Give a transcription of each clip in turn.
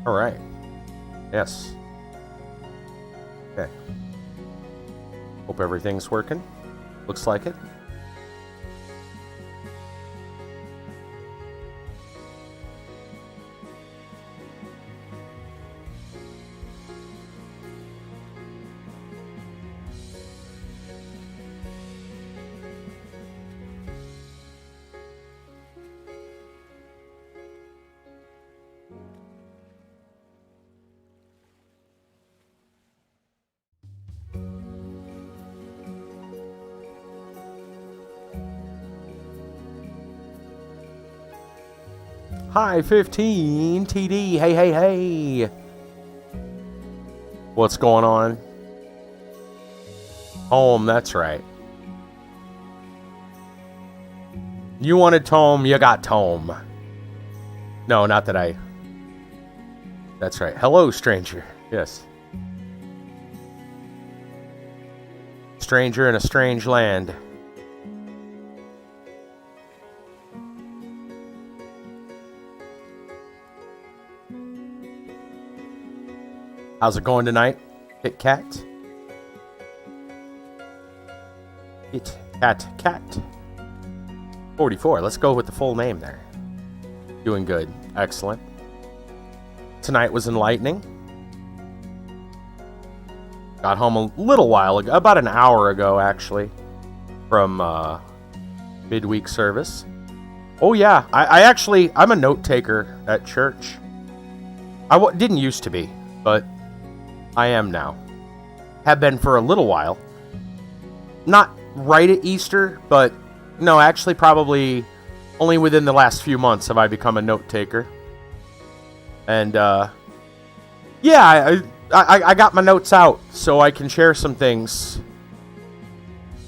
All right. Yes. Okay. Hope everything's working. Looks like it. Hi, 15 TD. Hey, hey, hey. What's going on? TOEM, that's right. You wanted TOEM, you got TOEM. No, not that I... That's right. Hello, stranger. Yes. Stranger in a strange land. How's it going tonight, Kit Kat? Kit Kat Cat. 44. Let's go with the full name there. Doing good. Excellent. Tonight was enlightening. Got home a little while ago, about an hour ago, actually, from midweek service. Oh, yeah. I'm a note taker at church. Didn't used to be, but I am now. Have been for a little while. Not right at Easter, but no, actually probably only within the last few months have I become a note taker. And, yeah, I got my notes out so I can share some things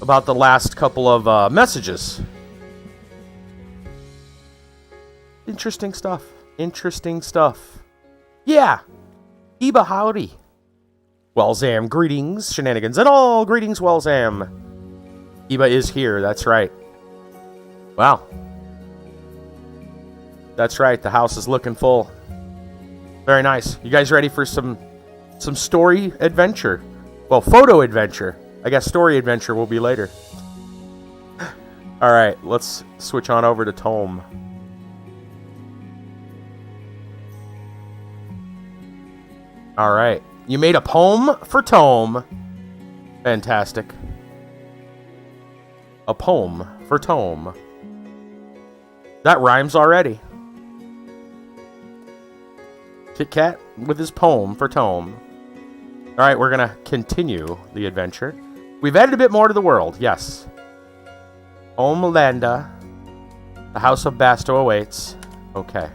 about the last couple of messages. Interesting stuff. Interesting stuff. Yeah. Eba howdy. Wellsam, greetings, shenanigans, and all greetings, Wellsam. Eba is here, that's right. Wow. That's right, the house is looking full. Very nice. You guys ready for some story adventure? Well, photo adventure. I guess story adventure will be later. Alright, let's switch on over to TOEM. Alright. You made a poem for TOEM. Fantastic. A poem for TOEM. That rhymes already. Kit Kat with his poem for TOEM. Alright, we're going to continue the adventure. We've added a bit more to the world, yes. Homelanda. The House of Basto awaits. Okay.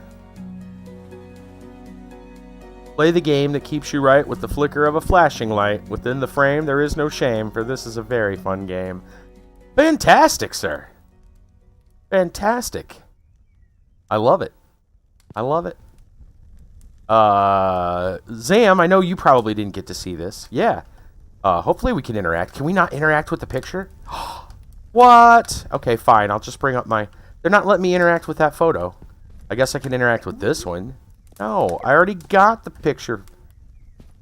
Play the game that keeps you right with the flicker of a flashing light. Within the frame, there is no shame, for this is a very fun game. Fantastic, sir. Fantastic. I love it. I love it. Zam, I know you probably didn't get to see this. Yeah. Hopefully we can interact. Can we not interact with the picture? What? Okay, fine. I'll just bring up my... They're not letting me interact with that photo. I guess I can interact with this one. No, I already got the picture.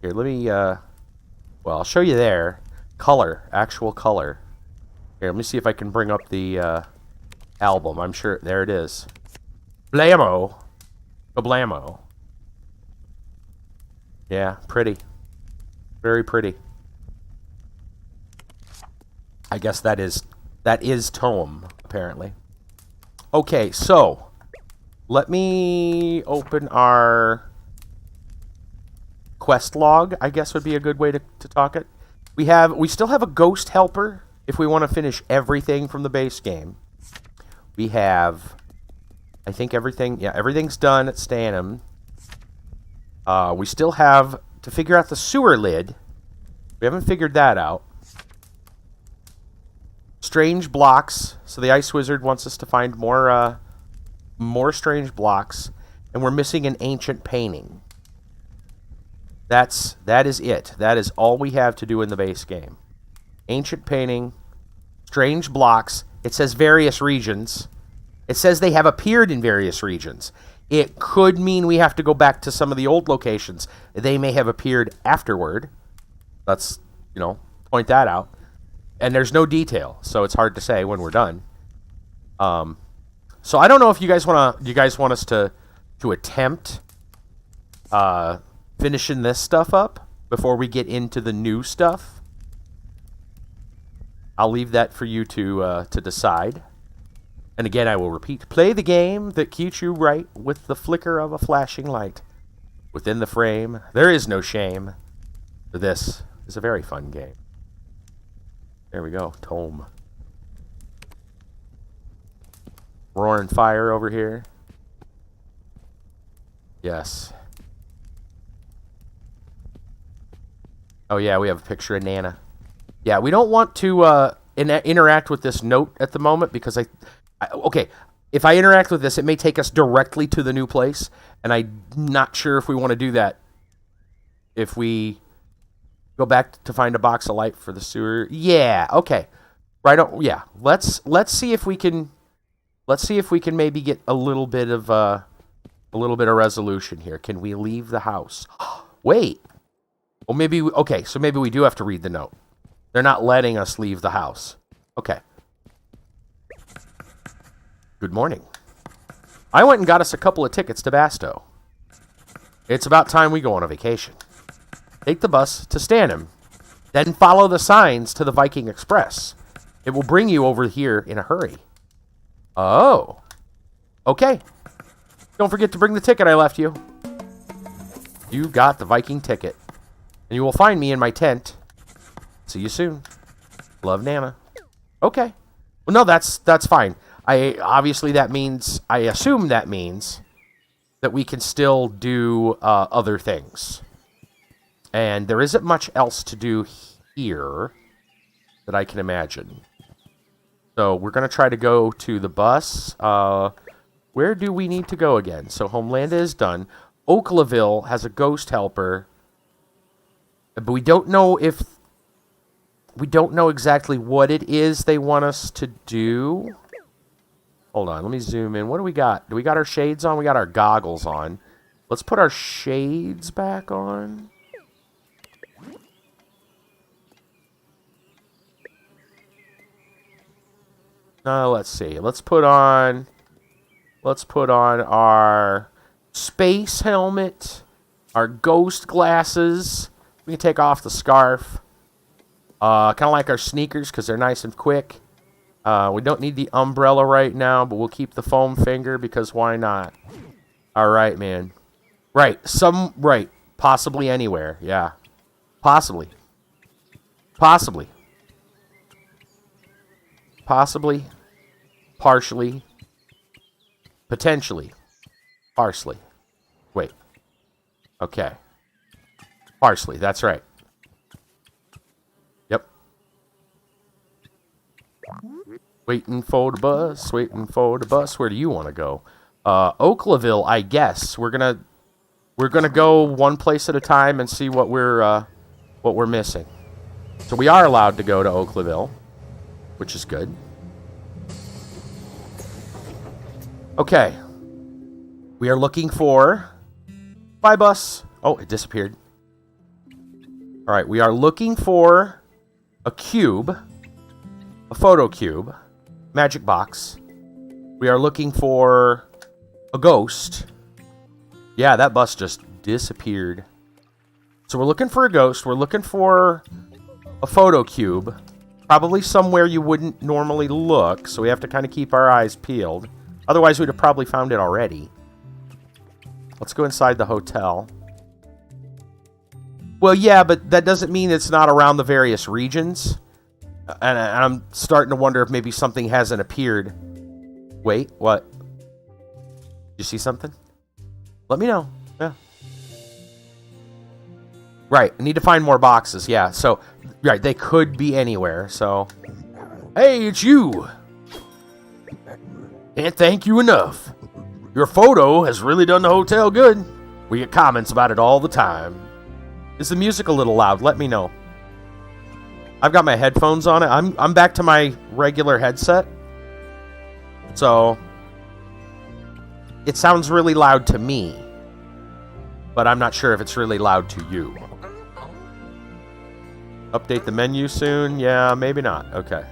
Here, let me, well, I'll show you there. Color. Actual color. Here, let me see if I can bring up the, album. I'm sure... There it is. Blammo. Blammo. Yeah, pretty. Very pretty. I guess that is TOEM, apparently. Okay, so let me open our quest log, I guess would be a good way to talk it. We still have a ghost helper if we want to finish everything from the base game. We have, I think everything's done at Stanham. We still have to figure out the sewer lid. We haven't figured that out. Strange blocks. So the Ice Wizard wants us to find more strange blocks. And we're missing an ancient painting. That is it. That is all we have to do in the base game. Ancient painting, strange blocks. It says various regions. It says they have appeared in various regions. It could mean we have to go back to some of the old locations. They may have appeared afterward. Let's, point that out. And there's no detail, so it's hard to say when we're done. So I don't know if you guys want us to attempt finishing this stuff up before we get into the new stuff. I'll leave that for you to decide. And again, I will repeat, play the game that keeps you right with the flicker of a flashing light. Within the frame, there is no shame. For this is a very fun game. There we go, TOEM. Roaring fire over here. Yes. Oh yeah, we have a picture of Nana. Yeah, we don't want to interact with this note at the moment because okay, if I interact with this, it may take us directly to the new place, and I'm not sure if we want to do that. If we go back to find a box of light for the sewer, yeah, okay, right on, yeah. Let's see if we can maybe get a little bit of resolution here. Can we leave the house? Wait, well maybe so maybe we do have to read the note. They're not letting us leave the house. Okay. Good morning. I went and got us a couple of tickets to Basto. It's about time we go on a vacation. Take the bus to Stanham, then follow the signs to the Viking Express. It will bring you over here in a hurry. Oh. Okay. Don't forget to bring the ticket I left you. You got the Viking ticket. And you will find me in my tent. See you soon. Love, Nana. Okay. Well, no, that's fine. I assume that means that we can still do other things. And there isn't much else to do here that I can imagine. So we're going to try to go to the bus. Where do we need to go again? So Homelanda is done. Oaklaville has a ghost helper. But we don't know exactly what it is they want us to do. Hold on, let me zoom in. What do we got? Do we got our shades on? We got our goggles on. Let's put our shades back on. Let's see. Let's put on our space helmet, our ghost glasses. We can take off the scarf. Kind of like our sneakers because they're nice and quick. We don't need the umbrella right now, but we'll keep the foam finger because why not? All right, man. Right. Possibly anywhere. Yeah. Possibly. Partially. Potentially. Parsley. Wait. Okay. Parsley. That's right. Yep. Waiting for the bus. Where do you want to go? Oaklaville, I guess. We're gonna go one place at a time and see what we're missing. So we are allowed to go to Oaklaville, which is good. Okay. We are looking for... Bye, bus. Oh, it disappeared. All right, we are looking for a cube, a photo cube, magic box. We are looking for a ghost. Yeah, that bus just disappeared. So we're looking for a ghost. We're looking for a photo cube. Probably somewhere you wouldn't normally look, so we have to kind of keep our eyes peeled. Otherwise, we'd have probably found it already. Let's go inside the hotel. Well, yeah, but that doesn't mean it's not around the various regions. And I'm starting to wonder if maybe something hasn't appeared. Wait, what? You see something? Let me know. Yeah. Right, I need to find more boxes. Yeah, so, right, they could be anywhere, so. Hey, it's you! Can't thank you enough. Your photo has really done the hotel good. We get comments about it all the time. Is the music a little loud? Let me know. I've got my headphones on it. I'm back to my regular headset. So, It sounds really loud to me, but I'm not sure if it's really loud to you. Update the menu soon? Yeah, maybe not. Okay.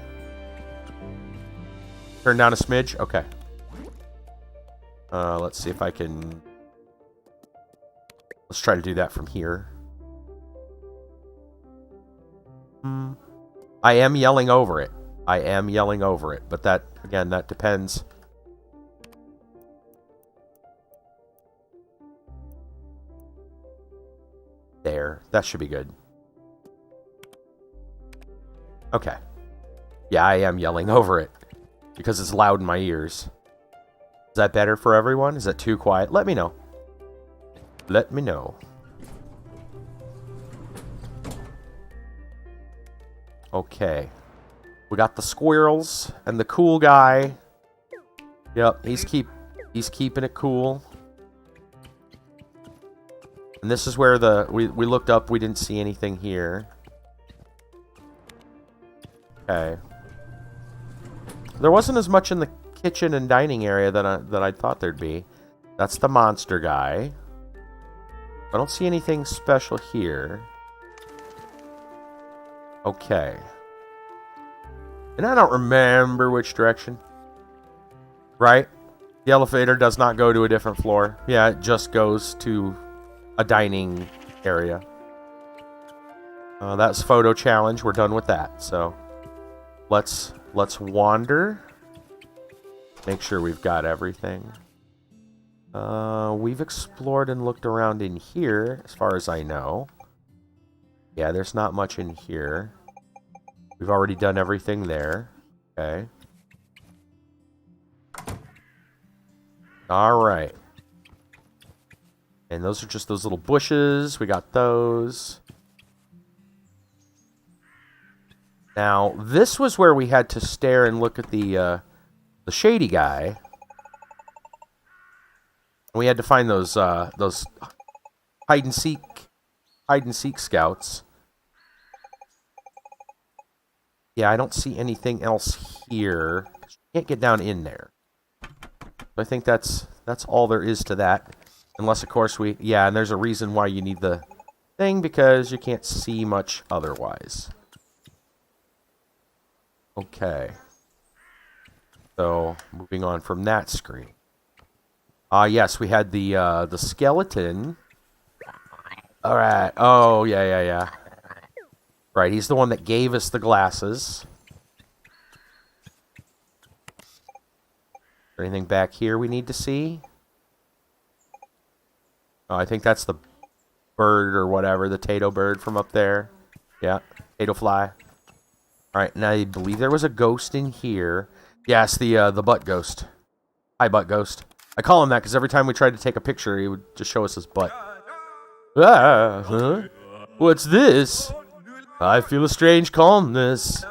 Turn down a smidge? Okay. Let's see if I can... Let's try to do that from here. I am yelling over it. I am yelling over it. But that, again, that depends. There. That should be good. Okay. Yeah, I am yelling over it. Because it's loud in my ears. Is that better for everyone? Is that too quiet? Let me know. Let me know. Okay. We got the squirrels and the cool guy. Yep, he's keeping it cool. And this is where we looked up, we didn't see anything here. Okay. There wasn't as much in the kitchen and dining area that I thought there'd be. That's the monster guy. I don't see anything special here. Okay. And I don't remember which direction. Right? The elevator does not go to a different floor. Yeah, it just goes to a dining area. That's photo challenge. We're done with that. So let's wander. Make sure we've got everything. We've explored and looked around in here, as far as I know. Yeah, there's not much in here. We've already done everything there. Okay. Alright. And those are just those little bushes. We got those. Now, this was where we had to stare and look at the shady guy. We had to find those hide and seek scouts. Yeah, I don't see anything else here. Can't get down in there. I think that's all there is to that. Unless, of course, yeah, and there's a reason why you need the thing, because you can't see much otherwise. Okay. So, moving on from that screen. Yes, we had the skeleton. Alright. Oh, yeah. Right, he's the one that gave us the glasses. Anything back here we need to see? Oh, I think that's the bird or whatever, the tato bird from up there. Yeah, tato fly. Alright, and I believe there was a ghost in here. Yes, the butt ghost. Hi, butt ghost. I call him that because every time we tried to take a picture, he would just show us his butt. Ah, huh? What's this? I feel a strange calmness.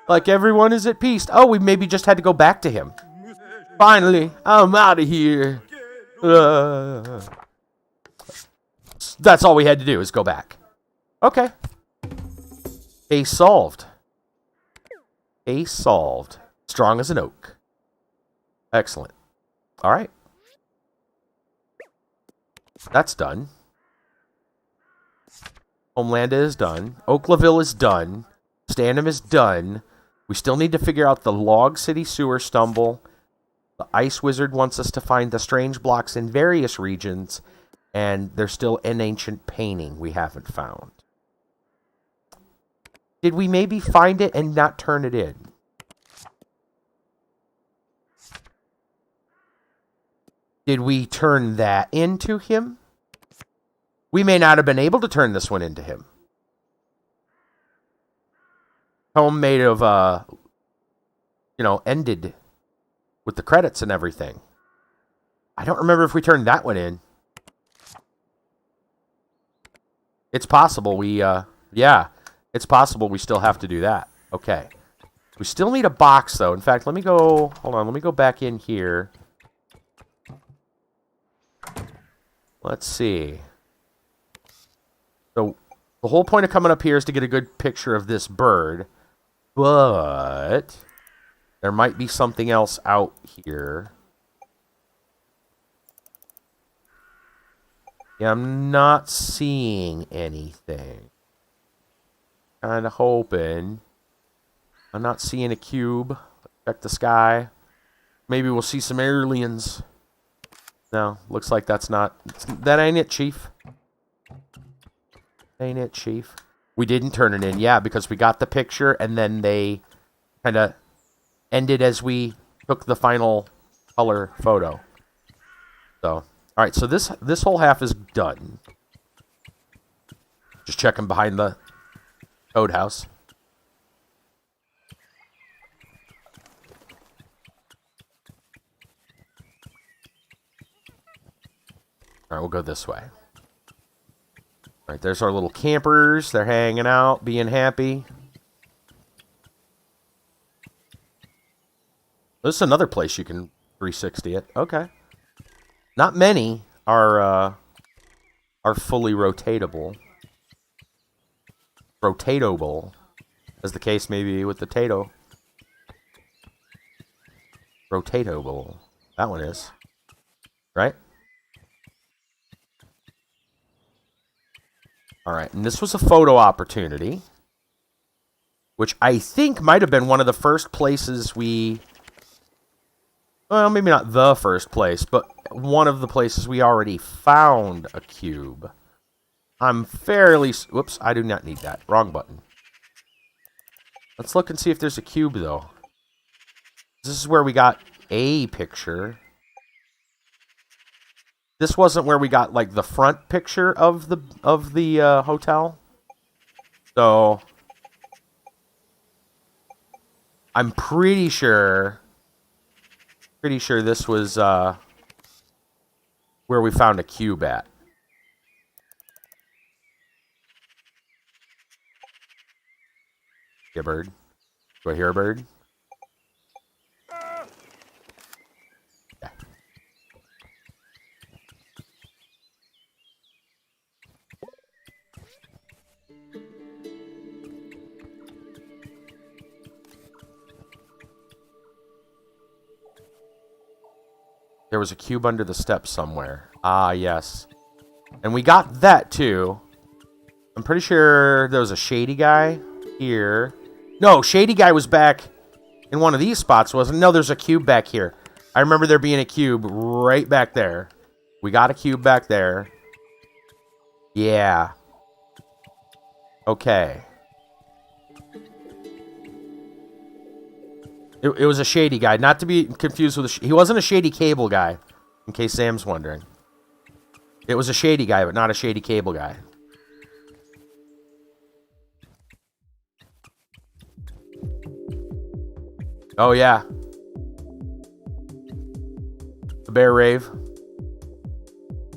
Like everyone is at peace. Oh, we maybe just had to go back to him. Finally, I'm out of here. That's all we had to do, is go back. Okay. Case solved. Case solved. Strong as an oak. Excellent. Alright. That's done. Homeland is done. Oaklaville is done. Stanham is done. We still need to figure out the Log City Sewer Stumble. The Ice Wizard wants us to find the strange blocks in various regions. And there's still an ancient painting we haven't found. Did we maybe find it and not turn it in? Did we turn that into him? We may not have been able to turn this one into him. Home made of, ended with the credits and everything. I don't remember if we turned that one in. It's possible it's possible we still have to do that. Okay. We still need a box, though. In fact, let me go back in here. Let's see. So, the whole point of coming up here is to get a good picture of this bird. But there might be something else out here. Yeah, I'm not seeing anything. Kinda hoping. I'm not seeing a cube. Check the sky. Maybe we'll see some aliens. No, looks like that's not... That ain't it, Chief. Ain't it, Chief? We didn't turn it in, yeah, because we got the picture, and then they kind of ended as we took the final color photo. So, alright, so this whole half is done. Just checking behind the code house. Alright, we'll go this way. Alright, there's our little campers. They're hanging out, being happy. This is another place you can 360 it. Okay. Not many are fully rotatable. Rotatable, as the case may be with the Tato. Rotatable. That one is. Right? Alright, and this was a photo opportunity, which I think might have been one of the first places we... Well, maybe not the first place, but one of the places we already found a cube. I'm fairly... Whoops, I do not need that. Wrong button. Let's look and see if there's a cube, though. This is where we got a picture. This wasn't where we got, like, the front picture of the hotel. So, I'm pretty sure this was where we found a cube at. Yeah, bird. Do I hear a bird? Yeah. There was a cube under the steps somewhere. Ah, yes. And we got that, too. I'm pretty sure there was a shady guy here. No, shady guy was back in one of these spots, wasn't it? No, there's a cube back here. I remember there being a cube right back there. We got a cube back there. Yeah. Okay. It was a shady guy, not to be confused with he wasn't a shady cable guy, in case Sam's wondering. It was a shady guy, but not a shady cable guy. Oh, yeah. The bear rave.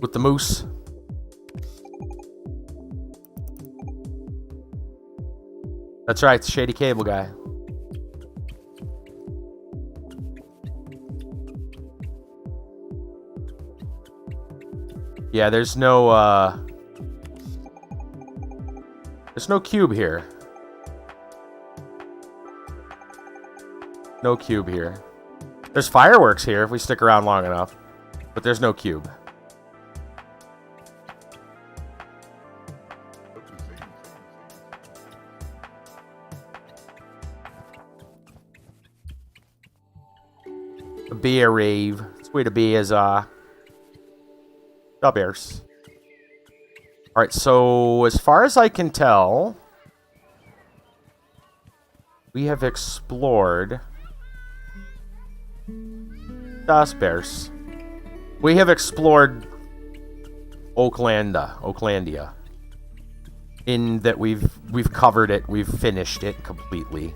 With the moose. That's right, the shady cable guy. Yeah, there's no cube here. No cube here. There's fireworks here if we stick around long enough, but there's no cube. A bear rave. It's way to be as the bears. Alright, so as far as I can tell, we have explored Das Bears. We have explored Oaklandia. In that we've covered it, we've finished it completely.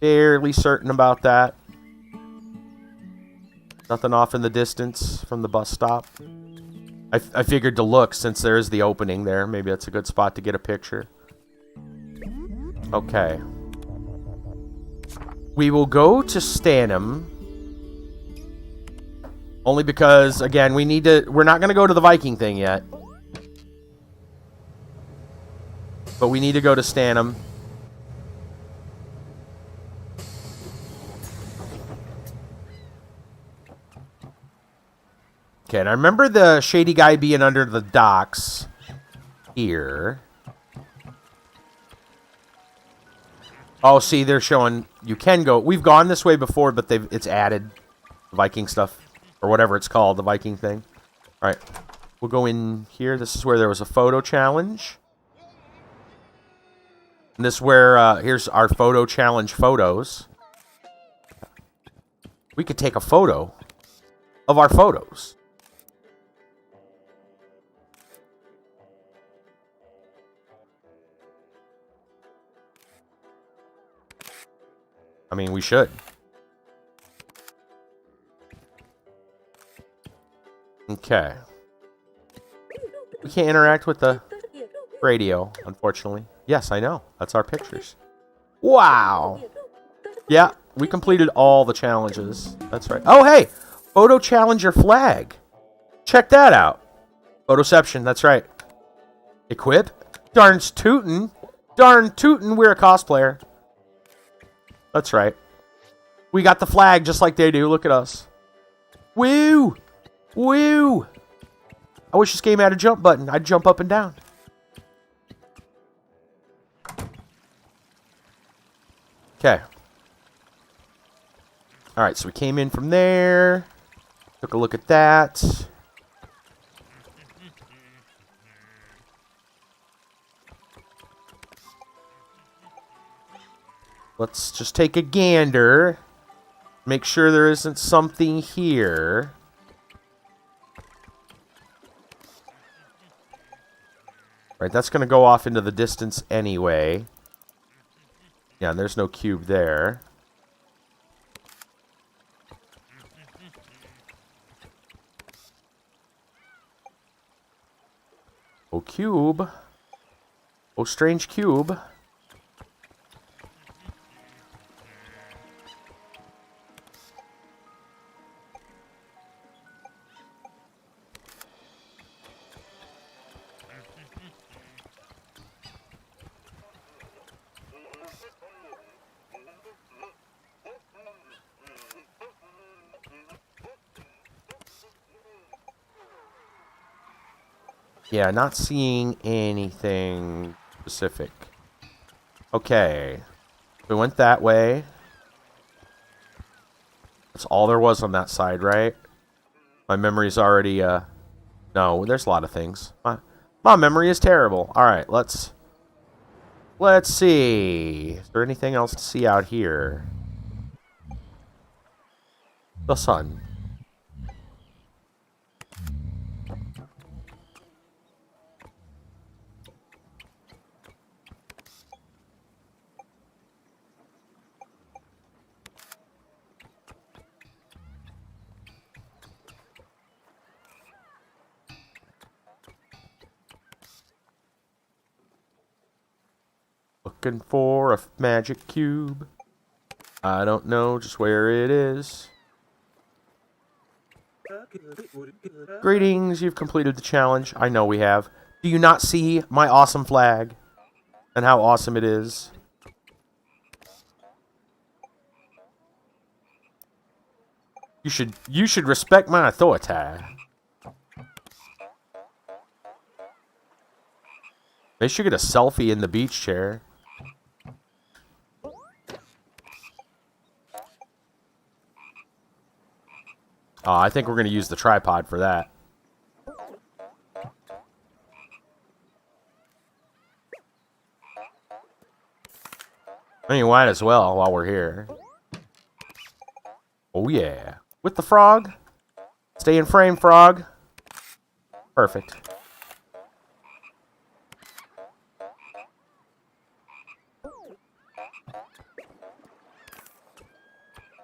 Fairly certain about that. Nothing off in the distance from the bus stop. I figured to look since there is the opening there. Maybe that's a good spot to get a picture. Okay. We will go to Stanham. Only because, again, we're not going to go to the Viking thing yet. But we need to go to Stanham. Okay, and I remember the shady guy being under the docks here. Oh, see, they're showing you can go. We've gone this way before, but it's added Viking stuff or whatever it's called, the Viking thing. All right, we'll go in here. This is where there was a photo challenge. And this is where here's our photo challenge photos. We could take a photo of our photos. I mean, we should. Okay. We can't interact with the radio, unfortunately. Yes, I know. That's our pictures. Wow. Yeah, we completed all the challenges. That's right. Oh, hey! Photo challenger flag. Check that out. Photoception, that's right. Equip. Darn's tootin'. Darn tootin', we're a cosplayer. That's right. We got the flag just like they do. Look at us. Woo! Woo! I wish this game had a jump button. I'd jump up and down. Okay. Alright, so we came in from there. Took a look at that. Let's just take a gander. Make sure there isn't something here. Right, that's going to go off into the distance anyway. Yeah, and there's no cube there. Oh, cube. Oh, strange cube. Yeah, not seeing anything specific. Okay. We went that way. That's all there was on that side, right? My memory's already, No, there's a lot of things. My memory is terrible. Alright, let's see. Is there anything else to see out here? The sun. Looking for a magic cube. I don't know just where it is. Greetings, you've completed the challenge. I know we have. Do you not see my awesome flag? And how awesome it is? You should respect my authority. They should get a selfie in the beach chair. Oh, I think we're going to use the tripod for that. I mean, might as well while we're here. Oh, yeah. With the frog. Stay in frame, frog. Perfect.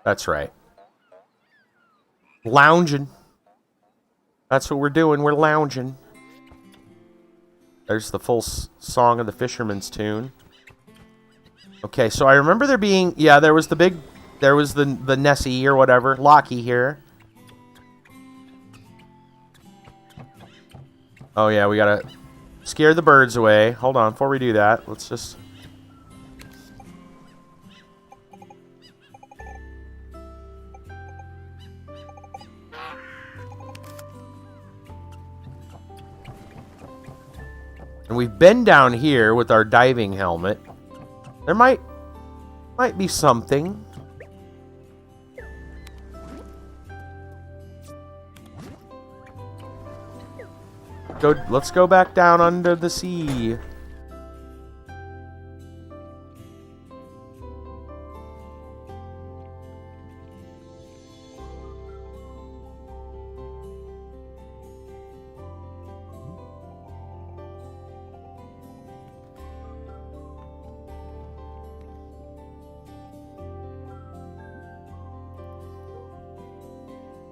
That's right. Lounging. That's what we're doing. We're lounging. There's the full song of the Fisherman's tune. Okay, so I remember there being... Yeah, there was the big... There was the Nessie or whatever. Lockie here. Oh, yeah, we gotta scare the birds away. Hold on, before we do that, let's just... And we've been down here with our diving helmet. There might be something. Let's go back down under the sea.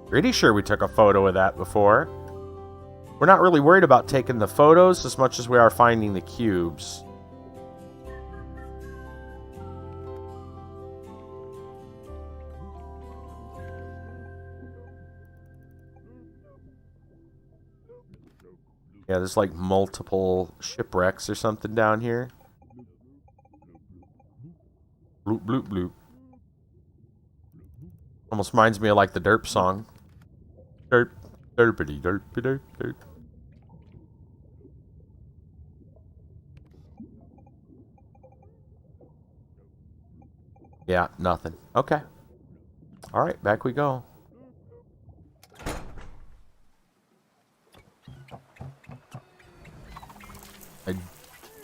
Pretty sure we took a photo of that before. We're not really worried about taking the photos as much as we are finding the cubes. Yeah, there's like multiple shipwrecks or something down here. Bloop, bloop, bloop. Almost reminds me of like the Derp song. Derp, derpity, derpy, derp, derp. Yeah, nothing. Okay. Alright, back we go. I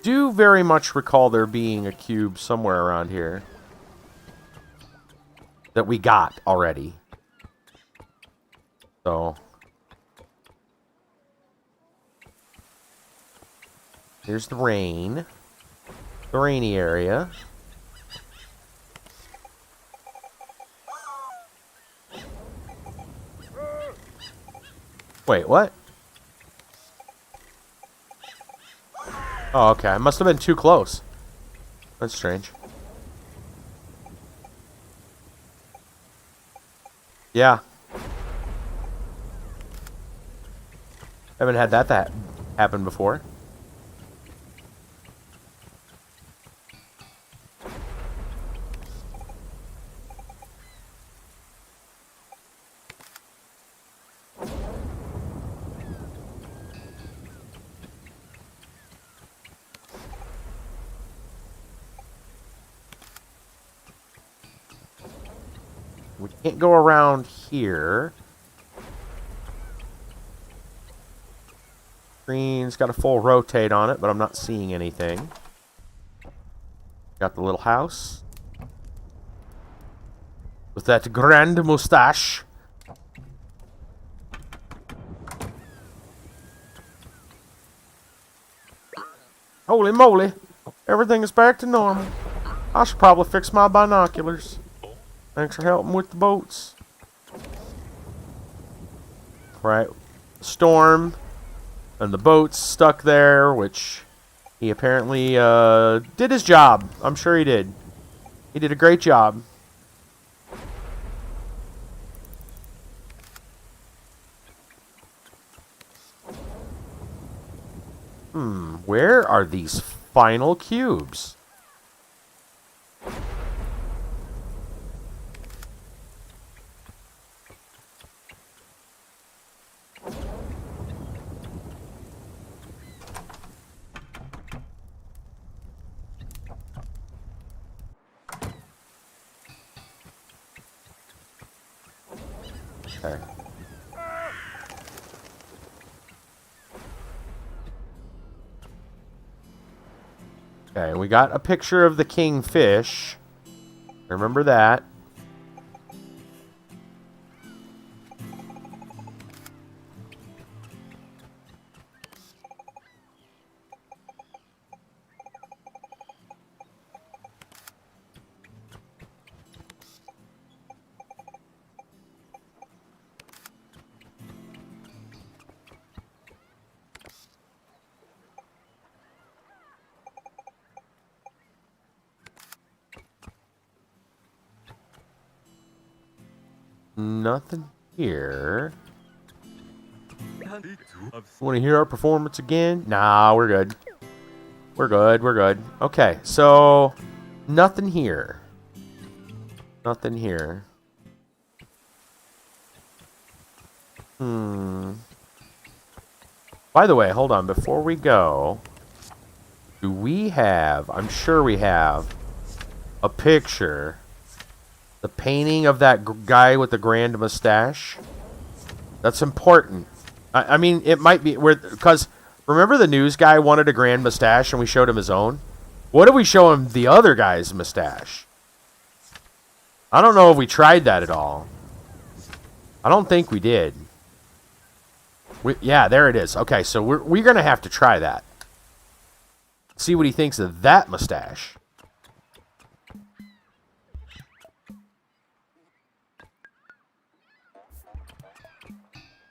do very much recall there being a cube somewhere around here that we got already. So here's the rain. The rainy area. Wait, what? Oh, okay. I must have been too close. That's strange. Yeah. Haven't had that happen before. We can't go around here. Screen's got a full rotate on it, but I'm not seeing anything. Got the little house. With that grand moustache. Holy moly. Everything is back to normal. I should probably fix my binoculars. Thanks for helping with the boats. Right. Storm. And the boat's stuck there, which he apparently did his job. I'm sure he did. He did a great job. Where are these final cubes? Okay. Okay, we got a picture of the kingfish. Remember that. Nothing here. Want to hear our performance again? Nah, we're good. We're good, we're good. Okay, so nothing here. Nothing here. By the way, hold on. Before we go, Do we have, I'm sure we have, a picture, the painting of that guy with the grand mustache? That's important. I mean, it might be, because remember the news guy wanted a grand mustache and we showed him his own? What if we show him the other guy's mustache? I don't know if we tried that at all. I don't think we did. Yeah, there it is. Okay, so we're going to have to try that. See what he thinks of that mustache.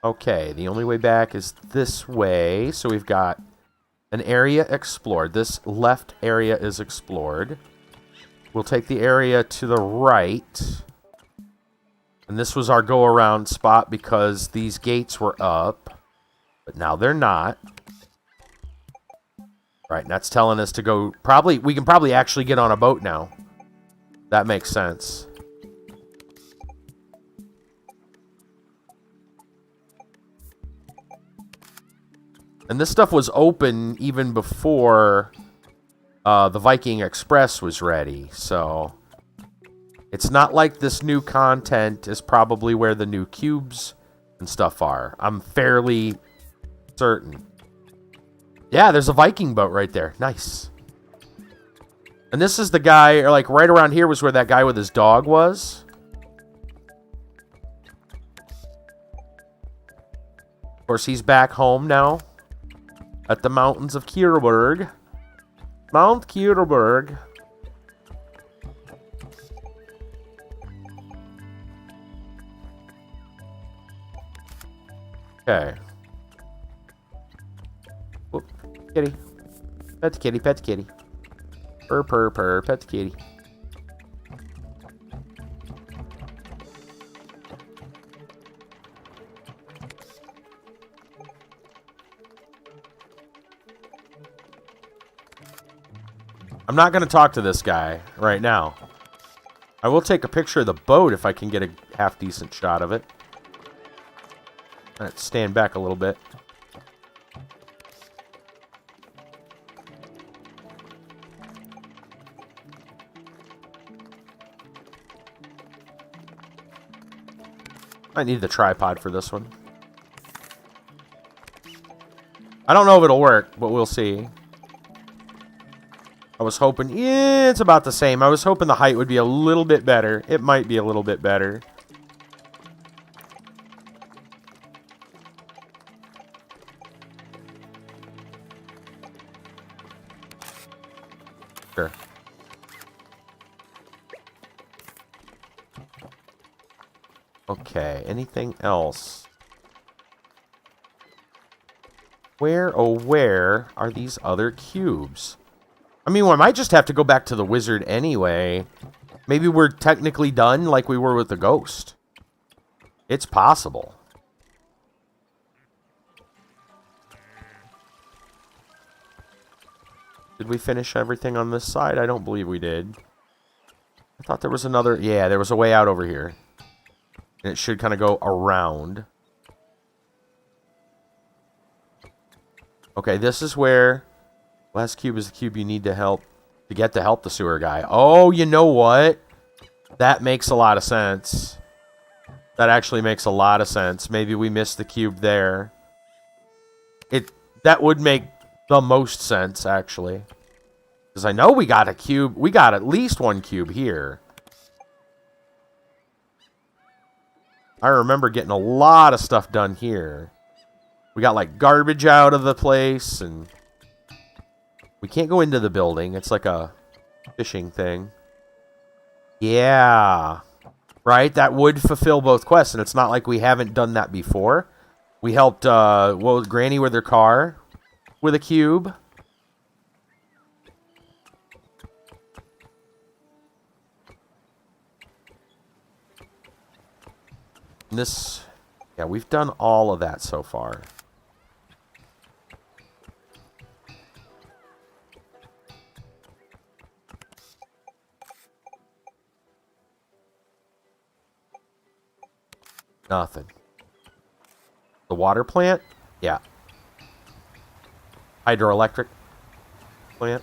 Okay, the only way back is this way. So we've got an area explored. This left area is explored. We'll take the area to the right. And this was our go-around spot because these gates were up. But now they're not. Right, and that's telling us to go... we can probably actually get on a boat now. That makes sense. And this stuff was open even before the Viking Express was ready. So it's not like this new content is probably where the new cubes and stuff are. I'm fairly certain. Yeah, there's a Viking boat right there. Nice. And this is the guy, or like right around here was where that guy with his dog was. Of course, he's back home now. At the mountains of Kierberg. Mount Kierberg. Okay. Whoop. Kitty. Pet the kitty, pet the kitty. Purr, purr, purr, pet the kitty. I'm not going to talk to this guy right now. I will take a picture of the boat if I can get a half-decent shot of it. Let's stand back a little bit. I need the tripod for this one. I don't know if it'll work, but we'll see. I was hoping, yeah, it's about the same. I was hoping the height would be a little bit better. It might be a little bit better. Sure. Okay, anything else? Where, oh where are these other cubes? I mean, we might just have to go back to the wizard anyway. Maybe we're technically done like we were with the ghost. It's possible. Did we finish everything on this side? I don't believe we did. I thought there was another... Yeah, there was a way out over here. And it should kind of go around. Okay, this is where... Last cube is the cube you need to get to help the sewer guy. Oh, you know what? That makes a lot of sense. That actually makes a lot of sense. Maybe we missed the cube there. That would make the most sense, actually. Because I know we got a cube. We got at least one cube here. I remember getting a lot of stuff done here. We got, like, garbage out of the place, and... We can't go into the building. It's like a fishing thing. Yeah. Right? That would fulfill both quests, and it's not like we haven't done that before. We helped, what was Granny with her car? With a cube. And this... Yeah, we've done all of that so far. Nothing. The water plant? Yeah. Hydroelectric. plant.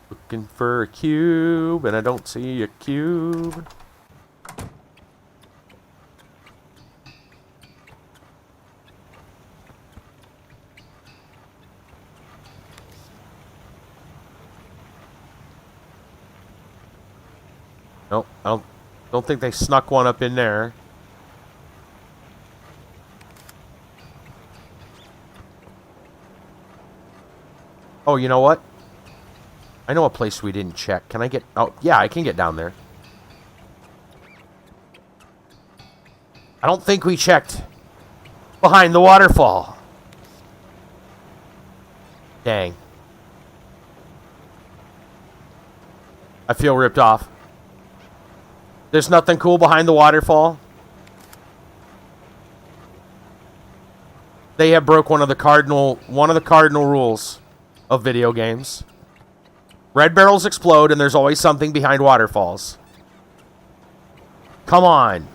Looking for a cube, and I don't see a cube. Nope, I don't think they snuck one up in there. Oh, you know what? I know a place we didn't check. Can I get... Oh, yeah, I can get down there. I don't think we checked behind the waterfall. Dang. I feel ripped off. There's nothing cool behind the waterfall. They have broke one of the cardinal rules of video games. Red barrels explode, and there's always something behind waterfalls. Come on.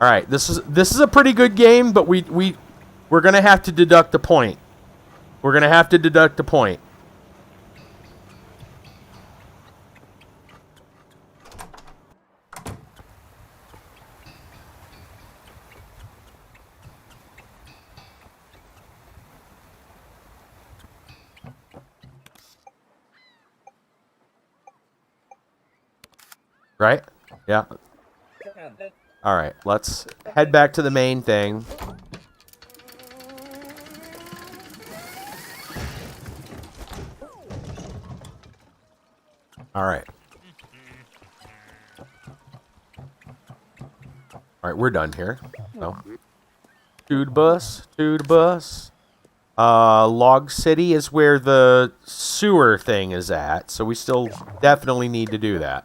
All right, this is a pretty good game, but we're gonna have to deduct a point. We're gonna have to deduct a point. Right? Yeah. All right, let's head back to the main thing. All right. All right, we're done here. So, to the bus, to the bus. Log City is where the sewer thing is at, so we still definitely need to do that.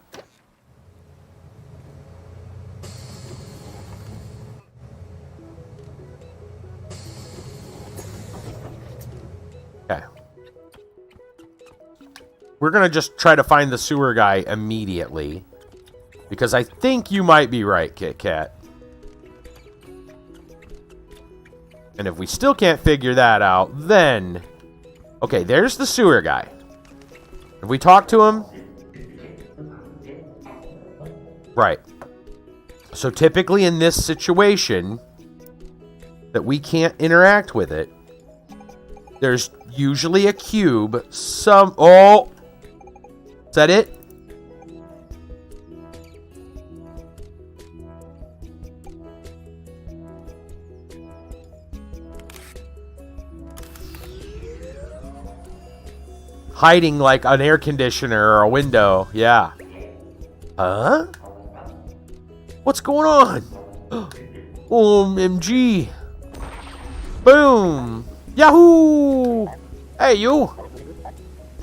Okay. We're going to just try to find the sewer guy immediately. Because I think you might be right, Kit Kat. And if we still can't figure that out, then... Okay, there's the sewer guy. If we talk to him... Right. So typically in this situation, that we can't interact with it, there's usually a cube, Oh! Is that it? Hiding like an air conditioner or a window. Yeah. Huh? What's going on? OMG. Boom. Yahoo! Hey, you.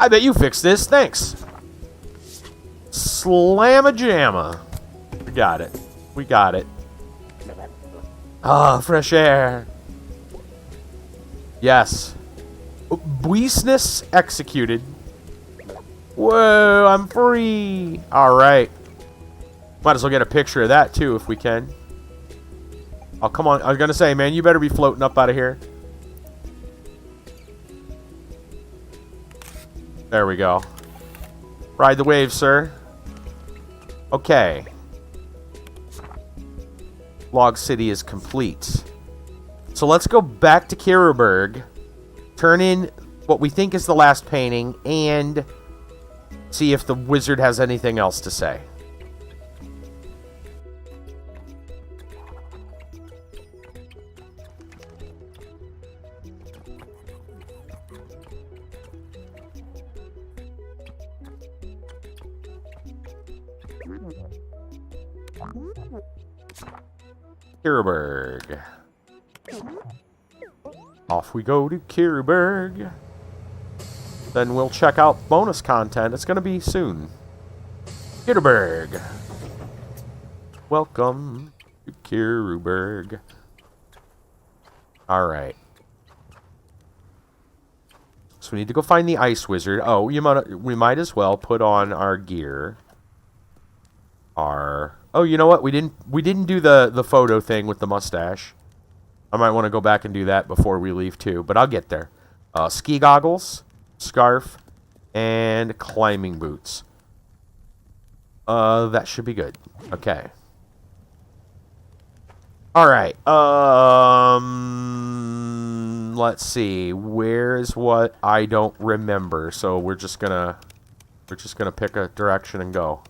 I bet you fixed this. Thanks. Slamma-jamma. We got it. We got it. Ah, fresh air. Yes. Business executed. Whoa, I'm free. All right. Might as well get a picture of that, too, if we can. Oh, come on. I was going to say, man, you better be floating up out of here. There we go. Ride the wave, sir. Okay. Log City is complete. So let's go back to Kiruberg. Turn in what we think is the last painting and see if the wizard has anything else to say. Kiruberg. Off we go to Kiruberg. Then we'll check out bonus content. It's going to be soon. Kiruberg. Welcome to Kiruberg. Alright. So we need to go find the ice wizard. Oh, we might as well put on our gear. Our Oh, you know what? We didn't do the photo thing with the mustache. I might want to go back and do that before we leave too, but I'll get there. Ski goggles, scarf, and climbing boots. That should be good. Okay. All right. Let's see. Where's what I don't remember? So we're just gonna pick a direction and go.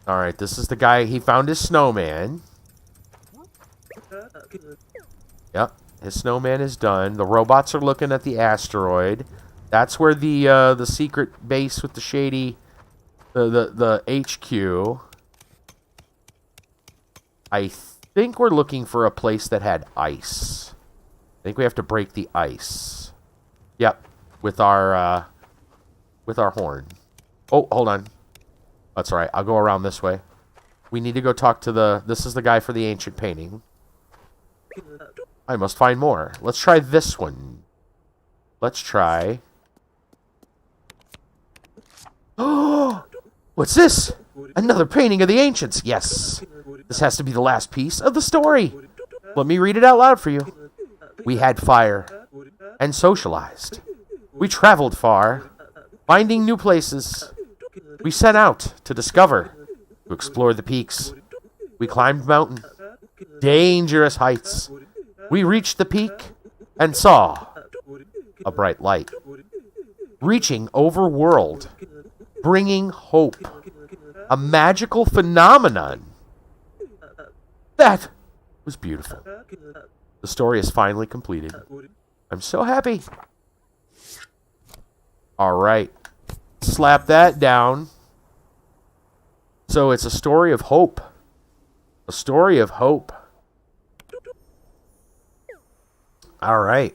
All right. This is the guy. He found his snowman. Yep. His snowman is done. The robots are looking at the asteroid. That's where the secret base with the shady, the HQ. I think we're looking for a place that had ice. I think we have to break the ice. Yep, with our horn. Oh, hold on. That's all right. I'll go around this way. We need to go talk to this is the guy for the ancient painting. I must find more. Let's try this one. Let's try. Oh, what's this? Another painting of the ancients. Yes. This has to be the last piece of the story. Let me read it out loud for you. We had fire and socialized. We traveled far, finding new places. We set out to discover, to explore the peaks. We climbed mountain, dangerous heights. We reached the peak and saw a bright light, reaching over world, bringing hope, a magical phenomenon. That was beautiful. The story is finally completed. I'm so happy. All right. Slap that down. So it's a story of hope. A story of hope. All right.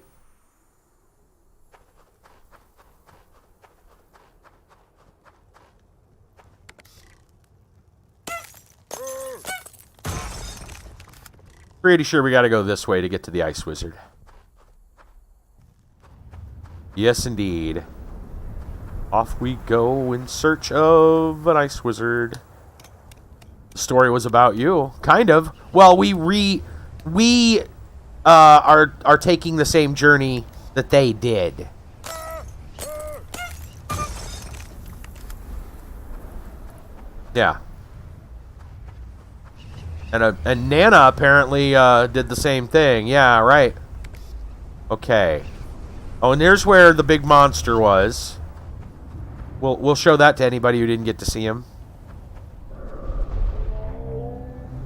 Pretty sure we got to go this way to get to the Ice Wizard. Yes, indeed. Off we go in search of an Ice Wizard. The story was about you, kind of. Well, we are taking the same journey that they did. Yeah. And Nana apparently did the same thing. Yeah, right. Okay. Oh, and there's where the big monster was. We'll show that to anybody who didn't get to see him.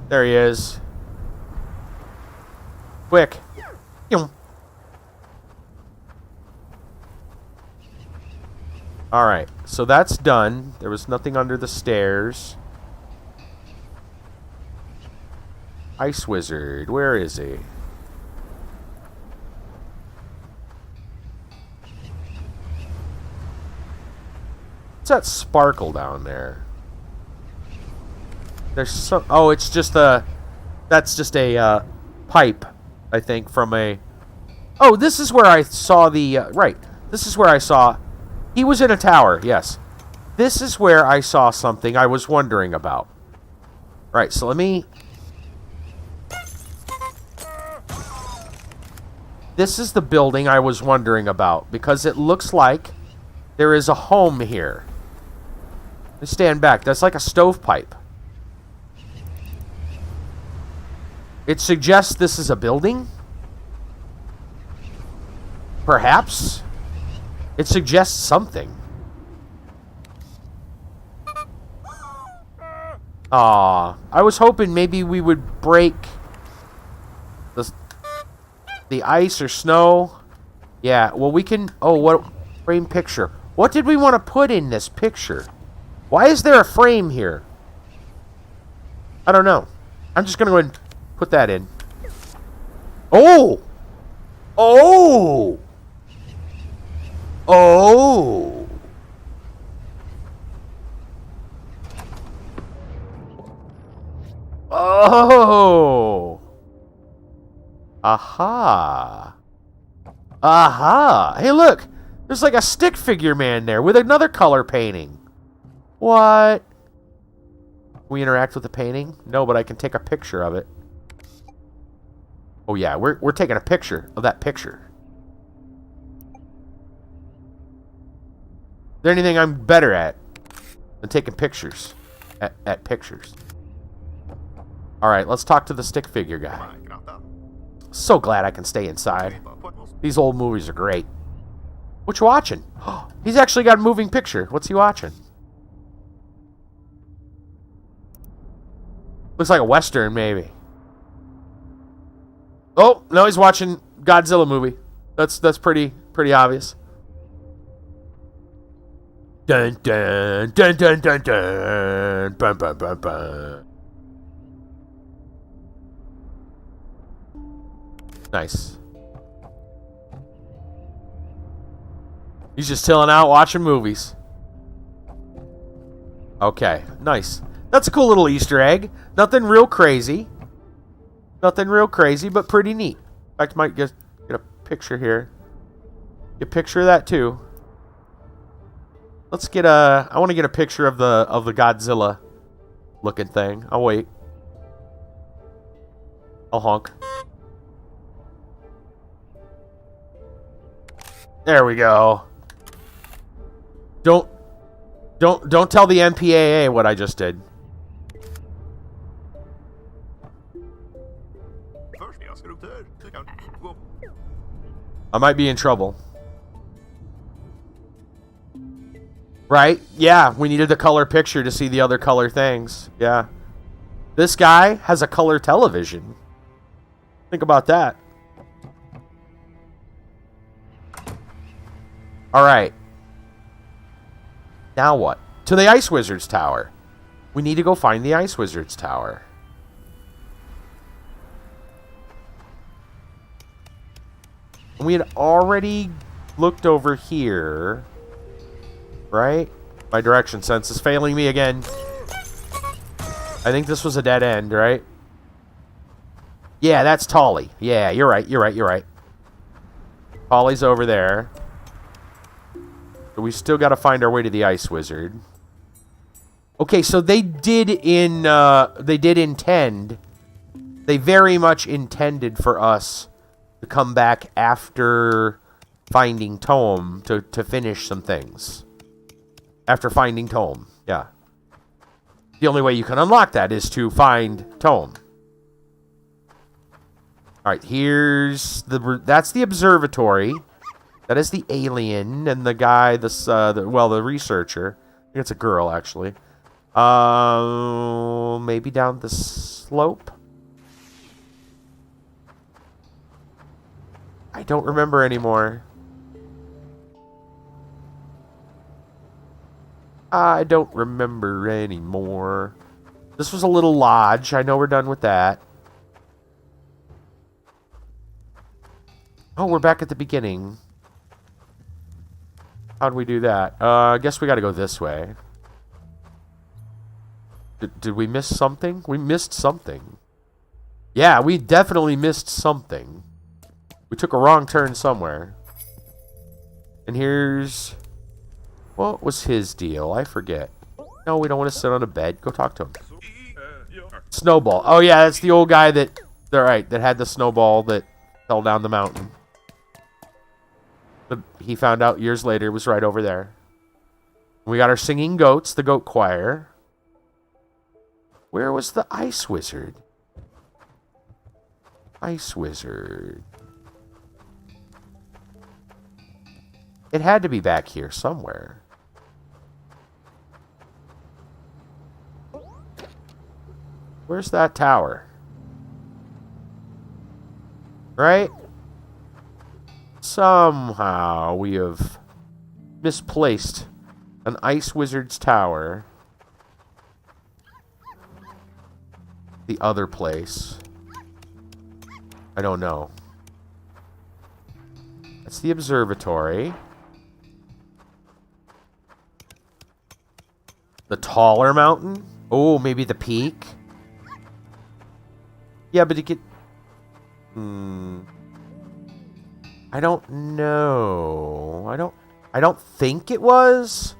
There he is. Quick. Alright, so that's done. There was nothing under the stairs. Ice Wizard, where is he? What's that sparkle down there? There's some... Oh, it's just a... That's just a pipe, I think, from a... Oh, this is where I saw the... right. This is where I saw... He was in a tower, yes. This is where I saw something I was wondering about. Right, so let me... This is the building I was wondering about, because it looks like there is a home here. Let me stand back. That's like a stovepipe. It suggests this is a building? Perhaps? It suggests something. I was hoping maybe we would break the ice or snow. Yeah, well we can... Oh, what frame picture. What did we want to put in this picture? Why is there a frame here? I don't know. I'm just going to go ahead and put that in. Oh! Oh! Oh! Oh! Aha! Aha! Hey, look! There's like a stick figure man there with another color painting. What? Can we interact with the painting? No, but I can take a picture of it. Oh yeah, we're taking a picture of that picture. Is there anything I'm better at than taking pictures? At pictures. Alright, let's talk to the stick figure guy. So glad I can stay inside. These old movies are great. What you watching? He's actually got a moving picture. What's he watching? Looks like a Western, maybe. Oh, no, he's watching Godzilla movie. That's pretty obvious. Dun dun dun dun dun dun bum bum bum bum. Nice. He's just chilling out watching movies. Okay, nice. That's a cool little Easter egg. Nothing real crazy. Nothing real crazy, but pretty neat. In fact, I might get a picture here. Get a picture of that too. Let's get a. I want to get a picture of the Godzilla looking thing. I'll wait. I'll honk. There we go. Don't tell the MPAA what I just did. I might be in trouble. Right? Yeah, we needed the color picture to see the other color things. Yeah. This guy has a color television. Think about that. Alright. Now what? To the Ice Wizard's Tower. We need to go find the Ice Wizard's Tower. We had already looked over here. Right? My direction sense is failing me again. I think this was a dead end, right? Yeah, that's Tolly. Yeah, you're right. Tolly's over there. But we still got to find our way to the Ice Wizard. Okay, so they did intend. They very much intended for us to come back after finding TOEM to finish some things. After finding TOEM, yeah. The only way you can unlock that is to find TOEM. Alright, that's the observatory. That is the alien and the guy, the researcher. I think it's a girl, actually. Maybe down the slope? I don't remember anymore. I don't remember anymore. This was a little lodge. I know we're done with that. Oh, we're back at the beginning. How'd we do that? I guess we gotta go this way. Did we miss something? We missed something. Yeah, we definitely missed something. We took a wrong turn somewhere. And here's... What was his deal? I forget. No, we don't want to sit on a bed. Go talk to him. Snowball. Oh, yeah, that's the old guy that had the snowball that fell down the mountain. But he found out years later it was right over there. We got our singing goats, the goat choir. Where was the Ice Wizard? Ice Wizard. It had to be back here somewhere. Where's that tower? Right? Somehow we have misplaced an Ice Wizard's Tower. The other place. I don't know. That's the observatory. The taller mountain? Oh, maybe the peak? Yeah, but it could... I don't know. I don't think it was.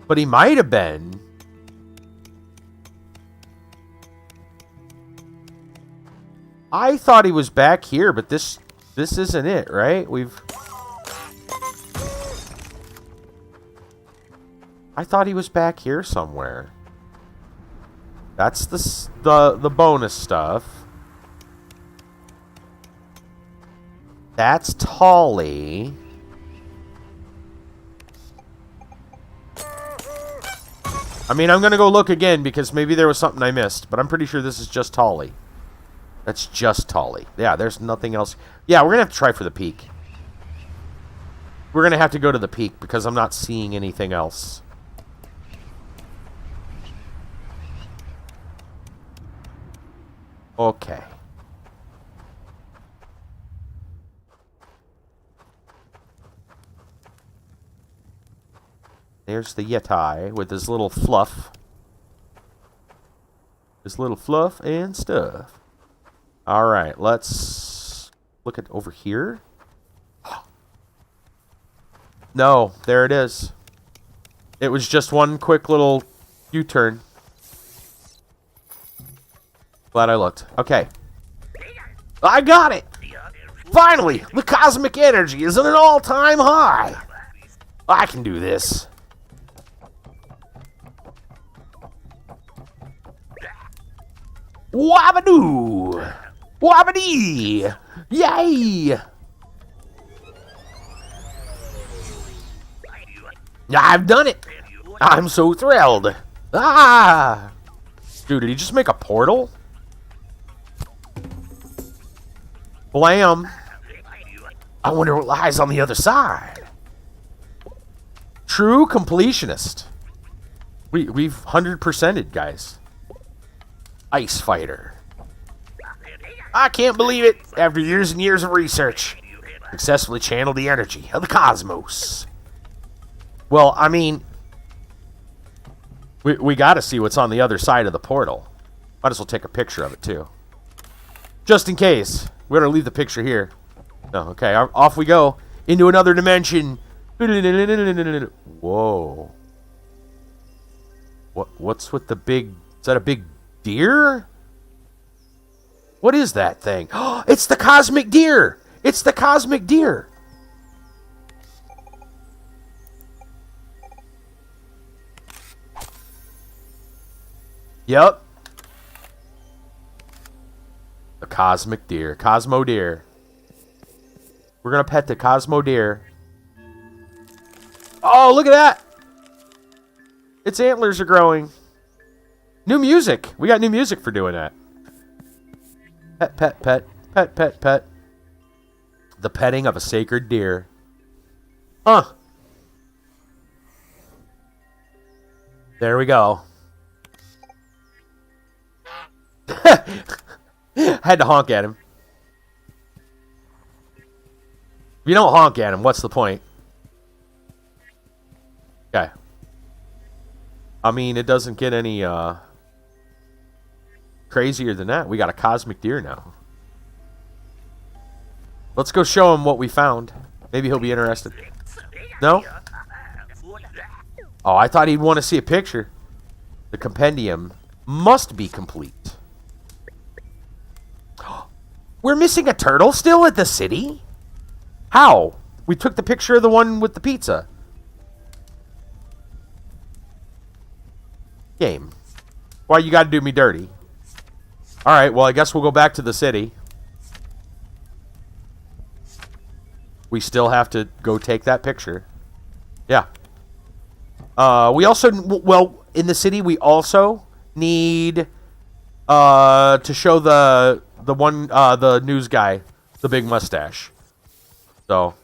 But he might have been. I thought he was back here, but this isn't it, right? I thought he was back here somewhere. That's the bonus stuff. That's Tolly. I mean, I'm gonna go look again because maybe there was something I missed, but I'm pretty sure this is just Tolly. That's just Tolly. Yeah, there's nothing else. Yeah, we're gonna have to try for the peak. We're gonna have to go to the peak because I'm not seeing anything else. Okay. There's the Yeti with his little fluff. His little fluff and stuff. Alright, let's look at over here. No, there it is. It was just one quick little U-turn. Glad I looked. Okay. I got it! Finally! The cosmic energy is at an all-time high! I can do this. Wabadoo! Wabadee! Yay! I've done it! I'm so thrilled! Ah! Dude, did he just make a portal? Blam! I wonder what lies on the other side. True completionist. We've 100%ed, guys. Ice fighter. I can't believe it. After years and years of research, successfully channeled the energy of the cosmos. Well, I mean, we got to see what's on the other side of the portal. Might as well take a picture of it too, just in case. We're gonna leave the picture here. Oh, okay, off we go into another dimension. Whoa! What's with the big? Is that a big deer? What is that thing? Oh, it's the cosmic deer! It's the cosmic deer! Yep. The cosmic deer. Cosmo deer. We're gonna pet the Cosmo deer. Oh, look at that! Its antlers are growing. New music. We got new music for doing that. Pet, pet, pet. Pet, pet, pet. The petting of a sacred deer. Huh. There we go. Had to honk at him. If you don't honk at him, what's the point? Okay. I mean, it doesn't get any crazier than that. We got a cosmic deer now. Let's go show him what we found. Maybe he'll be interested. No? Oh, I thought he'd want to see a picture. The compendium must be complete. We're missing a turtle still at the city? How? We took the picture of the one with the pizza. Game. Why you gotta do me dirty? Alright, well I guess we'll go back to the city. We still have to go take that picture. Yeah. We also, well, in the city we also need to show the news guy the big mustache. So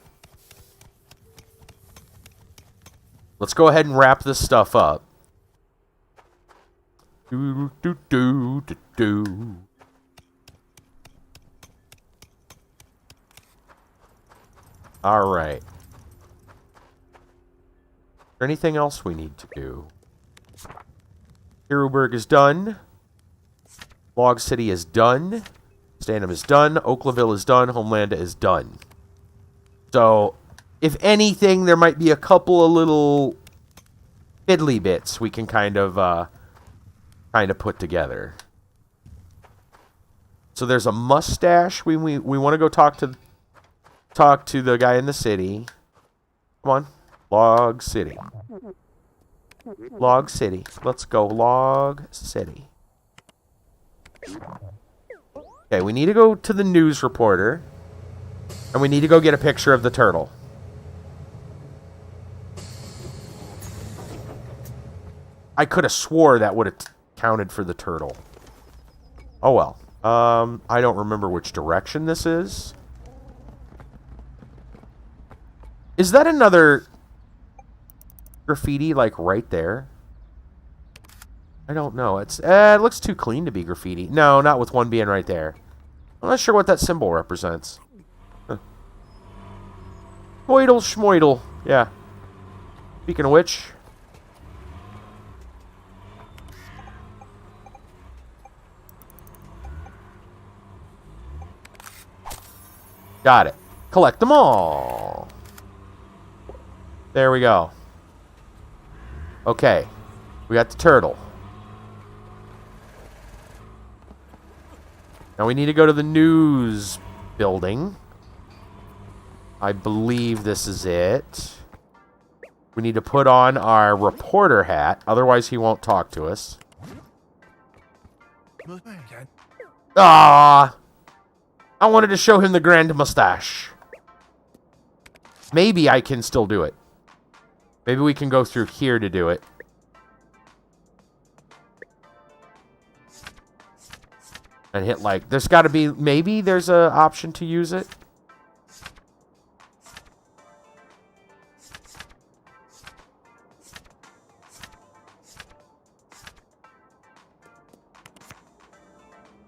let's go ahead and wrap this stuff up. Do do do do do. All right. Is there anything else we need to do? Heroburg is done. Log City is done. Stanham is done. Oaklaville is done. Homelanda is done. So, if anything, there might be a couple of little fiddly bits we can kind of put together. So there's a mustache. We want to go talk to the guy in the city. Come on. Log City. Log City. Let's go Log City. Okay, we need to go to the news reporter. And we need to go get a picture of the turtle. I could have swore that would have counted for the turtle. Oh well. I don't remember which direction this is. Is that another graffiti, like, right there? I don't know. It looks too clean to be graffiti. No, not with one being right there. I'm not sure what that symbol represents. Huh. Moidle schmoidle. Yeah. Speaking of which... Got it. Collect them all. There we go. Okay. We got the turtle. Now we need to go to the news building. I believe this is it. We need to put on our reporter hat. Otherwise he won't talk to us. Ah! I wanted to show him the grand mustache. Maybe I can still do it. Maybe we can go through here to do it. And hit like... There's got to be... Maybe there's an option to use it.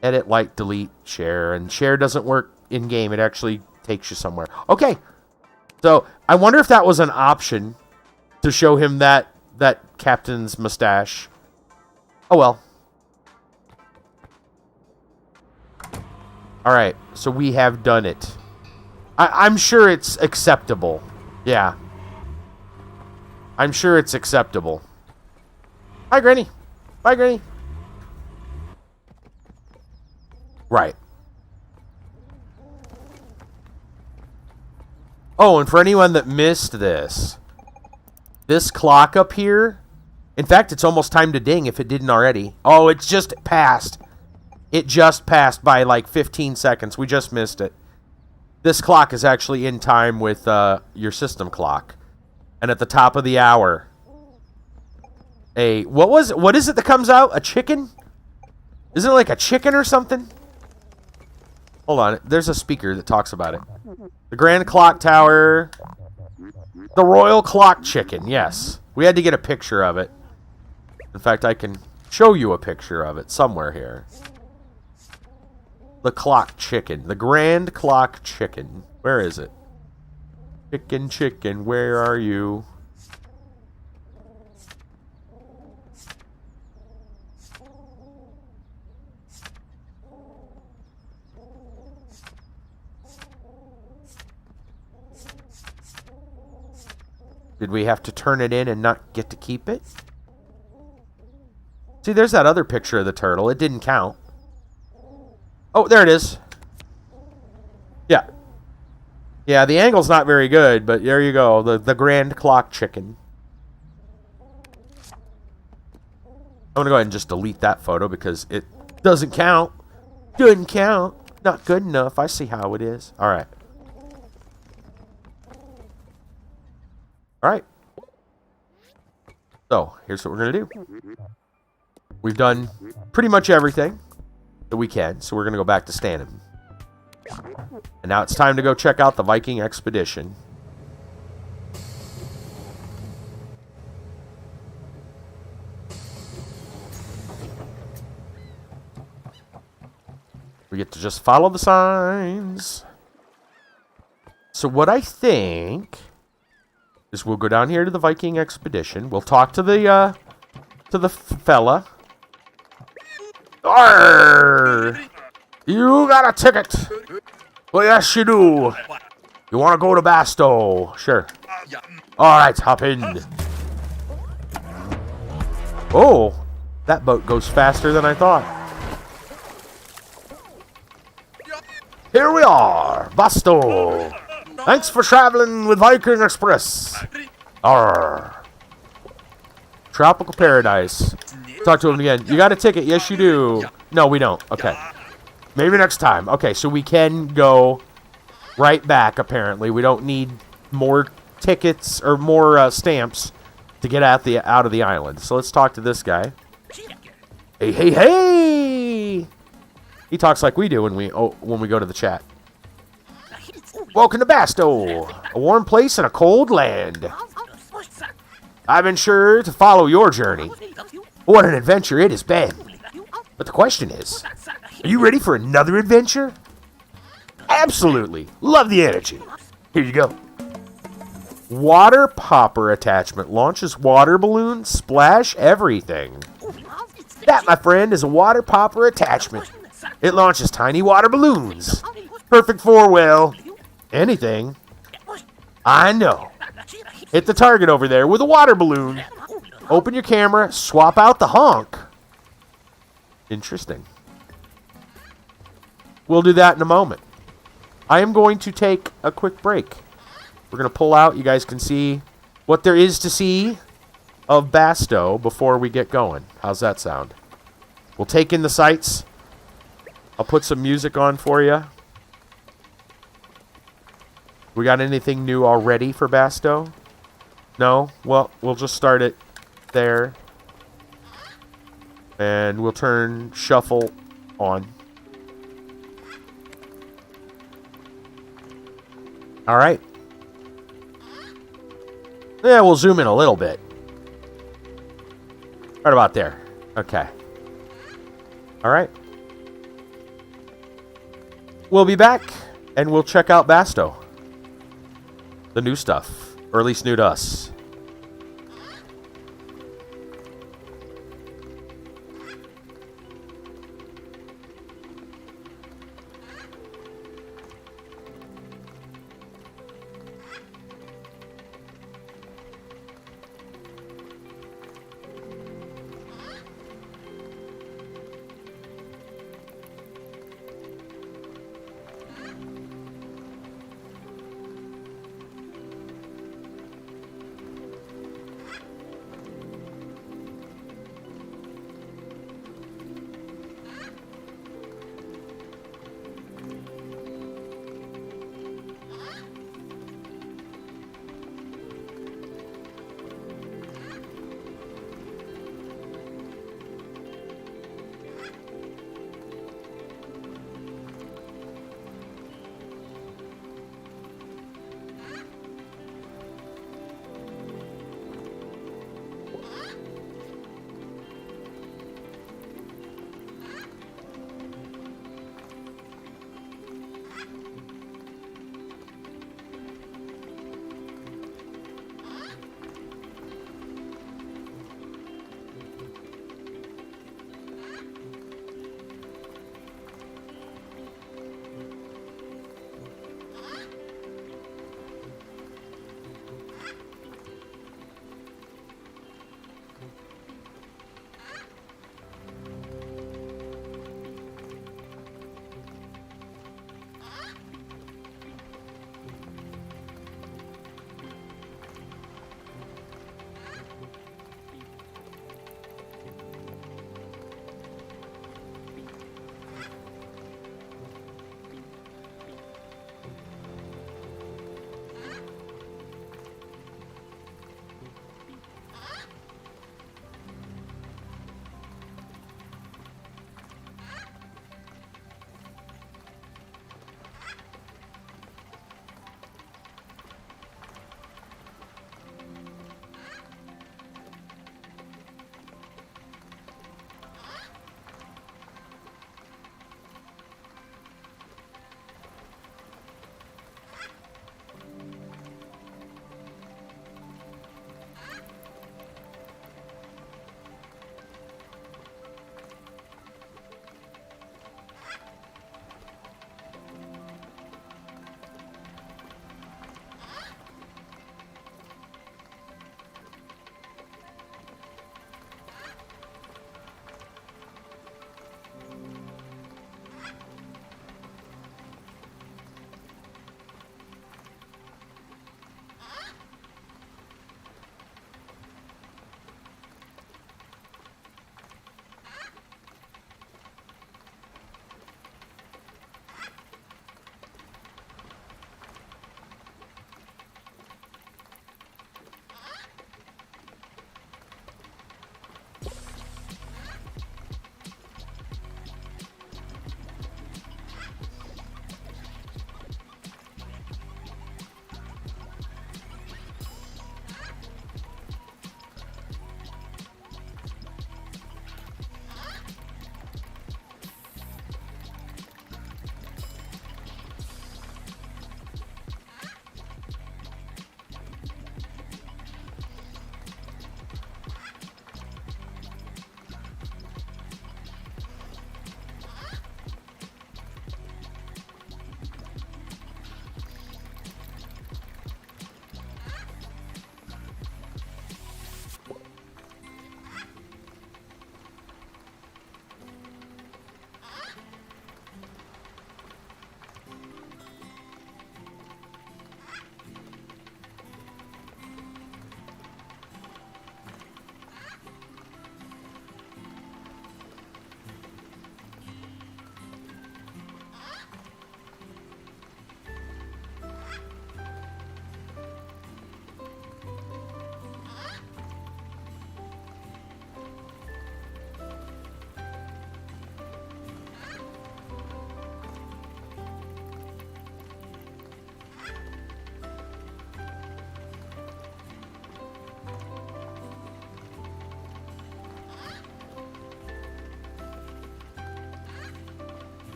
Edit, like, delete, share. And share doesn't work in-game. It actually takes you somewhere. Okay. So, I wonder if that was an option to show him that captain's mustache. Oh, well. Alright. So, we have done it. I'm sure it's acceptable. Yeah. I'm sure it's acceptable. Hi, Granny. Bye, Granny. Right. Oh, and for anyone that missed this clock up here, in fact, it's almost time to ding if it didn't already. Oh, it's just passed. It just passed by like 15 seconds. We just missed it. This clock is actually in time with your system clock. And at the top of the hour, what is it that comes out? A chicken? Isn't it like a chicken or something? Hold on. There's a speaker that talks about it. The Grand Clock Tower. The Royal Clock Chicken. Yes. We had to get a picture of it. In fact, I can show you a picture of it somewhere here. The Clock Chicken. The Grand Clock Chicken. Where is it? Chicken, chicken, where are you? Did we have to turn it in and not get to keep it? See, there's that other picture of the turtle. It didn't count. Oh, there it is. Yeah. Yeah, the angle's not very good, but there you go. The Grand Clock Chicken. I'm going to go ahead and just delete that photo because it doesn't count. Doesn't count. Not good enough. I see how it is. All right. All right. So, here's what we're going to do. We've done pretty much everything that we can, so we're going to go back to Stanham. And now it's time to go check out the Viking expedition. We get to just follow the signs. So what I think is we'll go down here to the Viking expedition. We'll talk to the fella. Arrgh! You got a ticket. Well, yes, you do. You want to go to Basto? Sure. Alright, hop in. Oh, that boat goes faster than I thought. Here we are, Basto. Thanks for traveling with Viking Express. Arr. Tropical Paradise. Talk to him again. You got a ticket? Yes, you do. No, we don't. Okay. Maybe next time. Okay, so we can go right back, apparently. We don't need more tickets or more stamps to get out of the island. So let's talk to this guy. Hey, hey, hey! He talks like we do when we go to the chat. Welcome to Basto, a warm place in a cold land. I've been sure to follow your journey. What an adventure it has been. But the question is, are you ready for another adventure? Absolutely. Love the energy. Here you go. Water popper attachment launches water balloons, splash everything. That, my friend, is a water popper attachment. It launches tiny water balloons. Perfect for, well, anything. I know. Hit the target over there with a water balloon. Open your camera, swap out the honk. Interesting. We'll do that in a moment. I am going to take a quick break. We're going to pull out. You guys can see what there is to see of Basto before we get going. How's that sound? We'll take in the sights. I'll put some music on for you. We got anything new already for Basto? No? Well, we'll just start it there. And we'll turn shuffle on. All right. Yeah, we'll zoom in a little bit. Right about there. Okay. All right. We'll be back, and we'll check out Basto. The new stuff, or at least new to us.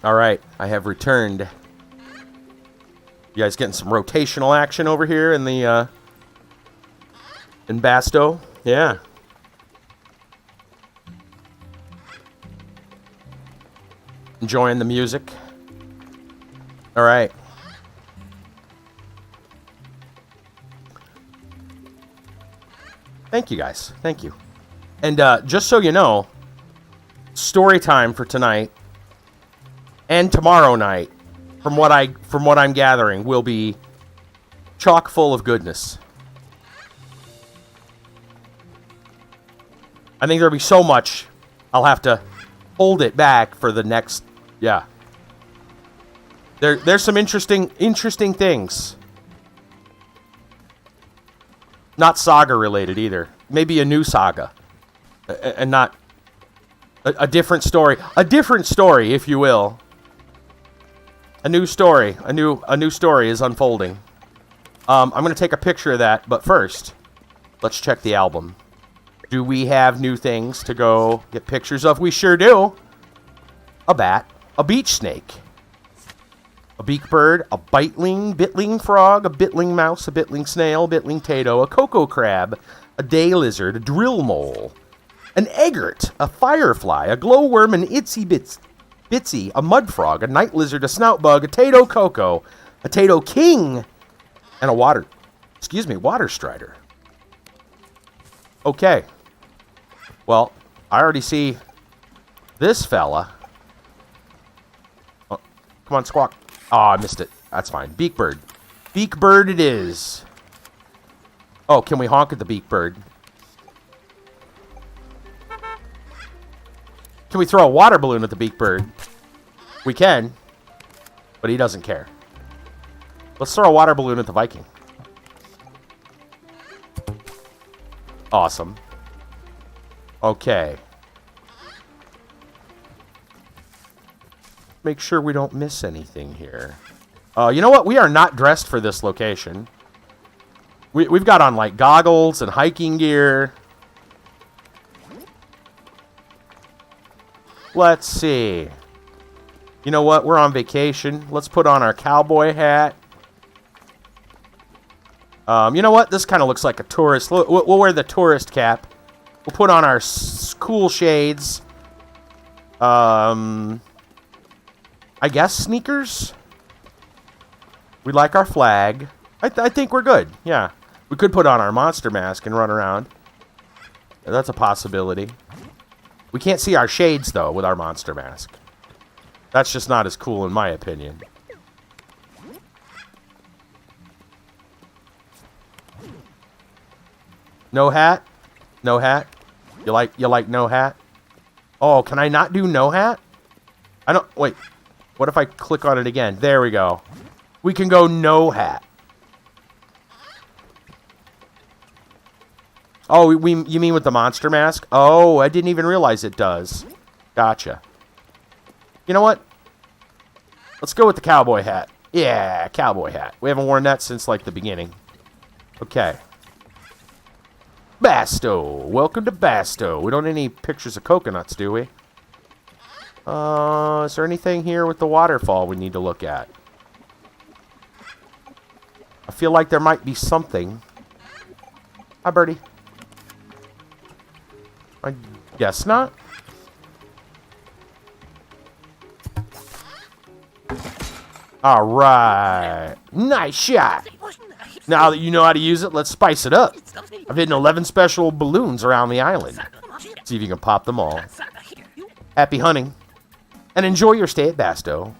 All right, I have returned. You guys getting some rotational action over here in the in Basto? Yeah. Enjoying the music. All right. Thank you, guys. Thank you. And just so you know, story time for tonight and tomorrow night, from what I'm gathering, will be chock full of goodness. I think there'll be so much I'll have to hold it back for the next. Yeah. There's some interesting things. Not saga related either. Maybe a new saga, and not a different story. A different story, if you will. A new story. A new story is unfolding. I'm going to take a picture of that, but first, let's check the album. Do we have new things to go get pictures of? We sure do. A bat, a beach snake, a beak bird, a bitling frog, a bitling mouse, a bitling snail, a bitling tato, a cocoa crab, a day lizard, a drill mole, an eggert, a firefly, a glowworm, an bitsy, a mud frog, a night lizard, a snout bug, a tato coco, a tato king, and a water strider. Okay. Well, I already see this fella. Oh, come on, squawk. Oh, I missed it. That's fine. Beak bird. Beak bird it is. Oh, can we honk at the beak bird? Can we throw a water balloon at the beak bird? We can, but he doesn't care. Let's throw a water balloon at the Viking. Awesome. Okay. Make sure we don't miss anything here. You know what? We are not dressed for this location. We've got on, like, goggles and hiking gear. Let's see. You know what? We're on vacation. Let's put on our cowboy hat. You know what? This kind of looks like a tourist. We'll wear the tourist cap. We'll put on our cool shades. I guess sneakers? We like our flag. I think we're good. Yeah. We could put on our monster mask and run around. That's a possibility. We can't see our shades, though, with our monster mask. That's just not as cool, in my opinion. No hat? No hat? You like no hat? Oh, can I not do no hat? I don't... Wait. What if I click on it again? There we go. We can go no hat. Oh, you mean with the monster mask? Oh, I didn't even realize it does. Gotcha. You know what? Let's go with the cowboy hat. Yeah, cowboy hat. We haven't worn that since, like, the beginning. Okay. Basto. Welcome to Basto. We don't need any pictures of coconuts, do we? Is there anything here with the waterfall we need to look at? I feel like there might be something. Hi, birdie. I guess not. All right. Nice shot. Now that you know how to use it, let's spice it up. I've hidden 11 special balloons around the island. See if you can pop them all. Happy hunting. And enjoy your stay at Basto.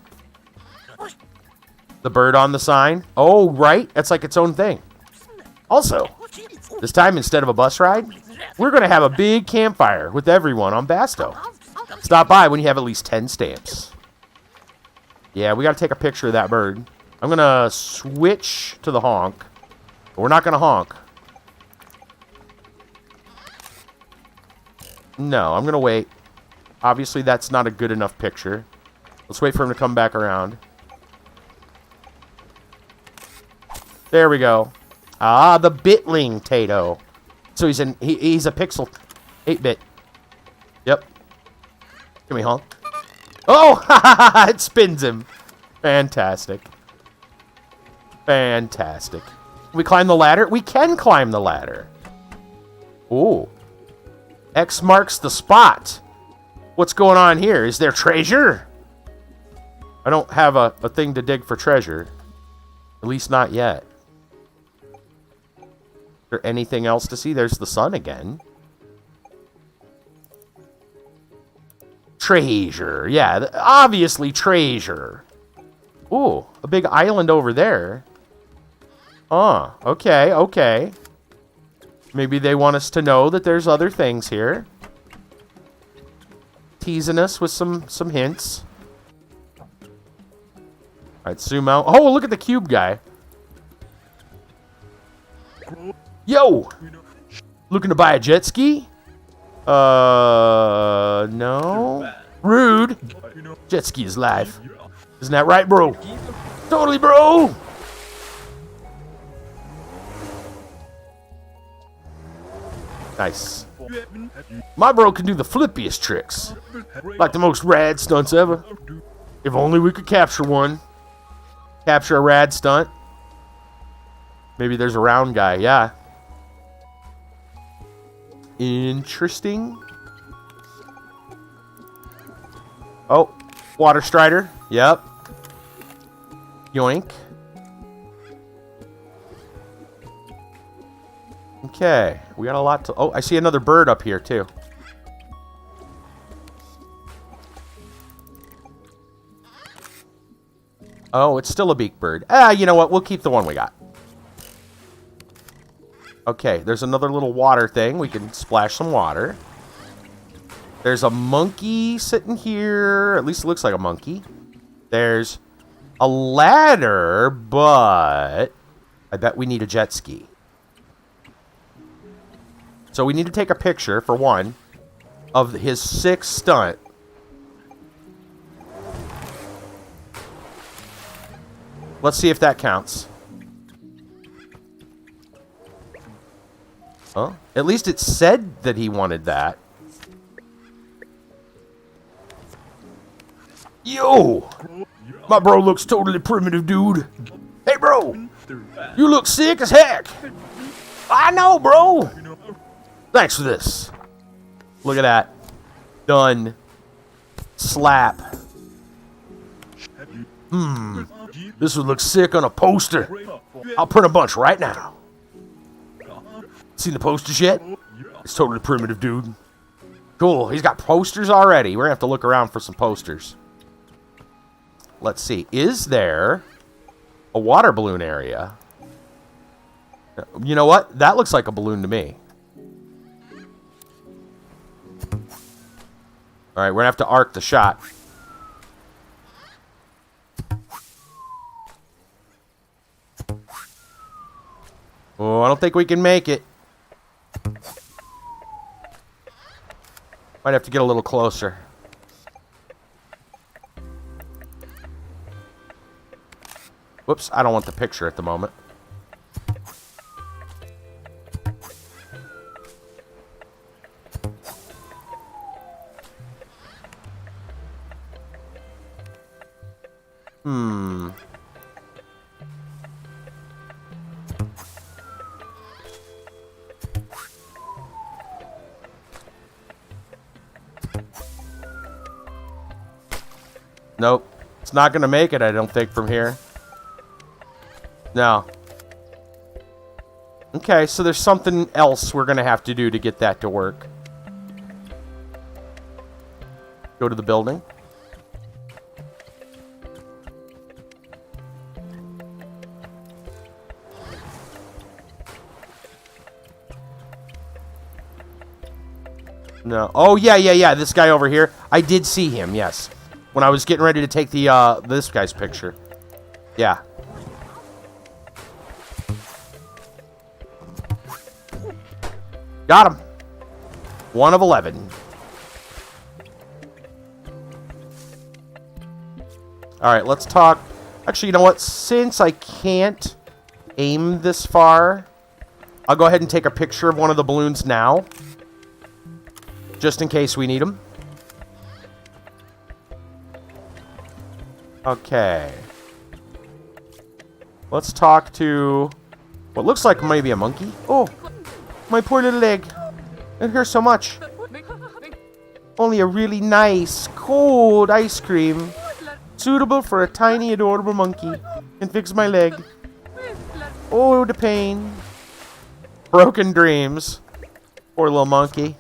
The bird on the sign. Oh, right. That's like its own thing. Also, this time instead of a bus ride, we're going to have a big campfire with everyone on Basto. Stop by when you have at least 10 stamps. Yeah, we got to take a picture of that bird. I'm going to switch to the honk. But we're not going to honk. No, I'm going to wait. Obviously, that's not a good enough picture. Let's wait for him to come back around. There we go. Ah, the bitling tato. So he's a pixel 8-bit. Yep. Can we honk? Oh, it spins him. Fantastic. Fantastic. Can we climb the ladder? We can climb the ladder. Ooh. X marks the spot. What's going on here? Is there treasure? I don't have a thing to dig for treasure. At least not yet. Is there anything else to see? There's the sun again. Treasure. Yeah, obviously treasure. Ooh, a big island over there. Oh, okay, okay. Maybe they want us to know that there's other things here. Teasing us with some hints. Alright, zoom out. Oh, look at the cube guy. Yo! Looking to buy a jet ski? No. Rude. Jet ski is life. Isn't that right, bro? Totally, bro! Nice. My bro can do the flippiest tricks. Like the most rad stunts ever. If only we could capture one. Capture a rad stunt. Maybe there's a round guy, yeah. Interesting. Oh, water strider. Yep. Yoink. Okay, we got a lot to... Oh, I see another bird up here, too. Oh, it's still a beak bird. You know what? We'll keep the one we got. Okay, there's another little water thing. We can splash some water. There's a monkey sitting here. At least it looks like a monkey. There's a ladder, but I bet we need a jet ski. So we need to take a picture, for one, of his sick stunt. Let's see if that counts. Huh? At least it said that he wanted that. Yo! My bro looks totally primitive, dude. Hey, bro! You look sick as heck! I know, bro! Thanks for this. Look at that. Done. Slap. This would look sick on a poster. I'll print a bunch right now. Seen the posters yet? It's totally primitive, dude. Cool. He's got posters already. We're going to have to look around for some posters. Let's see. Is there a water balloon area? You know what? That looks like a balloon to me. Alright, we're going to have to arc the shot. Oh, I don't think we can make it. Might have to get a little closer. Whoops, I don't want the picture at the moment. Nope. It's not going to make it, I don't think, from here. No. Okay, so there's something else we're going to have to do to get that to work. Go to the building. No. Oh, yeah. This guy over here. I did see him, yes. When I was getting ready to take the, this guy's picture. Yeah. Got him. 1 of 11. Alright, let's talk. Actually, you know what? Since I can't aim this far, I'll go ahead and take a picture of one of the balloons now. Just in case we need them. Okay. Let's talk to what looks like maybe a monkey. Oh, my poor little leg. It hurts so much. Only a really nice, cold ice cream, suitable for a tiny, adorable monkey, can fix my leg. Oh, the pain. Broken dreams. Poor little monkey.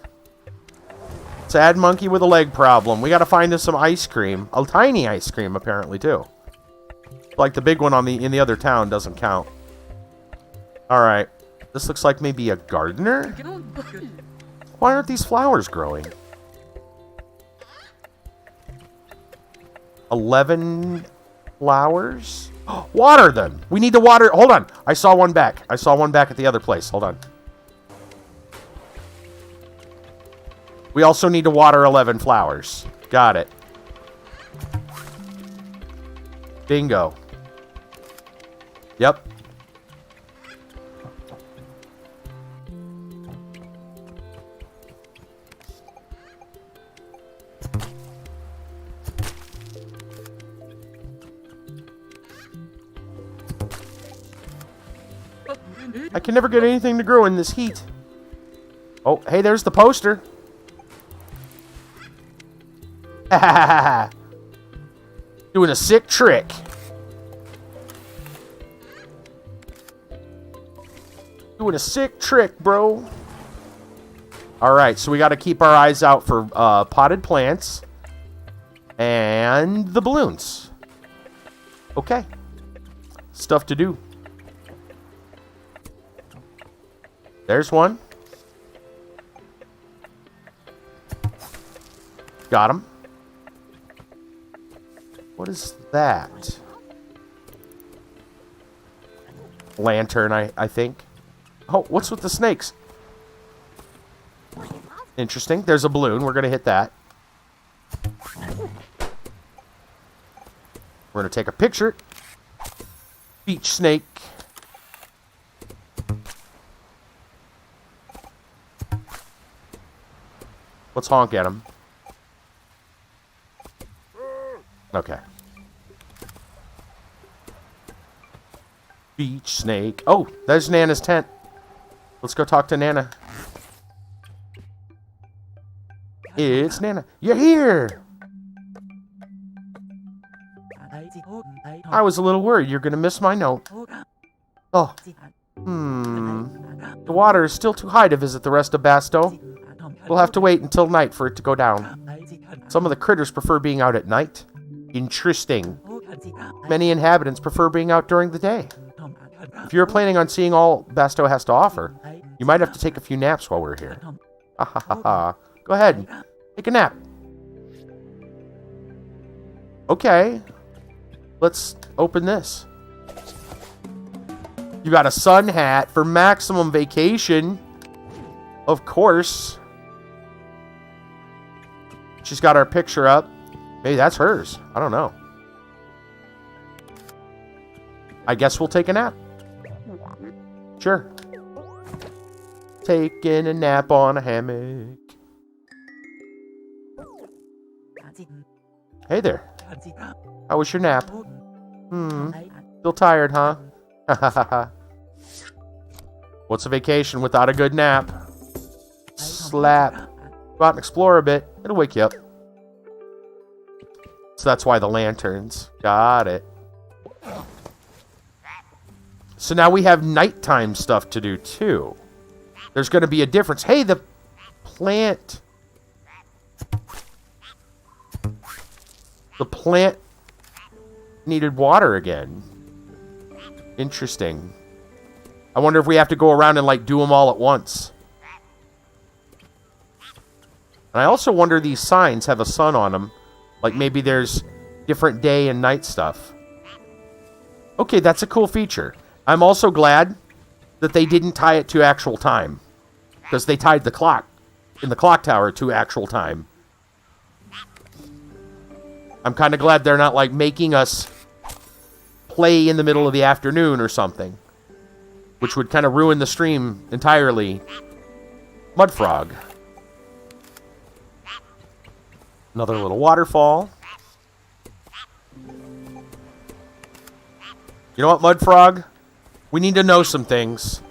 Sad monkey with a leg problem. We gotta find us some ice cream. A tiny ice cream, apparently, too. Like the big one in the other town doesn't count. Alright. This looks like maybe a gardener? Why aren't these flowers growing? 11 flowers? Water them! We need to water... Hold on. I saw one back. I saw one back at the other place. Hold on. We also need to water 11 flowers. Got it. Bingo. Yep. I can never get anything to grow in this heat. Oh, hey, there's the poster. Doing a sick trick. Doing a sick trick, bro. Alright, so we got to keep our eyes out for potted plants. And the balloons. Okay. Stuff to do. There's one. Got him. What is that? Lantern, I think. Oh, what's with the snakes? Interesting. There's a balloon. We're going to hit that. We're going to take a picture. Beach snake. Let's honk at him. Okay. Beach snake. Oh, there's Nana's tent. Let's go talk to Nana. It's Nana. You're here! I was a little worried you're going to miss my note. Oh. The water is still too high to visit the rest of Basto. We'll have to wait until night for it to go down. Some of the critters prefer being out at night. Interesting. Many inhabitants prefer being out during the day. If you're planning on seeing all Basto has to offer, you might have to take a few naps while we're here. Ha ha ha ha. Go ahead. Take a nap. Okay. Let's open this. You got a sun hat for maximum vacation. Of course. She's got our picture up. Maybe that's hers. I don't know. I guess we'll take a nap. Sure. Taking a nap on a hammock. Hey there. How was your nap? Still tired, huh? What's a vacation without a good nap? Slap. Go out and explore a bit. It'll wake you up. So that's why the lanterns. Got it. So now we have nighttime stuff to do, too. There's going to be a difference. Hey, the plant... The plant needed water again. Interesting. I wonder if we have to go around and, like, do them all at once. And I also wonder these signs have a sun on them. Like, maybe there's different day and night stuff. Okay, that's a cool feature. I'm also glad that they didn't tie it to actual time. Because they tied the clock in the clock tower to actual time. I'm kind of glad they're not, like, making us play in the middle of the afternoon or something. Which would kind of ruin the stream entirely. Mudfrog. Another little waterfall. You know what, Mud Frog? We need to know some things.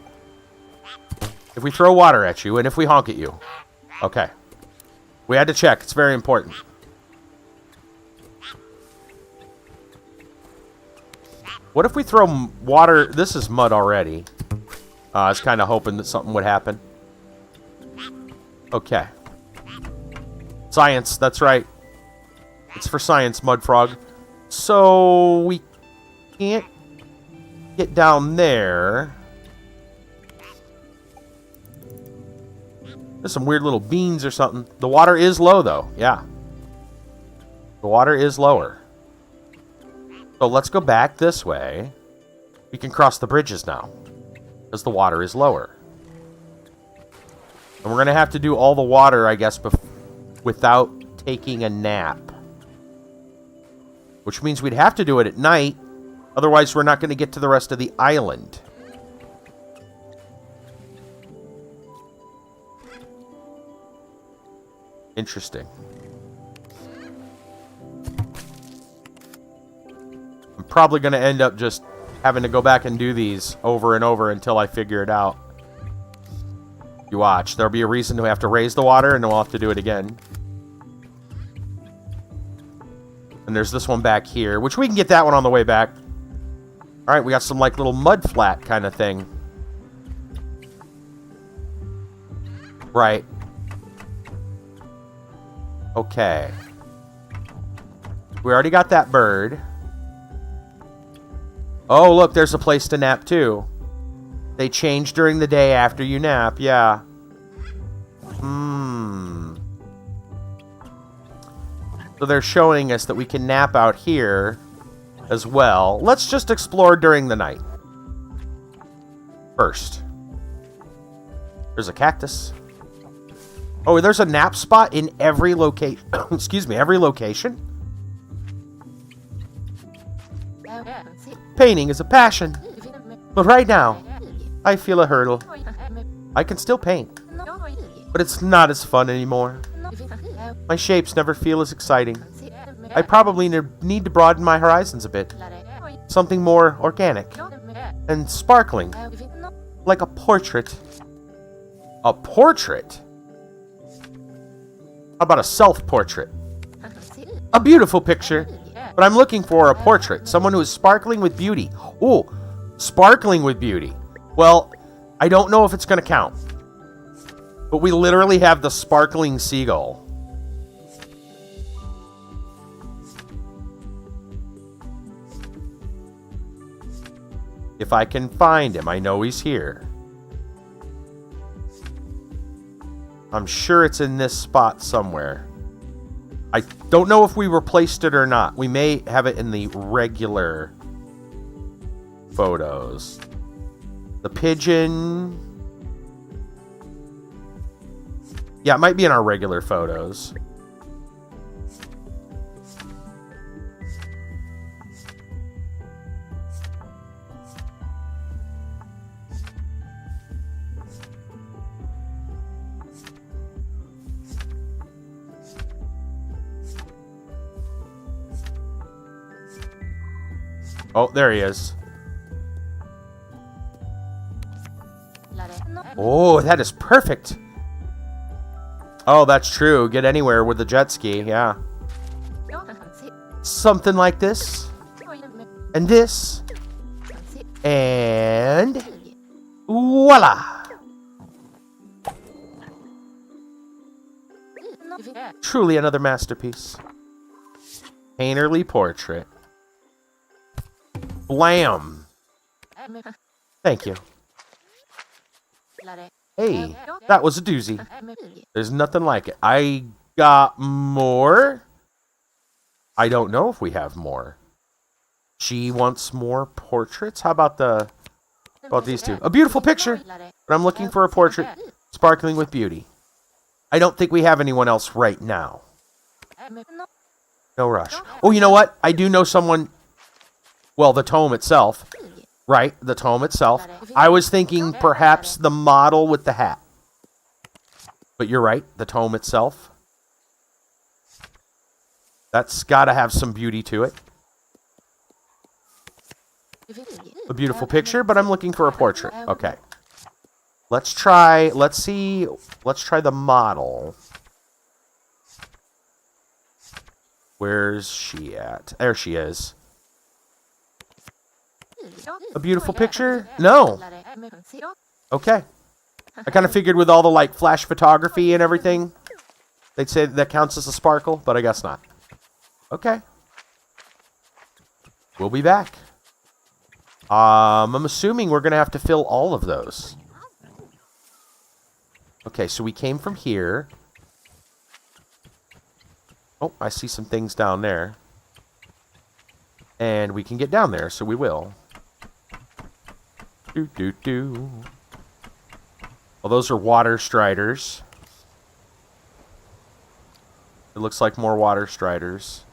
If we throw water at you and if we honk at you. Okay. We had to check. It's very important. What if we throw water? This is mud already. I was kind of hoping that something would happen. Okay. Science, that's right. It's for science, Mud Frog. So, we can't get down there. There's some weird little beans or something. The water is low, though. Yeah. The water is lower. So let's go back this way. We can cross the bridges now. Because the water is lower. And we're going to have to do all the water, I guess, without taking a nap. Which means we'd have to do it at night. Otherwise, we're not going to get to the rest of the island. Interesting. I'm probably going to end up just having to go back and do these over and over until I figure it out. You watch. There'll be a reason to have to raise the water, and then we'll have to do it again. And there's this one back here, which we can get that one on the way back. Alright, we got some, like, little mud flat kind of thing. Right. Okay. We already got that bird. Oh, look, there's a place to nap, too. They change during the day after you nap, yeah. So they're showing us that we can nap out here as well. Let's just explore during the night. First. There's a cactus. Oh, there's a nap spot in every location. Excuse me, every location? Painting is a passion. But right now, I feel a hurdle. I can still paint. But it's not as fun anymore. My shapes never feel as exciting. I probably need to broaden my horizons a bit. Something more organic and sparkling. Like a portrait. A portrait? How about a self-portrait? A beautiful picture. But I'm looking for a portrait. Someone who is sparkling with beauty. Ooh, sparkling with beauty. Well, I don't know if it's going to count. But we literally have the sparkling seagull. If I can find him, I know he's here. I'm sure it's in this spot somewhere. I don't know if we replaced it or not. We may have it in the regular photos. The pigeon. Yeah, it might be in our regular photos. Oh, there he is. Oh, that is perfect. Oh, that's true. Get anywhere with the jet ski, yeah. Something like this. And this. And voila. Truly another masterpiece. Painterly portrait. Blam. Thank you. Hey, that was a doozy. There's nothing like it. I got more. I don't know if we have more. She wants more portraits. How about these two? A beautiful picture, but I'm looking for a portrait sparkling with beauty. I don't think we have anyone else right now. No rush. Oh, you know what? I do know someone. Well, the TOEM itself. Right, the TOEM itself. I was thinking perhaps the model with the hat. But you're right, the TOEM itself. That's got to have some beauty to it. a beautiful picture, but I'm looking for a portrait. Okay. Let's try the model. Where's she at? There she is. A beautiful picture? No. Okay. I kind of figured with all the, like, flash photography and everything, they'd say that counts as a sparkle, but I guess not. Okay. We'll be back. I'm assuming we're going to have to fill all of those. Okay, so we came from here. Oh, I see some things down there. And we can get down there, so we will. Well, those are water striders. It looks like more water striders.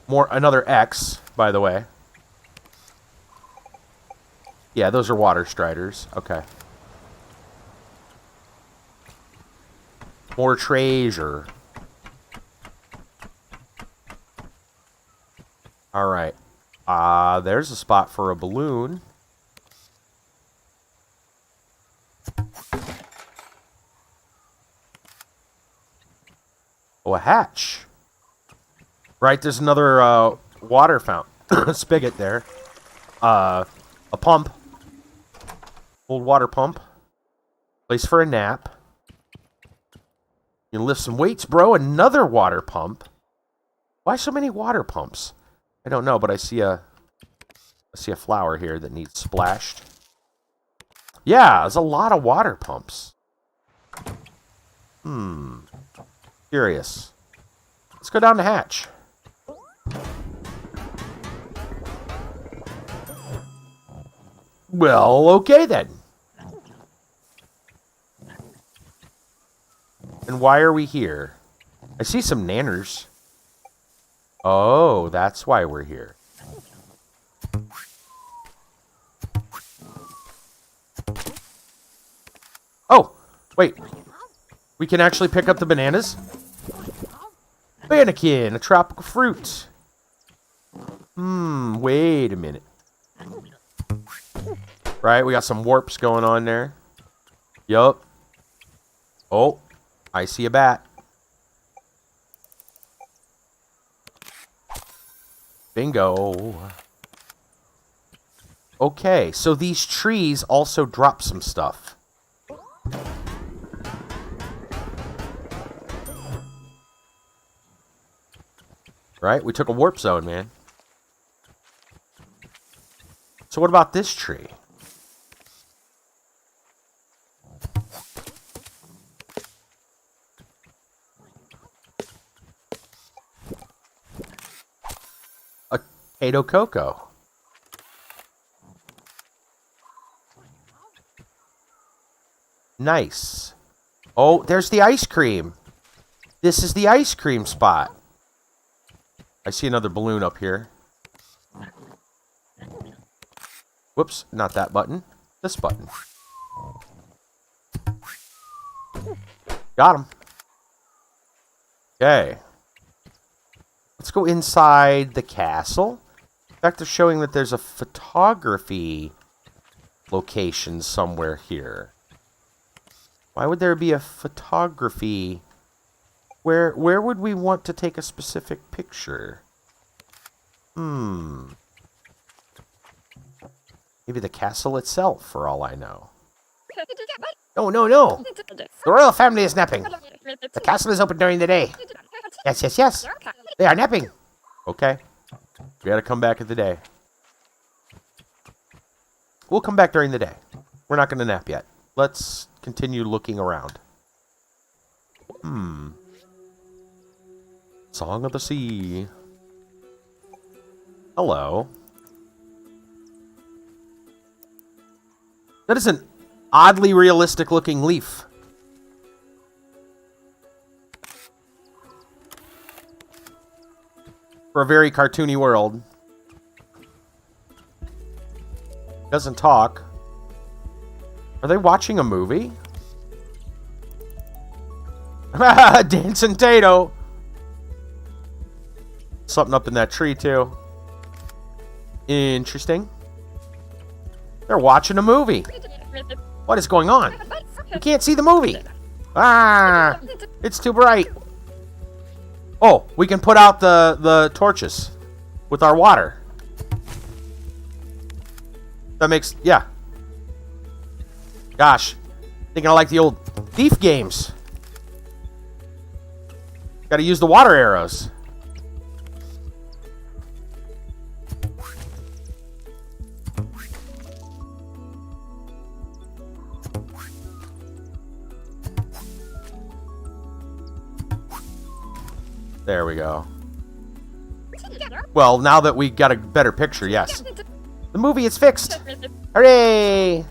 Another X, by the way. Yeah, those are water striders. Okay. More treasure. Alright. There's a spot for a balloon. Oh, a hatch. Right, there's another water fountain. Spigot there. A pump. Old water pump. Place for a nap. You can lift some weights, bro. Another water pump. Why so many water pumps? I don't know, but I see a flower here that needs splashed. Yeah, there's a lot of water pumps. Curious. Let's go down the hatch. Well, okay then. And why are we here? I see some nanners. Oh, that's why we're here. Oh, wait. We can actually pick up the bananas? Bananakin, a tropical fruit. Wait a minute. Right, we got some warps going on there. Yup. Oh, I see a bat. Bingo. Okay, so these trees also drop some stuff. Right, we took a warp zone, man. So what about this tree? A potato cocoa. Nice. Oh, there's the ice cream. This is the ice cream spot. I see another balloon up here. Whoops, not that button. This button. Got him. Okay. Let's go inside the castle. In fact, they're showing that there's a photography location somewhere here. Why would there be a photography? Where would we want to take a specific picture? Maybe the castle itself, for all I know. No, no, no! The royal family is napping. The castle is open during the day. Yes, yes, yes. They are napping. Okay. We gotta come back at the day. We'll come back during the day. We're not gonna nap yet. Let's continue looking around. Song of the Sea. Hello. That is an oddly realistic looking leaf. For a very cartoony world. Doesn't talk. Are they watching a movie? Dancing Tato. Something up in that tree, too. Interesting. They're watching a movie. What is going on? You can't see the movie. Ah, it's too bright. Oh, we can put out the torches with our water. That makes, yeah. Gosh, thinking I like the old Thief games. Got to use the water arrows. There we go. Well, now that we got a better picture, yes. The movie is fixed. Hooray!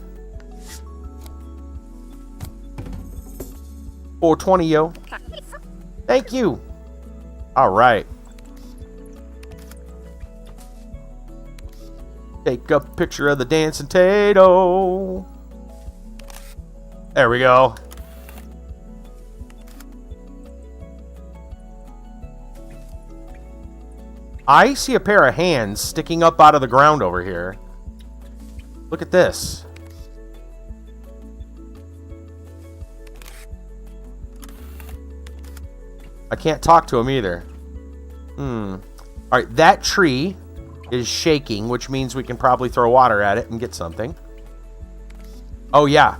420, yo. Thank you. All right. Take a picture of the dancing Tato. There we go. I see a pair of hands sticking up out of the ground over here. Look at this. I can't talk to him either. Alright, that tree is shaking, which means we can probably throw water at it and get something. Oh, yeah.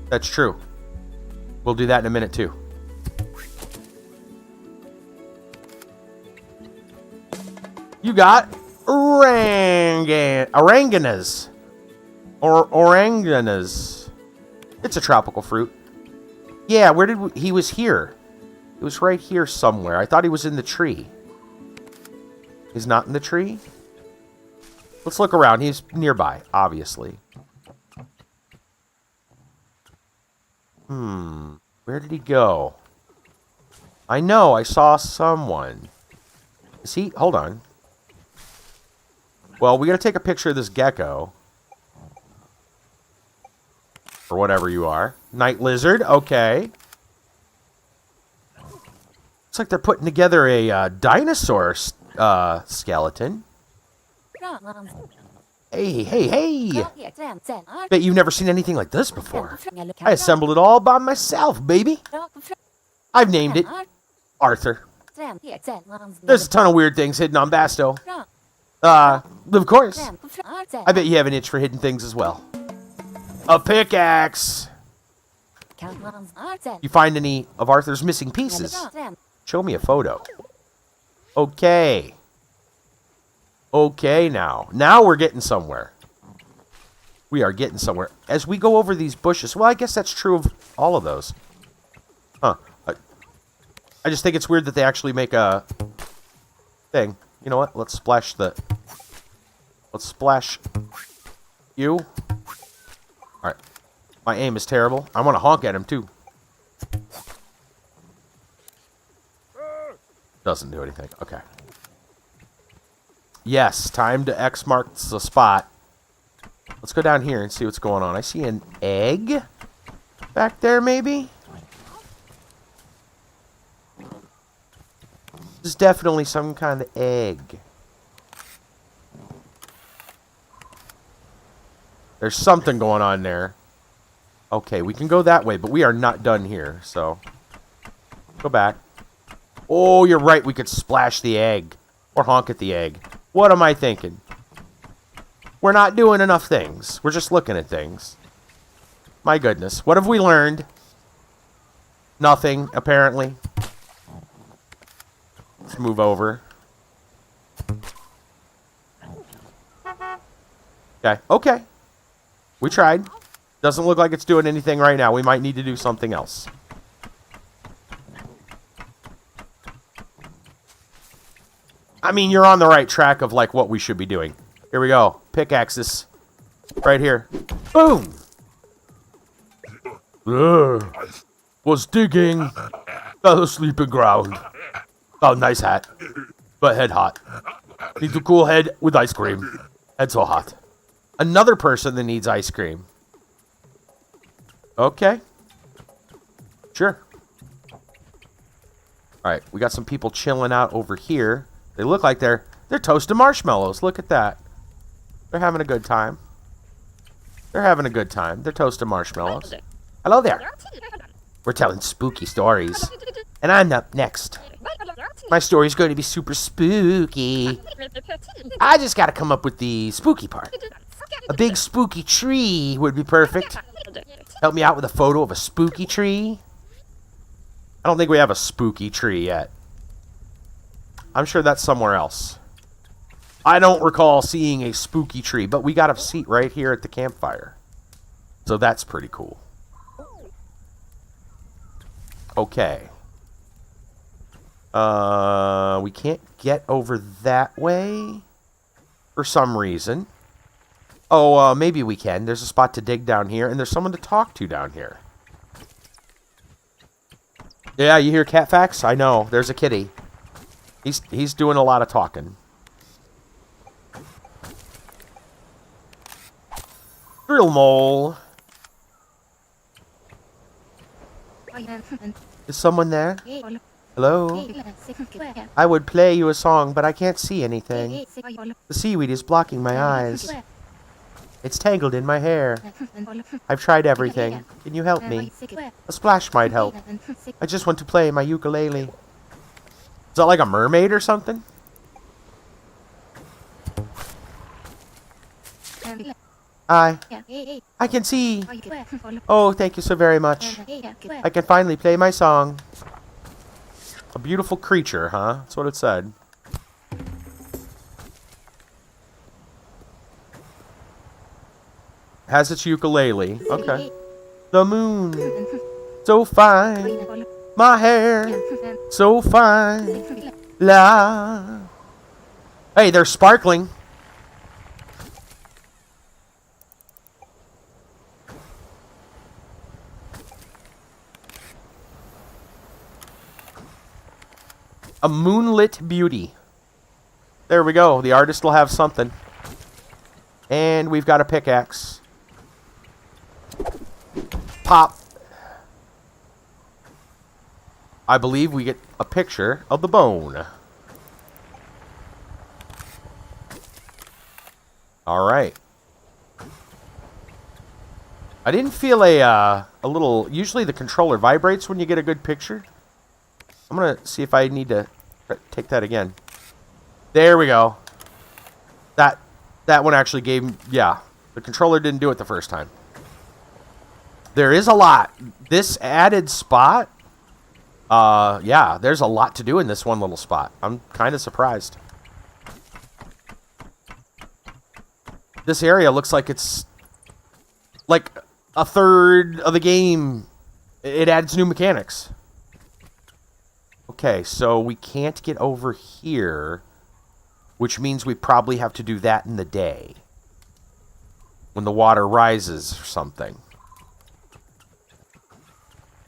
That's true. We'll do that in a minute, too. You got oranganas. Or oranganas. It's a tropical fruit. Yeah, where did he was here. He was right here somewhere. I thought he was in the tree. He's not in the tree? Let's look around. He's nearby, obviously. Where did he go? I know, I saw someone. Is he? Hold on. Well, we gotta take a picture of this gecko. Or whatever you are. Night lizard, okay. Looks like they're putting together a dinosaur skeleton. Hey. Bet you've never seen anything like this before. I assembled it all by myself, baby. I've named it Arthur. There's a ton of weird things hidden on Basto. Of course. I bet you have an itch for hidden things as well. A pickaxe! You find any of Arthur's missing pieces? Show me a photo. Okay. Okay, now. Now we're getting somewhere. We are getting somewhere. As we go over these bushes... Well, I guess that's true of all of those. Huh. I just think it's weird that they actually make a thing. You know what? Let's splash the... Let's splash you. Alright. My aim is terrible. I want to honk at him, too. Doesn't do anything. Okay. Yes, time to X marks the spot. Let's go down here and see what's going on. I see an egg back there, maybe? This is definitely some kind of egg. There's something going on there. Okay, we can go that way, but we are not done here, so... Go back. Oh, you're right, we could splash the egg. Or honk at the egg. What am I thinking? We're not doing enough things. We're just looking at things. My goodness. What have we learned? Nothing, apparently. Let's move over. Okay. Okay. We tried. Doesn't look like it's doing anything right now. We might need to do something else. I mean, you're on the right track of, like, what we should be doing. Here we go. Pickaxes. Right here. Boom! Was digging. Got a sleeping ground. Oh, nice hat. But head hot. Need to cool head with ice cream. Head so hot. Another person that needs ice cream. Okay. Sure. Alright, we got some people chilling out over here. They look like they're toasting marshmallows. Look at that. They're having a good time. They're having a good time. They're toasting marshmallows. Hello there. We're telling spooky stories. And I'm up next. My story's going to be super spooky. I just gotta come up with the spooky part. A big spooky tree would be perfect. Help me out with a photo of a spooky tree. I don't think we have a spooky tree yet. I'm sure that's somewhere else. I don't recall seeing a spooky tree, but we got a seat right here at the campfire. So that's pretty cool. Okay. We can't get over that way for some reason. Oh, maybe we can. There's a spot to dig down here, and there's someone to talk to down here. Yeah, you hear cat facts? I know. There's a kitty. He's doing a lot of talking. Drill mole. Is someone there? Hello? I would play you a song, but I can't see anything. The seaweed is blocking my eyes. It's tangled in my hair. I've tried everything. Can you help me? A splash might help. I just want to play my ukulele. Is that like a mermaid or something? I can see. Oh, thank you so very much. I can finally play my song. A beautiful creature, huh? That's what it said. Has its ukulele. Okay. The moon. So fine. My hair. So fine. La. Hey, they're sparkling. A moonlit beauty. There we go. The artist will have something. And we've got a pickaxe. Pop. I believe we get a picture of the bone. Alright. I didn't feel a little... Usually the controller vibrates when you get a good picture. I'm going to see if I need to take that again. There we go. That one actually gave... Yeah, the controller didn't do it the first time. There is a lot. This added spot... yeah, there's a lot to do in this one little spot. I'm kind of surprised. This area looks like it's... like a third of the game. It adds new mechanics. Okay, so we can't get over here, which means we probably have to do that in the day. When the water rises or something.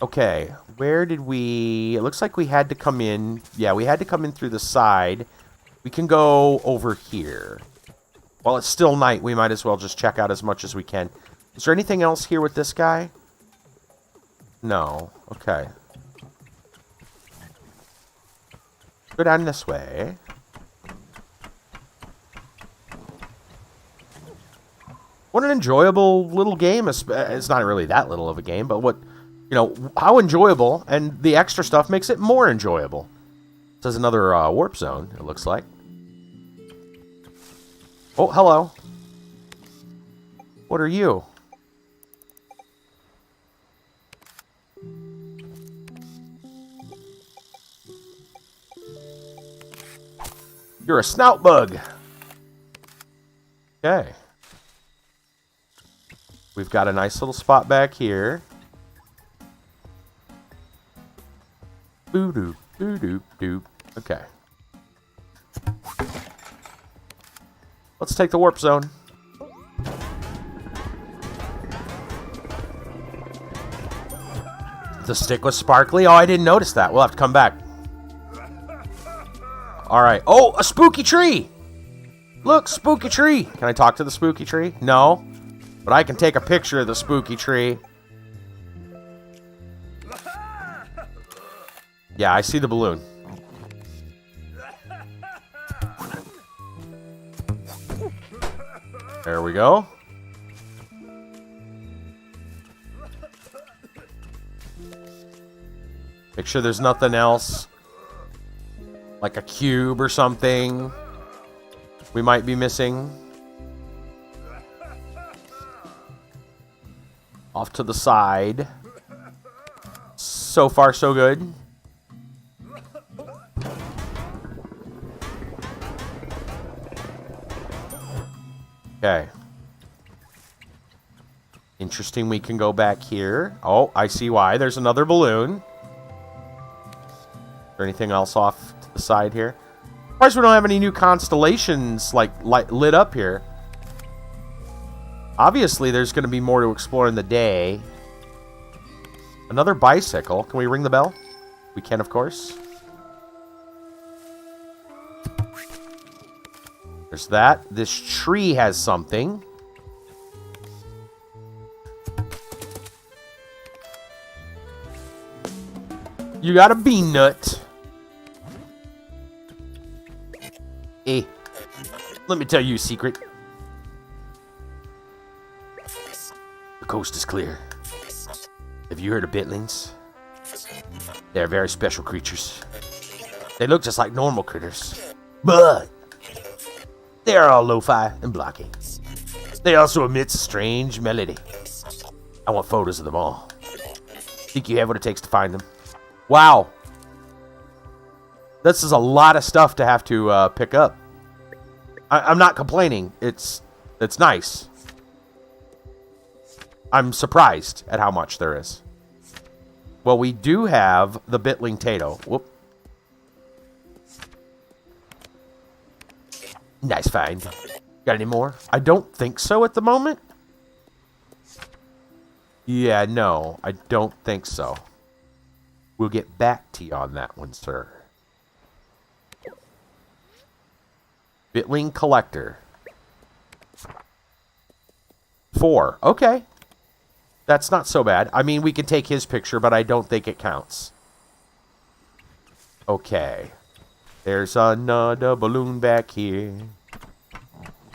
Okay, where did we... It looks like we had to come in... Yeah, we had to come in through the side. We can go over here. While it's still night, we might as well just check out as much as we can. Is there anything else here with this guy? No. Okay. Go down this way. What an enjoyable little game. It's not really that little of a game, but what, you know, how enjoyable, and the extra stuff makes it more enjoyable. This is another warp zone, it looks like. Oh, hello. What are you? You're a snout bug. Okay. We've got a nice little spot back here. Boo-doop, boo-doop, doop. Okay. Let's take the warp zone. The stick was sparkly? Oh, I didn't notice that. We'll have to come back. Alright. Oh, a spooky tree! Look, spooky tree! Can I talk to the spooky tree? No. But I can take a picture of the spooky tree. Yeah, I see the balloon. There we go. Make sure there's nothing else. Like a cube or something we might be missing. Off to the side. So far, so good. Okay. Interesting, we can go back here. Oh, I see why. There's another balloon. Is there anything else off to the side here? Of course, we don't have any new constellations like lit up here. Obviously, there's going to be more to explore in the day. Another bicycle. Can we ring the bell? We can, of course. There's that. This tree has something. You got a bean nut. Hey, let me tell you a secret. The coast is clear. Have you heard of bitlings? They're very special creatures. They look just like normal critters, but they're all lo-fi and blocky. They also emit a strange melody. I want photos of them all. Think you have what it takes to find them? Wow. This is a lot of stuff to have to pick up. I'm not complaining. It's nice. I'm surprised at how much there is. Well, we do have the bitling Tato. Whoop. Nice find. Got any more? I don't think so at the moment. Yeah, no, I don't think so. We'll get back to you on that one, sir. Bitling collector. 4. Okay. That's not so bad. I mean, we can take his picture, but I don't think it counts. Okay. There's another balloon back here.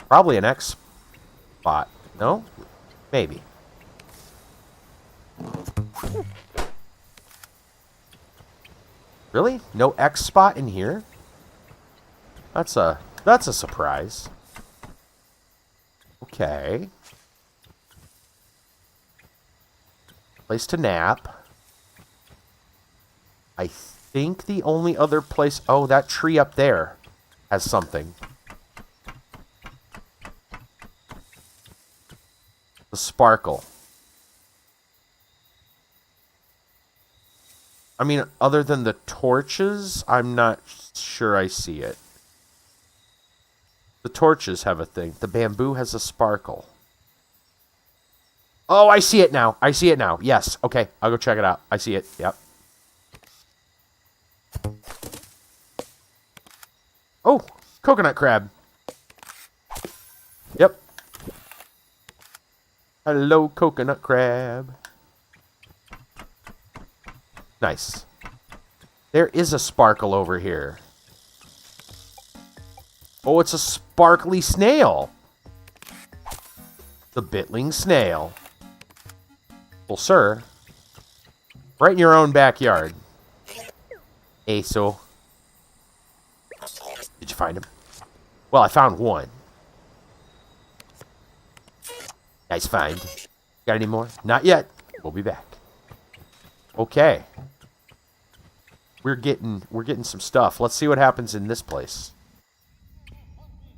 Probably an X spot. No? Maybe. Really? No X spot in here? That's a surprise. Okay. Place to nap. I think the only other place... Oh, that tree up there has something. The sparkle. I mean, other than the torches, I'm not sure I see it. The torches have a thing. The bamboo has a sparkle. Oh, I see it now. I see it now. Yes. Okay. I'll go check it out. I see it. Yep. Oh, coconut crab. Yep. Hello, coconut crab. Nice. There is a sparkle over here. Oh, it's a sparkly snail. The bitling snail. Well, sir. Right in your own backyard. Hey, so. Did you find him? Well, I found one. Nice find. Got any more? Not yet. We'll be back. Okay. We're getting some stuff. Let's see what happens in this place.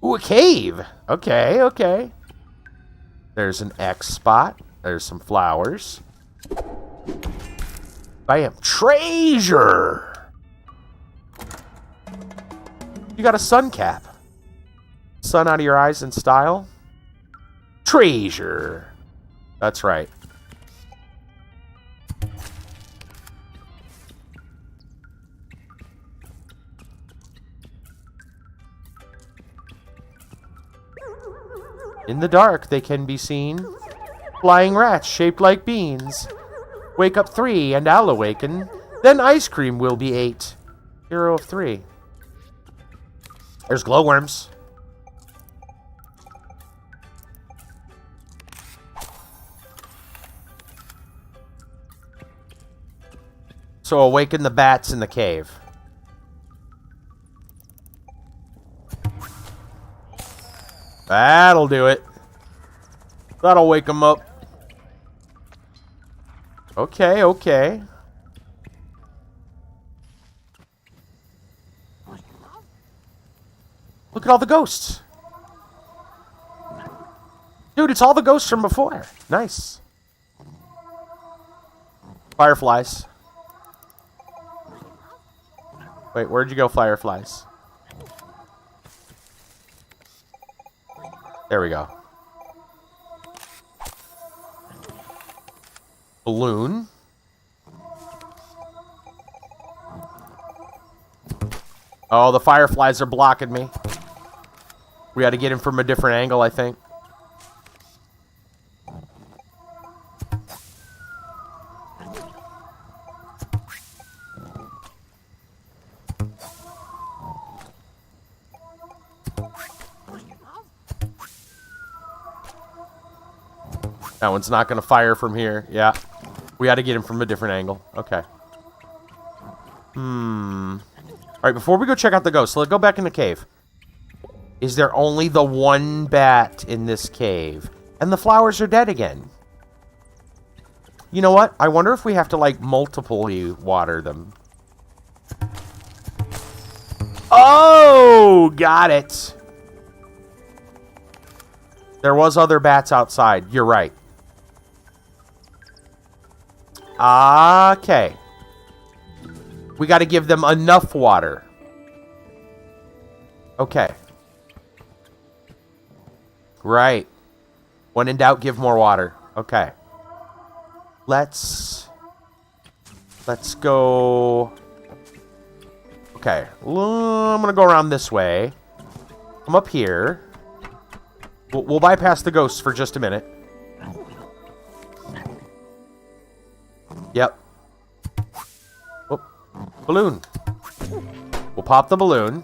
Ooh, a cave. Okay, okay. There's an X spot. There's some flowers. Bam. Treasure! You got a sun cap. Sun out of your eyes in style. Treasure. That's right. In the dark, they can be seen. Flying rats shaped like beans. Wake up 3 and I'll awaken. Then ice cream will be 8. Hero of 3. There's glowworms. So awaken the bats in the cave. That'll do it. That'll wake them up. Okay, okay. Look at all the ghosts. Dude, it's all the ghosts from before. Nice. Fireflies. Wait, where'd you go, fireflies? There we go. Balloon. Oh, the fireflies are blocking me. We got to get him from a different angle, I think. That one's not going to fire from here. Yeah. We got to get him from a different angle. Okay. All right, before we go check out the ghost, let's go back in the cave. Is there only the one bat in this cave? And the flowers are dead again. You know what? I wonder if we have to, like, multiply water them. Oh, got it. There was other bats outside. You're right. Okay. We got to give them enough water. Okay. Right. When in doubt, give more water. Okay. Let's go. Okay. I'm going to go around this way. Come up here. We'll bypass the ghosts for just a minute. Yep. Oh, balloon. We'll pop the balloon.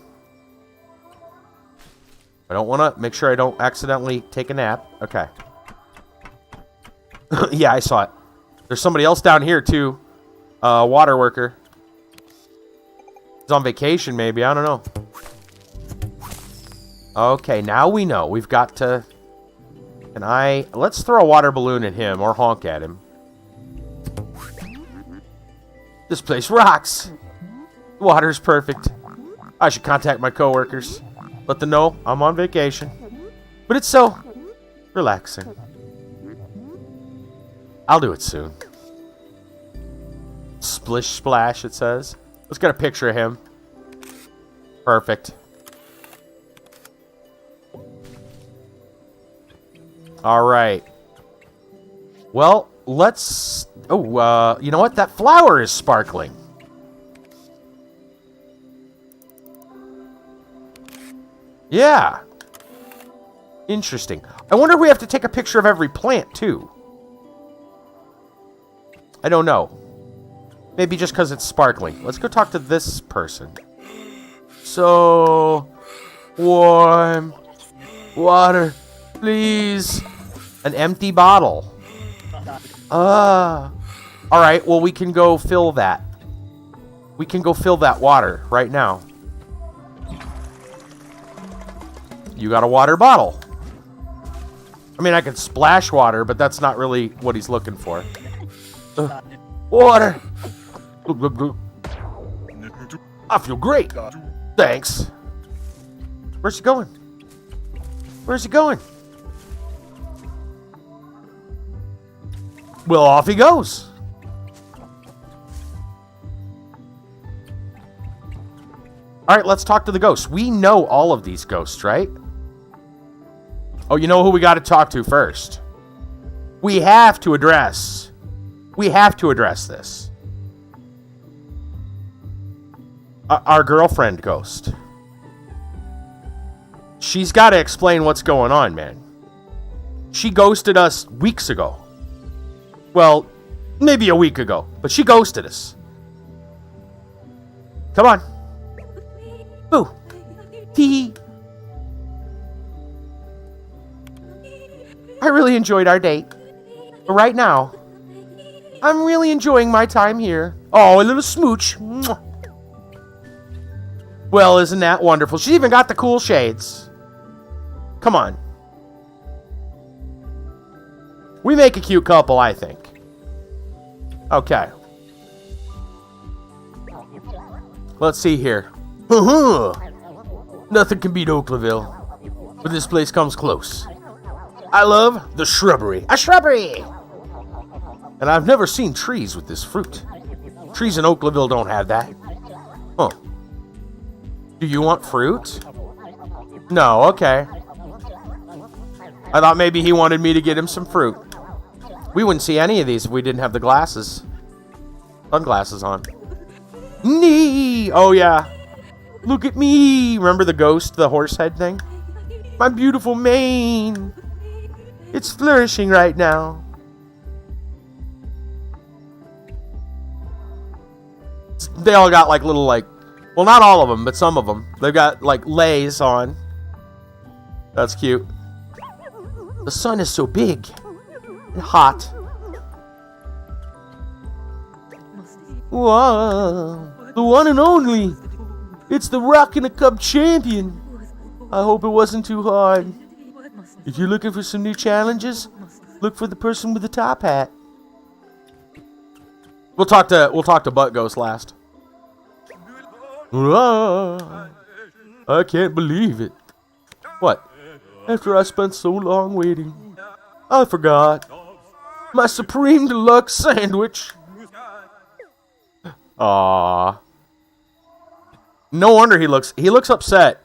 I don't want to make sure I don't accidentally take a nap. Okay. Yeah, I saw it. There's somebody else down here, too. Water worker. He's on vacation, maybe. I don't know. Okay, now we know. We've got to... Let's throw a water balloon at him or honk at him. This place rocks. The water's perfect. I should contact my coworkers. Let them know I'm on vacation. But it's so relaxing. I'll do it soon. Splish splash, it says. Let's get a picture of him. Perfect. All right. Well, let's... Oh, you know what? That flower is sparkling. Yeah. Interesting. I wonder if we have to take a picture of every plant, too. I don't know. Maybe just because it's sparkling. Let's go talk to this person. So warm. Water, please. An empty bottle. Alright, well, we can go fill that. We can go fill that water right now. You got a water bottle. I mean, I could splash water, but that's not really what he's looking for. Water. I feel great. Thanks. Where's he going? Where's he going? Well, off he goes. All right, let's talk to the ghosts. We know all of these ghosts, right? Oh, you know who we got to talk to first? We have to address this. Our girlfriend ghost. She's got to explain what's going on, man. She ghosted us weeks ago. Well, maybe a week ago, but she ghosted us. Come on. Boo. Tee. I really enjoyed our date. But right now, I'm really enjoying my time here. Oh, a little smooch. Mwah. Well, isn't that wonderful? She even got the cool shades. Come on. We make a cute couple, I think. Okay. Let's see here. Nothing can beat Oaklaville, but this place comes close. I love the shrubbery. A shrubbery! And I've never seen trees with this fruit. Trees in Oaklaville don't have that. Huh. Do you want fruit? No, okay. I thought maybe he wanted me to get him some fruit. We wouldn't see any of these if we didn't have the glasses. Sunglasses on. Nee! Oh, yeah. Look at me! Remember the ghost, the horse head thing? My beautiful mane! It's flourishing right now. They all got like little like... Well, not all of them, but some of them. They've got like lays on. That's cute. The sun is so big and hot. Whoa, the one and only. It's the Rock and the Cup champion. I hope it wasn't too hard. If you're looking for some new challenges, look for the person with the top hat. We'll talk to Butt Ghost last. I can't believe it. What? After I spent so long waiting, I forgot my Supreme Deluxe sandwich. Aww. No wonder he looks upset.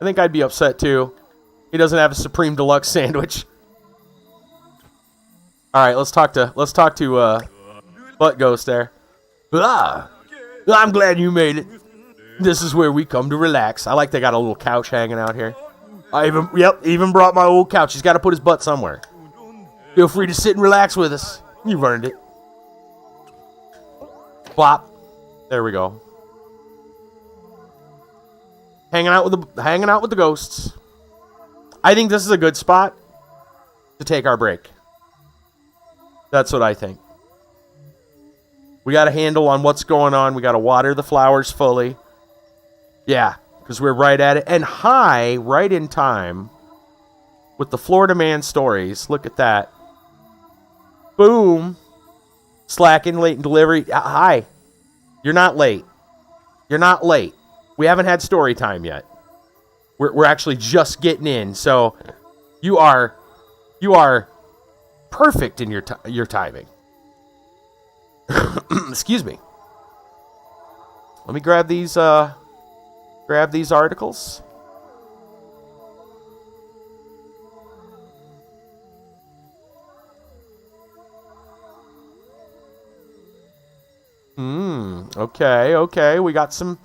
I think I'd be upset too. He doesn't have a Supreme Deluxe sandwich. All right, let's talk to Butt Ghost there. I'm glad you made it. This is where we come to relax. I like they got a little couch hanging out here. I even brought my old couch. He's got to put his butt somewhere. Feel free to sit and relax with us. You've earned it. Plop. There we go. Hanging out with the ghosts. I think this is a good spot to take our break. That's what I think. We got a handle on what's going on. We got to water the flowers fully. Yeah, because we're right at it. And hi, right in time with the Florida Man stories. Look at that. Boom. Slacking, late in delivery. Hi. You're not late. You're not late. We haven't had story time yet. We're actually just getting in. So you are perfect in your timing. Excuse me. Let me grab these articles. Okay. We got some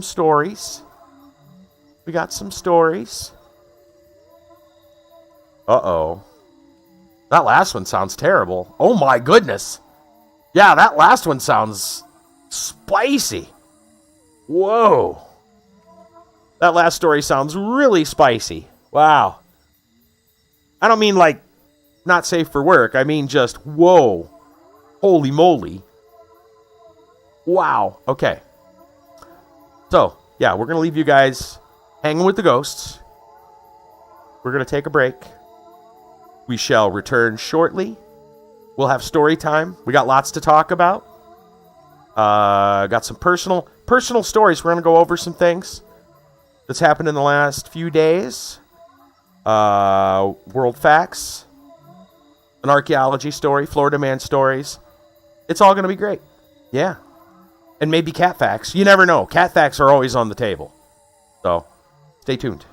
stories. Uh-oh. That last one sounds terrible. Oh my goodness. Yeah, that last one sounds spicy. Whoa. That last story sounds really spicy. Wow. I don't mean like not safe for work. I mean just whoa. Holy moly. Wow. Okay. So, yeah, we're going to leave you guys hanging with the ghosts. We're going to take a break. We shall return shortly. We'll have story time. We got lots to talk about. Got some personal stories. We're going to go over some things that's happened in the last few days. World facts. An archaeology story. Florida Man stories. It's all going to be great. Yeah. And maybe cat facts. You never know. Cat facts are always on the table. So, stay tuned.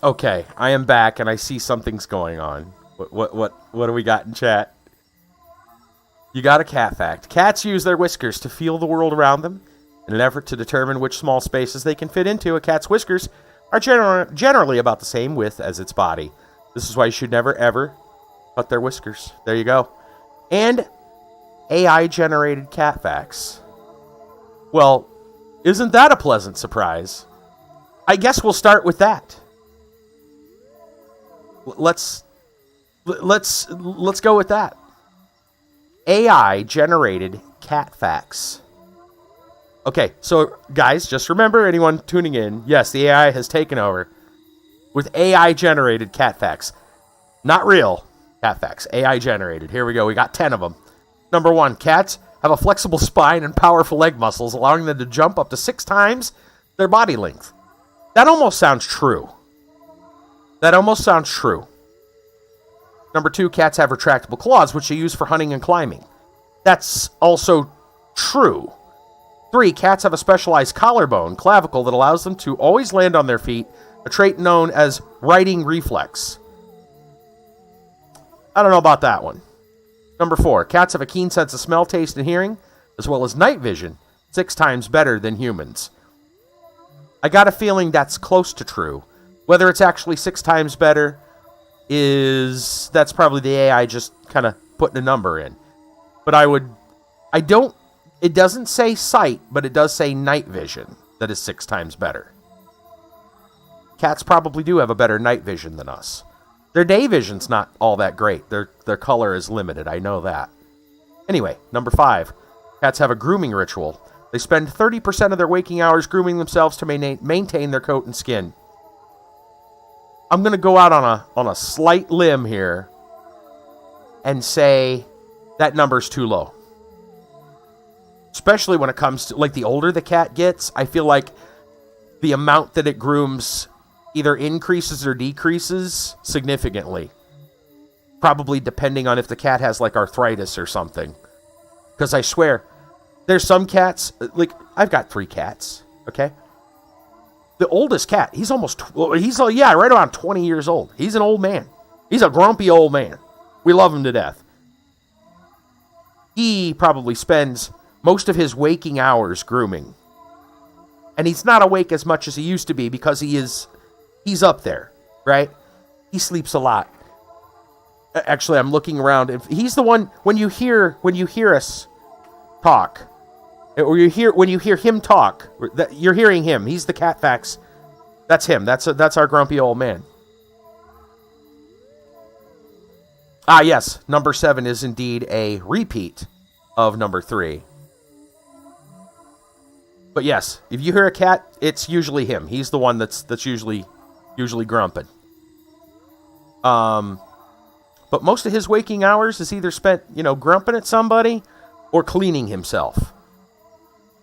Okay, I am back and I see something's going on. What do we got in chat? You got a cat fact. Cats use their whiskers to feel the world around them. In an effort to determine which small spaces they can fit into, a cat's whiskers are generally about the same width as its body. This is why you should never, ever cut their whiskers. There you go. And AI-generated cat facts. Well, isn't that a pleasant surprise? I guess we'll start with that. Let's go with that. AI-generated cat facts. Okay, so guys, just remember, anyone tuning in, yes, the AI has taken over with AI-generated cat facts. Not real cat facts, AI-generated. Here we go, we got 10 of them. Number 1, cats have a flexible spine and powerful leg muscles, allowing them to jump up to 6 times their body length. That almost sounds true. Number 2, cats have retractable claws, which they use for hunting and climbing. That's also true. 3, cats have a specialized collarbone, clavicle, that allows them to always land on their feet, a trait known as riding reflex. I don't know about that one. Number 4, cats have a keen sense of smell, taste, and hearing, as well as night vision, 6 times better than humans. I got a feeling that's close to true. Whether it's actually 6 times better that's probably the AI just kind of putting a number in. But it doesn't say sight, but it does say night vision that is 6 times better. Cats probably do have a better night vision than us. Their day vision's not all that great. Their color is limited, I know that. Anyway, number 5, cats have a grooming ritual. They spend 30% of their waking hours grooming themselves to maintain their coat and skin. I'm going to go out on a slight limb here and say that number's too low. Especially when it comes to, like, the older the cat gets, I feel like the amount that it grooms either increases or decreases significantly. Probably depending on if the cat has, like, arthritis or something. Because I swear, there's some cats, like, I've got 3 cats, okay? The oldest cat, he's right around 20 years old. He's an old man. He's a grumpy old man. We love him to death. He probably spends most of his waking hours grooming. And he's not awake as much as he used to be because he's up there, right? He sleeps a lot. Actually, I'm looking around. If he's the one, when you hear us talk, or when you hear him talk, you're hearing him. He's the cat facts. That's him. That's our grumpy old man. Ah, yes. Number 7 is indeed a repeat of number 3. But yes, if you hear a cat, it's usually him. He's the one that's usually grumping. But most of his waking hours is either spent, grumping at somebody or cleaning himself.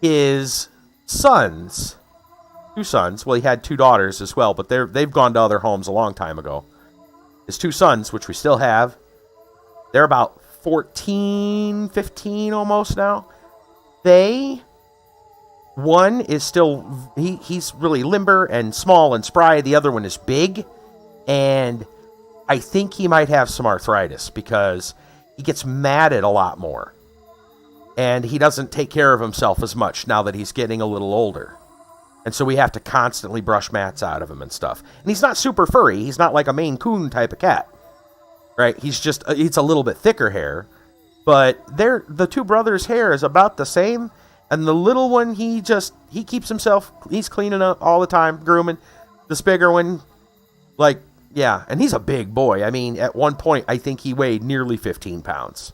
His sons, 2 sons, well, he had 2 daughters as well, but they've gone to other homes a long time ago. His 2 sons, which we still have, they're about 14, 15 almost now. One is still, he's really limber and small and spry. The other one is big, and I think he might have some arthritis because he gets matted a lot more. And he doesn't take care of himself as much now that he's getting a little older. And so we have to constantly brush mats out of him and stuff. And he's not super furry. He's not like a Maine Coon type of cat. Right? He's a little bit thicker hair. But the 2 brothers' hair is about the same. And the little one, he keeps himself, he's cleaning up all the time, grooming. This bigger one, yeah. And he's a big boy. I mean, at one point, I think he weighed nearly 15 pounds.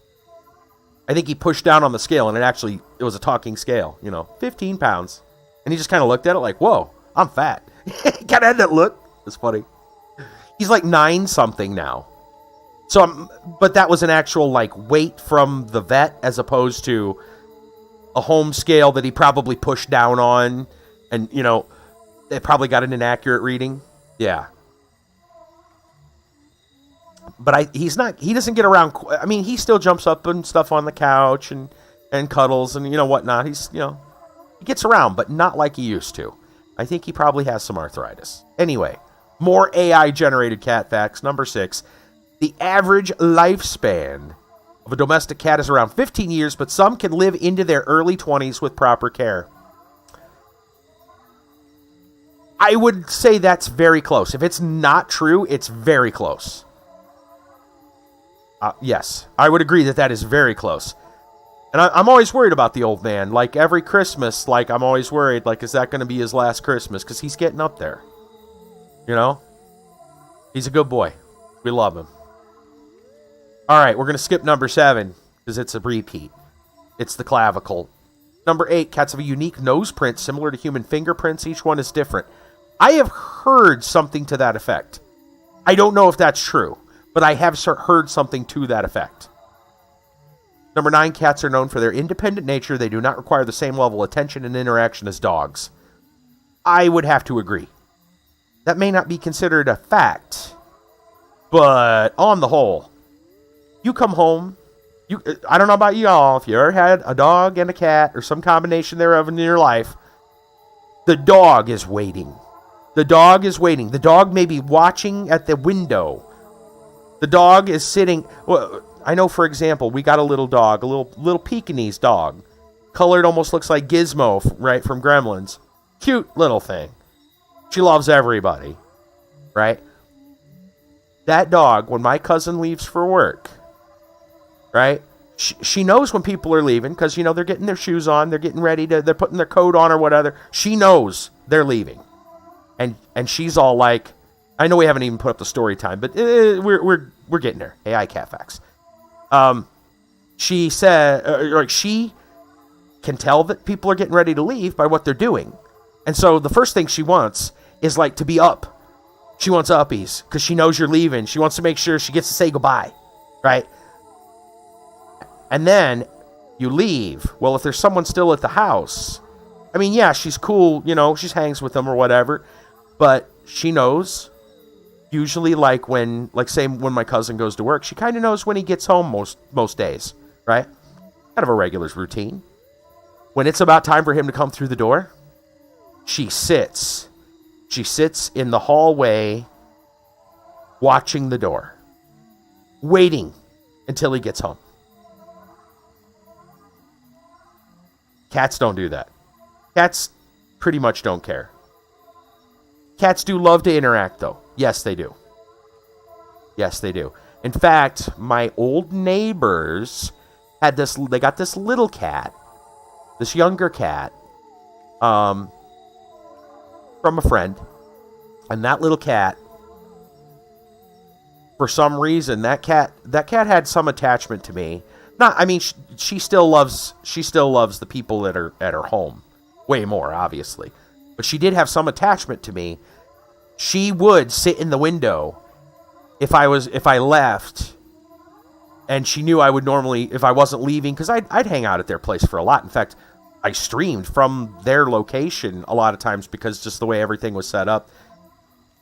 I think he pushed down on the scale, and it was a talking scale, 15 pounds. And he just kind of looked at it like, whoa, I'm fat. He kind of had that look. It's funny. He's like 9-something now. But that was an actual, weight from the vet as opposed to a home scale that he probably pushed down on. And, it probably got an inaccurate reading. Yeah. But he doesn't get around. I mean, he still jumps up and stuff on the couch and cuddles and, whatnot. He gets around, but not like he used to. I think he probably has some arthritis. Anyway, More AI-generated cat facts. Number 6. The average lifespan of a domestic cat is around 15 years, but some can live into their early 20s with proper care. I would say that's very close. If it's not true, it's very close. Yes, I would agree that is very close. And I'm always worried about the old man. Like, every Christmas, like, I'm always worried, like, is that going to be his last Christmas? Because he's getting up there. You know? He's a good boy. We love him. All right, we're going to skip number 7, because it's a repeat. It's the clavicle. Number 8, cats have a unique nose print similar to human fingerprints. Each one is different. I have heard something to that effect. I don't know if that's true, but I have heard something to that effect. Number 9, cats are known for their independent nature. They do not require the same level of attention and interaction as dogs. I would have to agree. That may not be considered a fact, but on the whole, you come home, I don't know about y'all, if you ever had a dog and a cat or some combination thereof in your life, the dog is waiting. The dog is waiting. The dog may be watching at the window. The dog is sitting. Well, I know, for example, we got a little dog, a little Pekingese dog. Colored almost looks like Gizmo, right, from Gremlins. Cute little thing. She loves everybody, right? That dog, when my cousin leaves for work, right, she knows when people are leaving because, you know, they're getting their shoes on, they're getting ready, they're putting their coat on or whatever. She knows they're leaving. And she's all like, I know we haven't even put up the story time, but we're getting there. AI cat facts. She said, like, she can tell that people are getting ready to leave by what they're doing. And so the first thing she wants is, like, to be up. She wants uppies because she knows you're leaving. She wants to make sure she gets to say goodbye, right? And then you leave. Well, if there's someone still at the house, I mean, yeah, she's cool, you know, she hangs with them or whatever, but she knows, usually, like, when, like, say, when my cousin goes to work, she kind of knows when he gets home most days, right? Kind of a regular's routine. When it's about time for him to come through the door, she sits in the hallway watching the door, waiting until he gets home. Cats don't do that. Cats pretty much don't care. Cats do love to interact, though. Yes, they do. Yes, they do. In fact, my old neighbors they got this little cat, this younger cat, from a friend. And that little cat, for some reason, that cat had some attachment to me. She still loves the people that are at her home way more, obviously. But she did have some attachment to me. She would sit in the window if I left, and she knew I would normally, if I wasn't leaving, because I'd hang out at their place for a lot. In fact, I streamed from their location a lot of times because just the way everything was set up,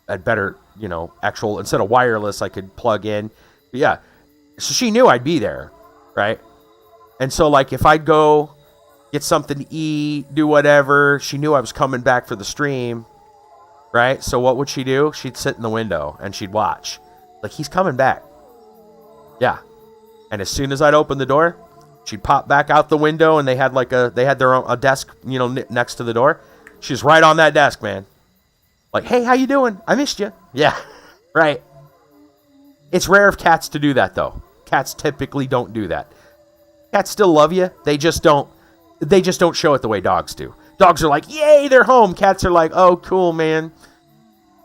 I'd better, you know, actual, instead of wireless, I could plug in. But yeah, so she knew I'd be there, right? And so, like, if I'd go get something to eat, do whatever, she knew I was coming back for the stream, right? So what would she do? She'd sit in the window and she'd watch. Like, he's coming back. Yeah. And as soon as I'd open the door, she'd pop back out the window, and they had their own a desk, you know, next to the door. She's right on that desk, man. Like, hey, how you doing? I missed you. Yeah. Right. It's rare of cats to do that, though. Cats typically don't do that. Cats still love you. They just don't show it the way dogs do. Dogs are like, yay, they're home. Cats are like, oh, cool, man.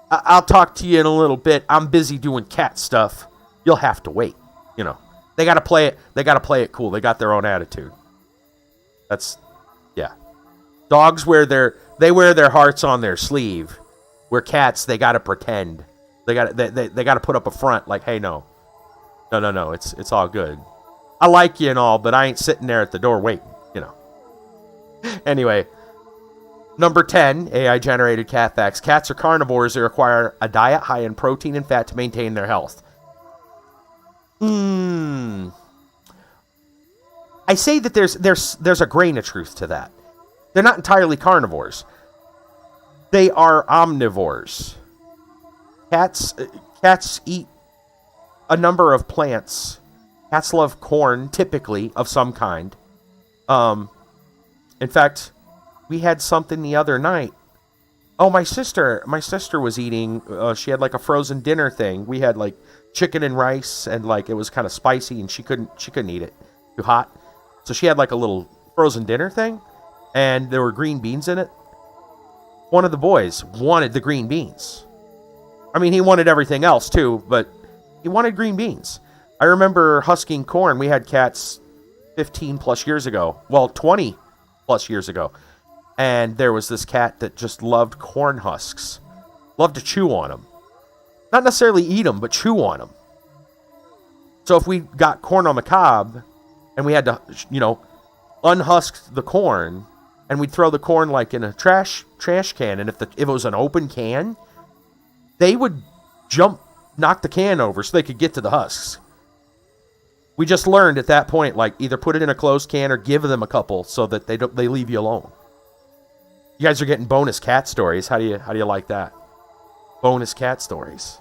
I'll talk to you in a little bit. I'm busy doing cat stuff. You'll have to wait. You know, they got to play it. They got to play it cool. They got their own attitude. Yeah. Dogs wear their hearts on their sleeve. Where cats, they got to pretend. They got to put up a front like, hey, no. It's all good. I like you and all, but I ain't sitting there at the door waiting, you know. Anyway, number 10, AI-generated cat facts. Cats are carnivores. They require a diet high in protein and fat to maintain their health. I say that there's a grain of truth to that. They're not entirely carnivores. They are omnivores. Cats eat a number of plants. Cats love corn, typically, of some kind. In fact, we had something the other night. Oh, my sister was eating, she had like a frozen dinner thing. We had like chicken and rice, and like it was kind of spicy, and she couldn't eat it. Too hot. So she had like a little frozen dinner thing, and there were green beans in it. One of the boys wanted the green beans. I mean, he wanted everything else too, but he wanted green beans. I remember husking corn. We had cats 15 plus years ago. Well, 20 plus years ago. And there was this cat that just loved corn husks. Loved to chew on them. Not necessarily eat them, but chew on them. So if we got corn on the cob and we had to, unhusk the corn, and we'd throw the corn like in a trash can, and if it was an open can, they would knock the can over so they could get to the husks. We just learned at that point, like, either put it in a closed can or give them a couple so that they leave you alone. You guys are getting bonus cat stories. How do you like that? Bonus cat stories.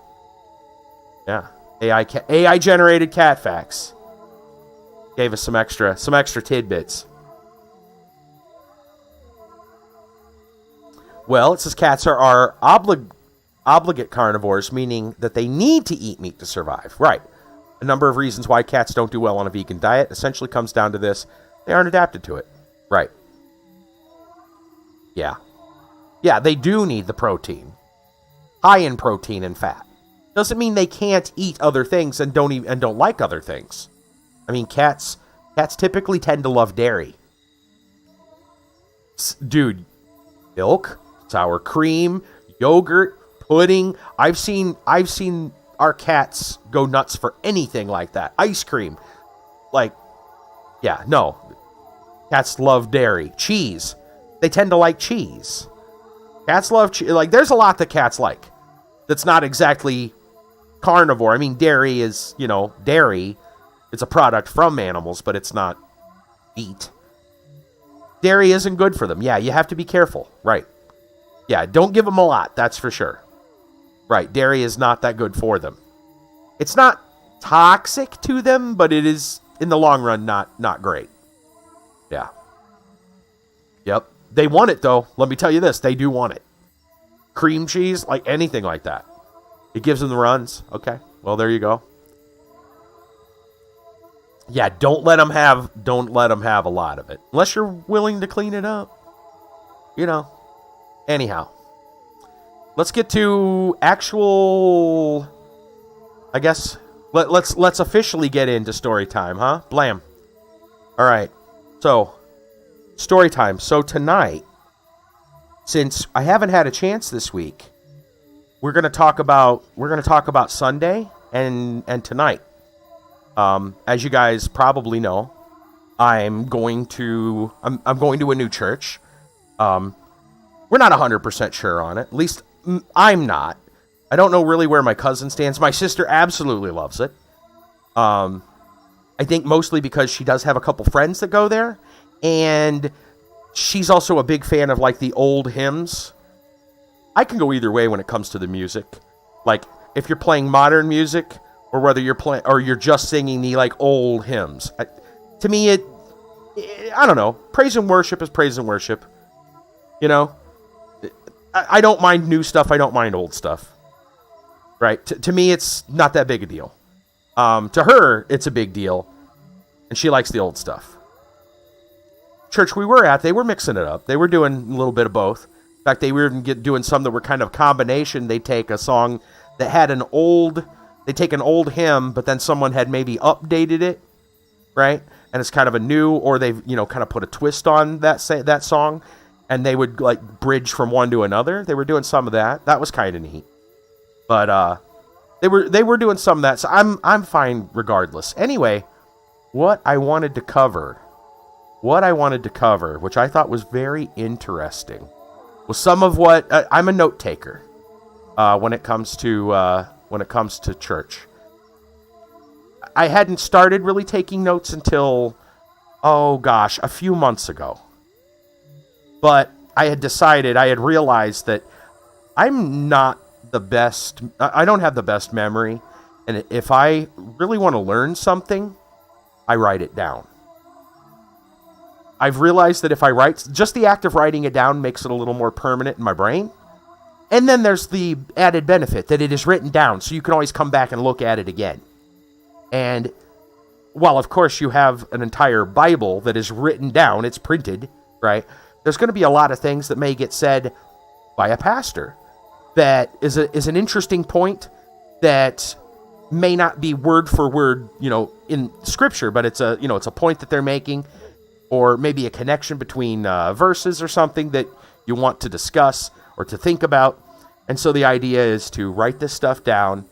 Yeah. AI generated cat facts. Gave us some extra tidbits. Well, it says cats are obligate carnivores, meaning that they need to eat meat to survive. Right. A number of reasons why cats don't do well on a vegan diet essentially comes down to this. They aren't adapted to it. Right. Yeah. Yeah, they do need the protein. High in protein and fat. Doesn't mean they can't eat other things and don't like other things. I mean, cats typically tend to love dairy. Dude, milk, sour cream, yogurt, pudding. I've seen our cats go nuts for anything like that. Ice cream. Like, yeah, no. Cats love dairy. Cheese. They tend to like cheese. Cats love cheese. Like, there's a lot that cats like that's not exactly carnivore. I mean, dairy is, dairy. It's a product from animals, but it's not meat. Dairy isn't good for them. Yeah, you have to be careful. Right. Yeah, don't give them a lot. That's for sure. Right. Dairy is not that good for them. It's not toxic to them, but it is, in the long run, not great. Yeah. Yep. They want it, though. Let me tell you this. They do want it. Cream cheese, like anything like that. It gives them the runs. Okay. Well, there you go. Yeah, don't let them have a lot of it. Unless you're willing to clean it up. Anyhow. Let's get to actual, I guess, let's officially get into story time, huh? Blam. All right. So, story time. So tonight, since I haven't had a chance this week, we're going to talk about Sunday and tonight. As you guys probably know, I'm going to a new church. We're not 100% sure on it. At least I'm not. I don't know really where my cousin stands. My sister absolutely loves it. I think mostly because she does have a couple friends that go there, and she's also a big fan of like the old hymns. I can go either way when it comes to the music. Like if you're playing modern music, or whether you're playing or you're just singing the like old hymns. To me, I don't know. Praise and worship is praise and worship. I don't mind new stuff. I don't mind old stuff. Right? To me, it's not that big a deal. To her, it's a big deal, and she likes the old stuff. Church we were at, they were mixing it up. They were doing a little bit of both. In fact, they were doing some that were kind of combination. They take a song that had they take an old hymn, but then someone had maybe updated it, right? And it's kind of a new, or they've, kind of put a twist on that song, and they would like bridge from one to another. They were doing some of that. That was kind of neat. But they were doing some of that, so I'm fine regardless. Anyway, what I wanted to cover, which I thought was very interesting, was some of what I'm a note taker when it comes to church. I hadn't started really taking notes until, a few months ago. But I had realized that I'm not the best. I don't have the best memory, and if I really want to learn something, I write it down. I've realized that if I write, just the act of writing it down makes it a little more permanent in my brain. And then there's the added benefit that it is written down, so you can always come back and look at it again. And while, of course, you have an entire Bible that is written down, it's printed, right? There's going to be a lot of things that may get said by a pastor that is an interesting point that may not be word for word, in Scripture, but it's a point that they're making, or maybe a connection between verses or something that you want to discuss or to think about. And so the idea is to write this stuff down,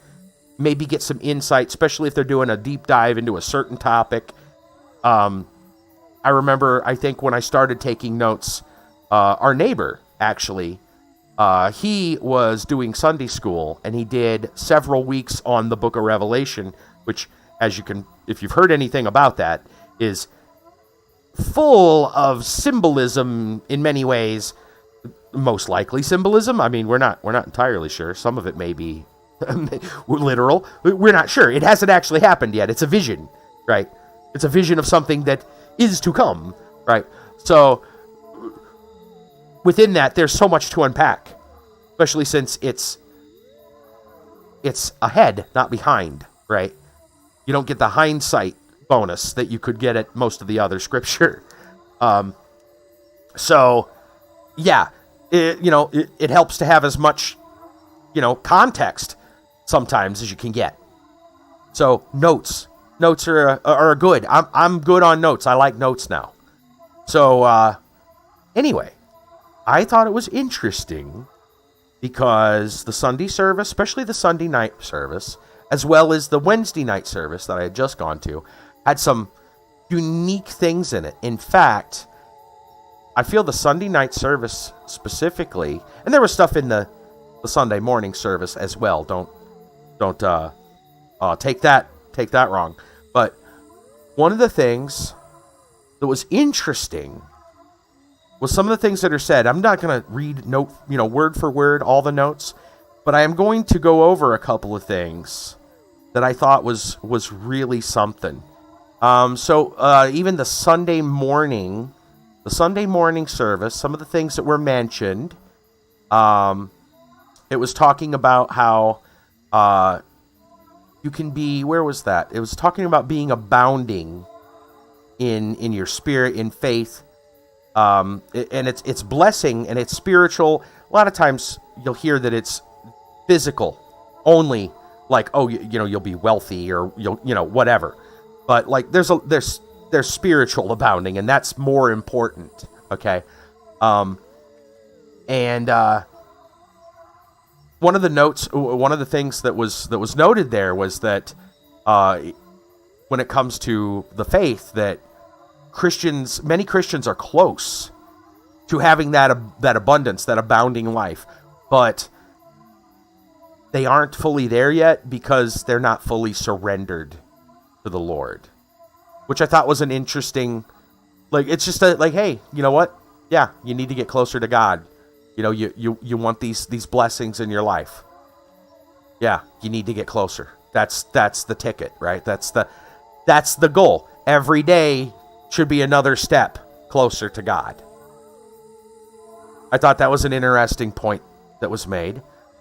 maybe get some insight, especially if they're doing a deep dive into a certain topic. I remember, I think when I started taking notes, our neighbor, actually, he was doing Sunday school, and he did several weeks on the book of Revelation, which, if you've heard anything about that, is full of symbolism in many ways. Most likely symbolism. I mean, we're not entirely sure. Some of it may be literal. We're not sure. It hasn't actually happened yet. It's a vision, right? It's a vision of something that is to come, right? So within that, there's so much to unpack, especially since it's ahead, not behind, right? You don't get the hindsight bonus that you could get at most of the other scripture. So yeah. It helps to have as much, context sometimes as you can get. So notes are good. I'm good on notes. I like notes now. So anyway, I thought it was interesting because the Sunday service, especially the Sunday night service, as well as the Wednesday night service that I had just gone to, had some unique things in it. In fact, I feel the Sunday night service specifically, and there was stuff in the Sunday morning service as well. Don't take that wrong. But one of the things that was interesting was some of the things that are said. I'm not going to read word for word all the notes, but I am going to go over a couple of things that I thought was really something. So even the Sunday morning service, some of the things that were mentioned, it was talking about how you can be, where was that? It was talking about being abounding in your spirit, in faith, and it's blessing and it's spiritual. A lot of times you'll hear that it's physical only, like, oh, you'll be wealthy or you'll, whatever. But like there's spiritual abounding, and that's more important. Okay. And one of the things that was noted there was that when it comes to the faith, that many Christians are close to having that abundance, that abounding life, but they aren't fully there yet because they're not fully surrendered to the Lord, which I thought was an interesting, it's just hey, you know what? Yeah, you need to get closer to God. You want these blessings in your life. Yeah, you need to get closer. That's the ticket, right? That's the goal. Every day should be another step closer to God. I thought that was an interesting point that was made.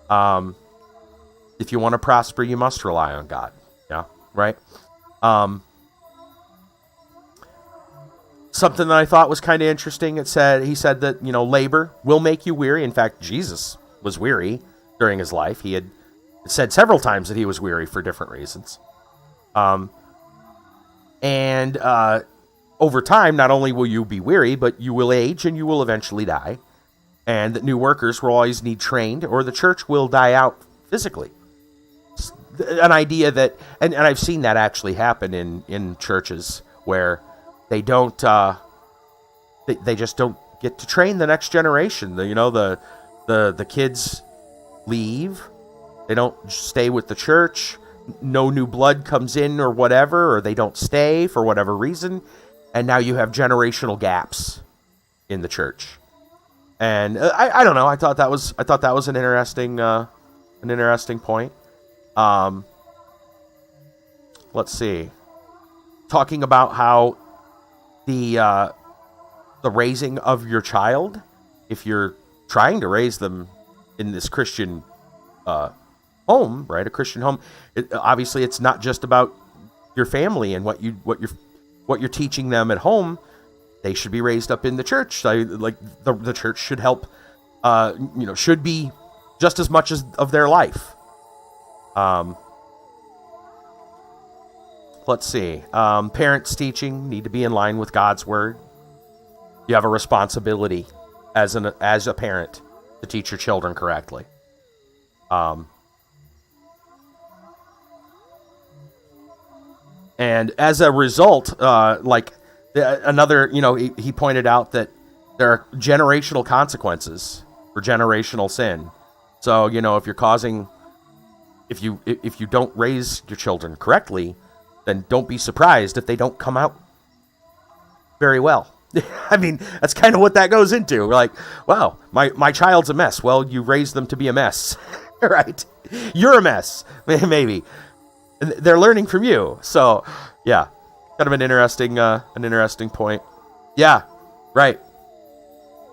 If you want to prosper, you must rely on God. Yeah, right? Something that I thought was kind of interesting, he said that, labor will make you weary. In fact, Jesus was weary during his life. He had said several times that he was weary for different reasons. And over time, not only will you be weary, but you will age and you will eventually die. And that new workers will always need trained, or the church will die out physically. An idea that, and I've seen that actually happen in churches where they don't, they just don't get to train the next generation. The kids leave. They don't stay with the church. No new blood comes in or whatever, or they don't stay for whatever reason. And now you have generational gaps in the church. And I don't know. I thought that was an interesting An interesting point. Let's see. Talking about how the raising of your child, if you're trying to raise them in this Christian home, right? A Christian home. Obviously, it's not just about your family and what you're teaching them at home. They should be raised up in the church. Like the church should help. Should be just as much as of their life. Let's see. Parents teaching need to be in line with God's word. You have a responsibility as a parent to teach your children correctly. And as a result, he pointed out that there are generational consequences for generational sin. So, if you don't raise your children correctly, then don't be surprised if they don't come out very well. I mean, that's kind of what that goes into. We're like, wow, my child's a mess. Well, you raised them to be a mess, right? You're a mess, maybe. They're learning from you. So, yeah, kind of an interesting point. Yeah, right.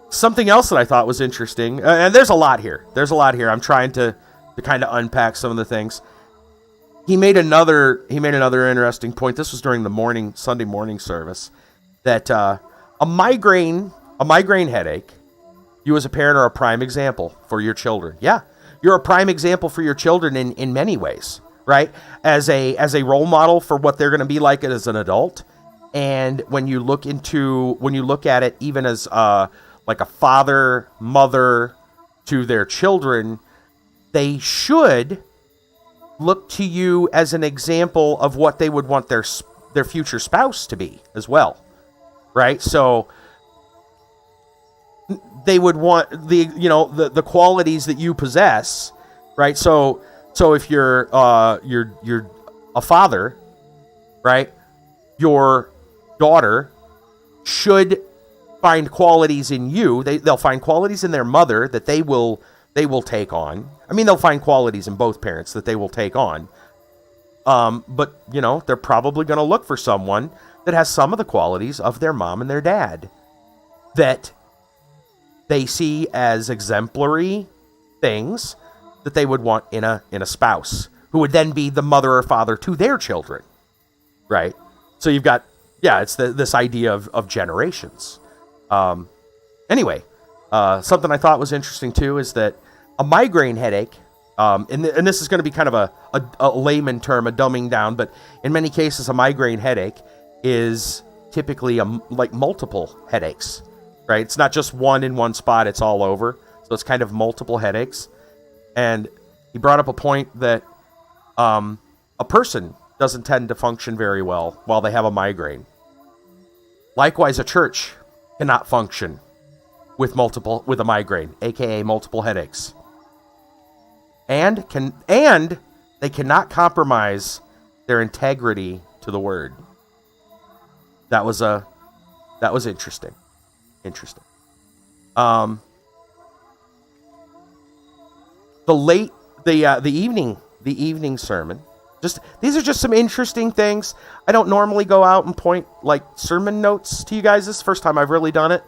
Something else that I thought was interesting, and there's a lot here. I'm trying to kind of unpack some of the things. He made another interesting point. This was during the Sunday morning service, that a migraine headache, you as a parent are a prime example for your children. Yeah, you're a prime example for your children in many ways, right? As a role model for what they're going to be like as an adult. And when you look at it even as like a father, mother to their children, they should look to you as an example of what they would want their future spouse to be as well, right? So they would want the qualities that you possess, right? So if you're a father, right, your daughter should find qualities in you. They'll find qualities in their mother that they will take on. I mean, they'll find qualities in both parents that they will take on. But they're probably going to look for someone that has some of the qualities of their mom and their dad that they see as exemplary things that they would want in a spouse who would then be the mother or father to their children, right? So you've got, it's this idea of generations. Anyway, something I thought was interesting too is that a migraine headache, and this is going to be kind of a layman term, a dumbing down, but in many cases, a migraine headache is typically like multiple headaches, right? It's not just one in one spot, it's all over. So it's kind of multiple headaches. And he brought up a point that a person doesn't tend to function very well while they have a migraine. Likewise, a church cannot function with a migraine, aka multiple headaches. And they cannot compromise their integrity to the word. That was interesting. The evening sermon. These are just some interesting things. I don't normally go out and point like sermon notes to you guys. This is the first time I've really done it.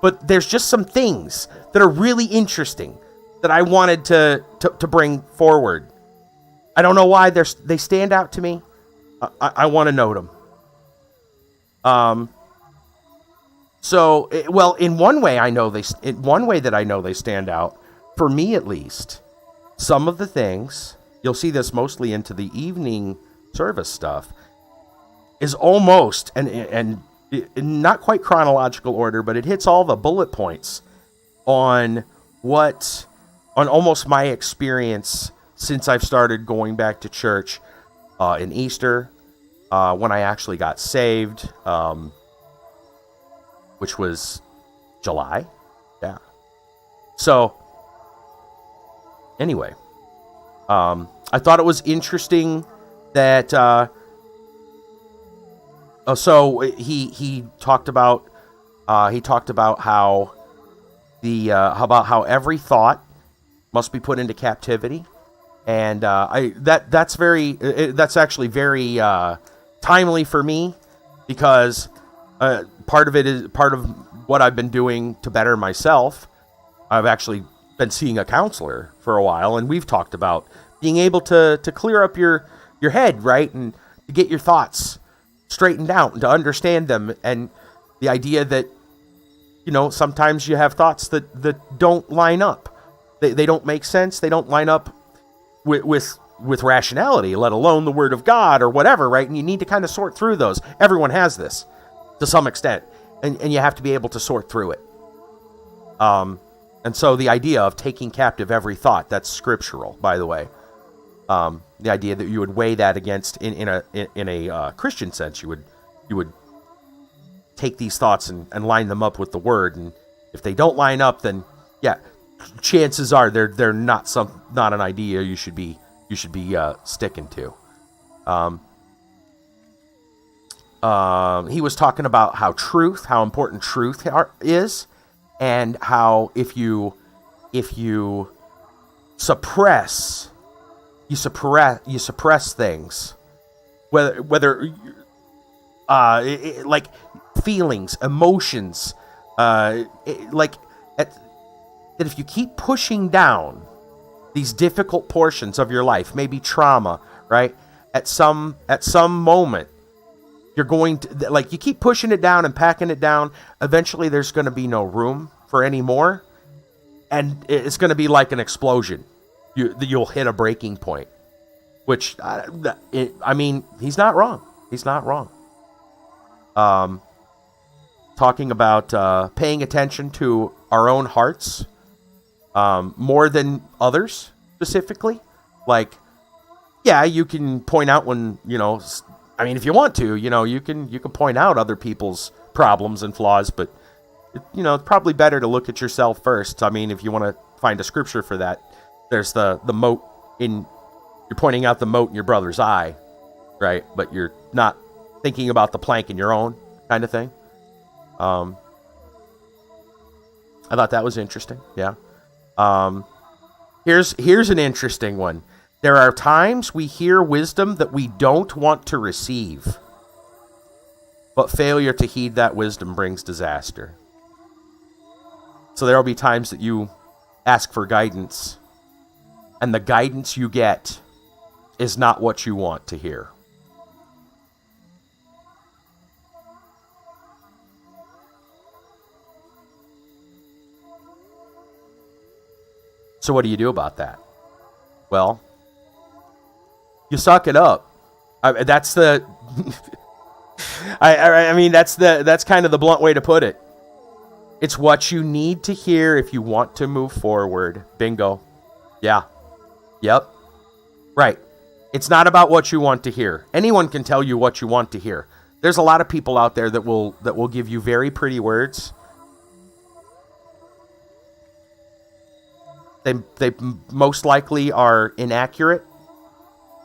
But there's just some things that are really interesting that I wanted to bring forward. I don't know why they stand out to me. I want to note them. In one way that I know they stand out, for me at least, some of the things, you'll see this mostly into the evening service stuff, is almost, and in not quite chronological order, but it hits all the bullet points on almost my experience since I've started going back to church in Easter, when I actually got saved, which was July. Yeah. So, anyway, I thought it was interesting that he talked about how every thought must be put into captivity And that's actually very timely for me, because part of what I've been doing to better myself. I've actually been seeing a counselor for a while, and we've talked about being able to clear up your head, right, and to get your thoughts straightened out and to understand them, and the idea that, sometimes you have thoughts that don't line up. They don't make sense. They don't line up with rationality, let alone the Word of God or whatever, right? And you need to kind of sort through those. Everyone has this to some extent, and you have to be able to sort through it. And so the idea of taking captive every thought, that's scriptural, by the way. The idea that you would weigh that against, in a Christian sense, you would take these thoughts and line them up with the Word, and if they don't line up, then yeah, chances are they're not an idea you should be sticking to. He was talking about how important truth is, and how if you suppress things, whether like feelings, emotions, that if you keep pushing down these difficult portions of your life, maybe trauma, right? At some moment, you're going to, you keep pushing it down and packing it down. Eventually, there's going to be no room for any more, and it's going to be like an explosion. You'll hit a breaking point, which, he's not wrong. He's not wrong. Talking about paying attention to our own hearts more than others, specifically. You can point out when, if you want to, you can point out other people's problems and flaws, but, it's probably better to look at yourself first. If you want to find a scripture for that, there's the mote you're pointing out the mote in your brother's eye, right? But you're not thinking about the plank in your own, kind of thing. I thought that was interesting. Yeah. Here's an interesting one. There are times we hear wisdom that we don't want to receive, but failure to heed that wisdom brings disaster. So there will be times that you ask for guidance, and the guidance you get is not what you want to hear. So what do you do about that? Well, you suck it up. That's the that's kind of the blunt way to put it. It's what you need to hear if you want to move forward. Bingo. Yeah. Yep. Right. It's not about what you want to hear. Anyone can tell you what you want to hear. There's a lot of people out there that will give you very pretty words. They most likely are inaccurate.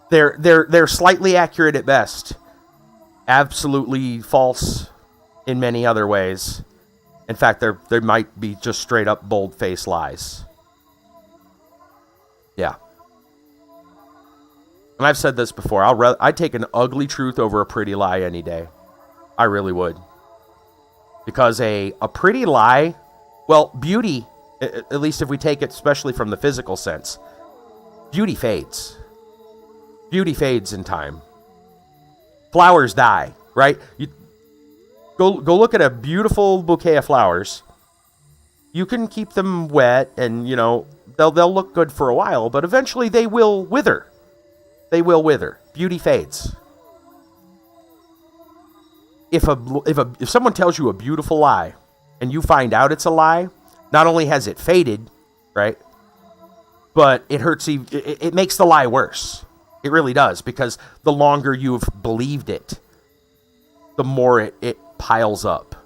They're slightly accurate at best. Absolutely false in many other ways. In fact, there might be just straight up bold-faced lies. Yeah. And I've said this before. I'd take an ugly truth over a pretty lie any day. I really would. Because a pretty lie, well, beauty, at least if we take it especially from the physical sense, beauty fades. Beauty fades in time. Flowers die, right? You go look at a beautiful bouquet of flowers. You can keep them wet and, they'll look good for a while, but eventually they will wither. They will wither. Beauty fades. If someone tells you a beautiful lie and you find out it's a lie, not only has it faded, right, but it hurts. It makes the lie worse. It really does, because the longer you've believed it, the more it piles up.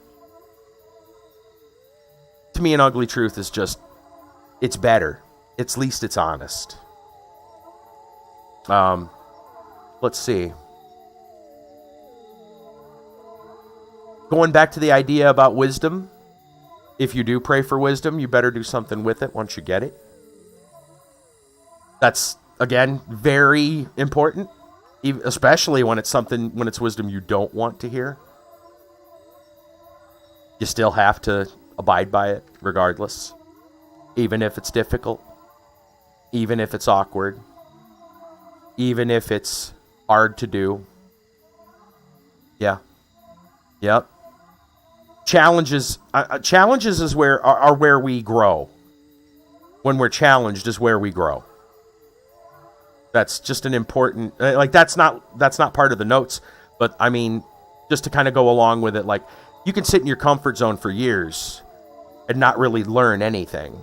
To me, an ugly truth is just, it's better. At least it's honest. Let's see. Going back to the idea about wisdom, if you do pray for wisdom, you better do something with it once you get it. Again, very important, especially when it's wisdom you don't want to hear. You still have to abide by it regardless, even if it's difficult, even if it's awkward, even if it's hard to do. Yeah. Yep. Challenges is are where we grow. When we're challenged is where we grow. That's just an important, that's not part of the notes, but I mean, just to kind of go along with it, like, you can sit in your comfort zone for years and not really learn anything.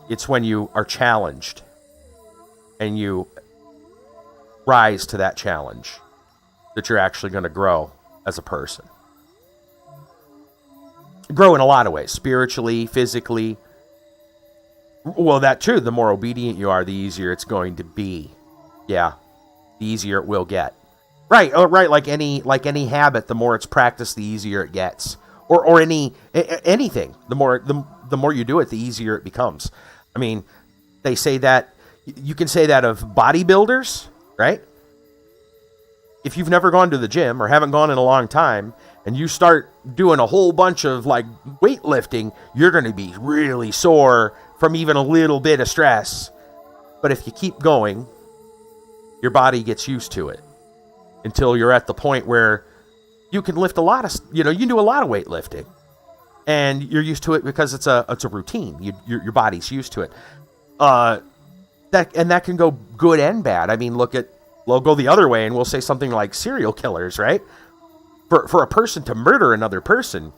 It's when you are challenged and you rise to that challenge that you're actually going to grow as a person. Grow in a lot of ways, spiritually, physically. Well, that too, the more obedient you are, the easier it's going to be. Yeah, the easier it will get. Right, right. Like any habit, the more it's practiced, the easier it gets. Or anything, the more you do it, the easier it becomes. I mean, they say that, you can say that of bodybuilders, right? If you've never gone to the gym or haven't gone in a long time, and you start doing a whole bunch of like weightlifting, you're going to be really sore from even a little bit of stress. But if you keep going, your body gets used to it until you're at the point where you can lift a lot of, you can do a lot of weightlifting, and you're used to it because it's a routine. Your body's used to it. That can go good and bad. I mean, we'll go the other way, and we'll say something like serial killers, right? For a person to murder another person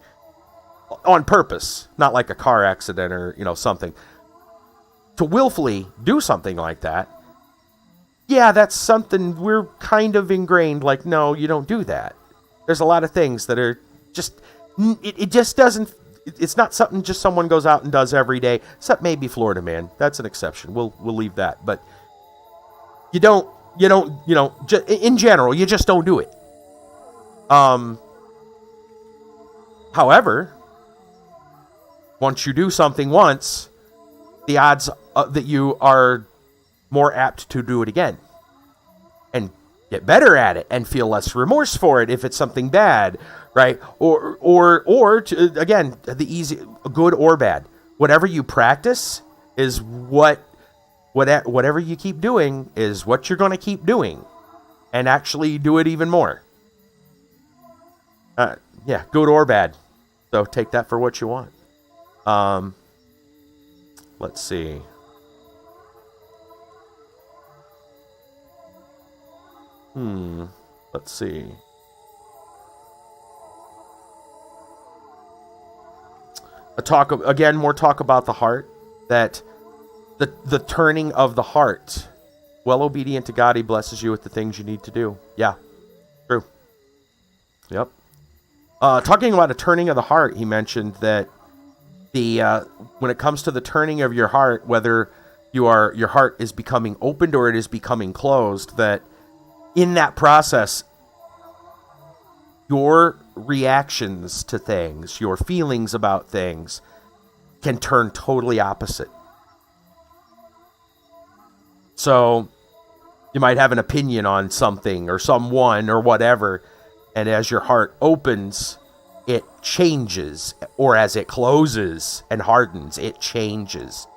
on purpose, not like a car accident or something, to willfully do something like that, yeah, that's something we're kind of ingrained. Like, no, you don't do that. There's a lot of things that are just, it just doesn't, it's not something just someone goes out and does every day, except maybe Florida Man. That's an exception. We'll leave that. But you don't, in general, you just don't do it. However, once you do something once, the odds that you are more apt to do it again and get better at it and feel less remorse for it if it's something bad, right? Or to, again, the easy, good or bad, whatever you practice is whatever you keep doing is what you're going to keep doing, and actually do it even more. Yeah, good or bad. So take that for what you want. Let's see. Let's see. More talk about the heart. That the turning of the heart. Well obedient to God, He blesses you with the things you need to do. Yeah, true. Yep. Talking about a turning of the heart, he mentioned that when it comes to the turning of your heart, whether your heart is becoming opened or it is becoming closed, that in that process, your reactions to things, your feelings about things, can turn totally opposite. So you might have an opinion on something or someone or whatever, and as your heart opens, it changes, or as it closes and hardens, it changes.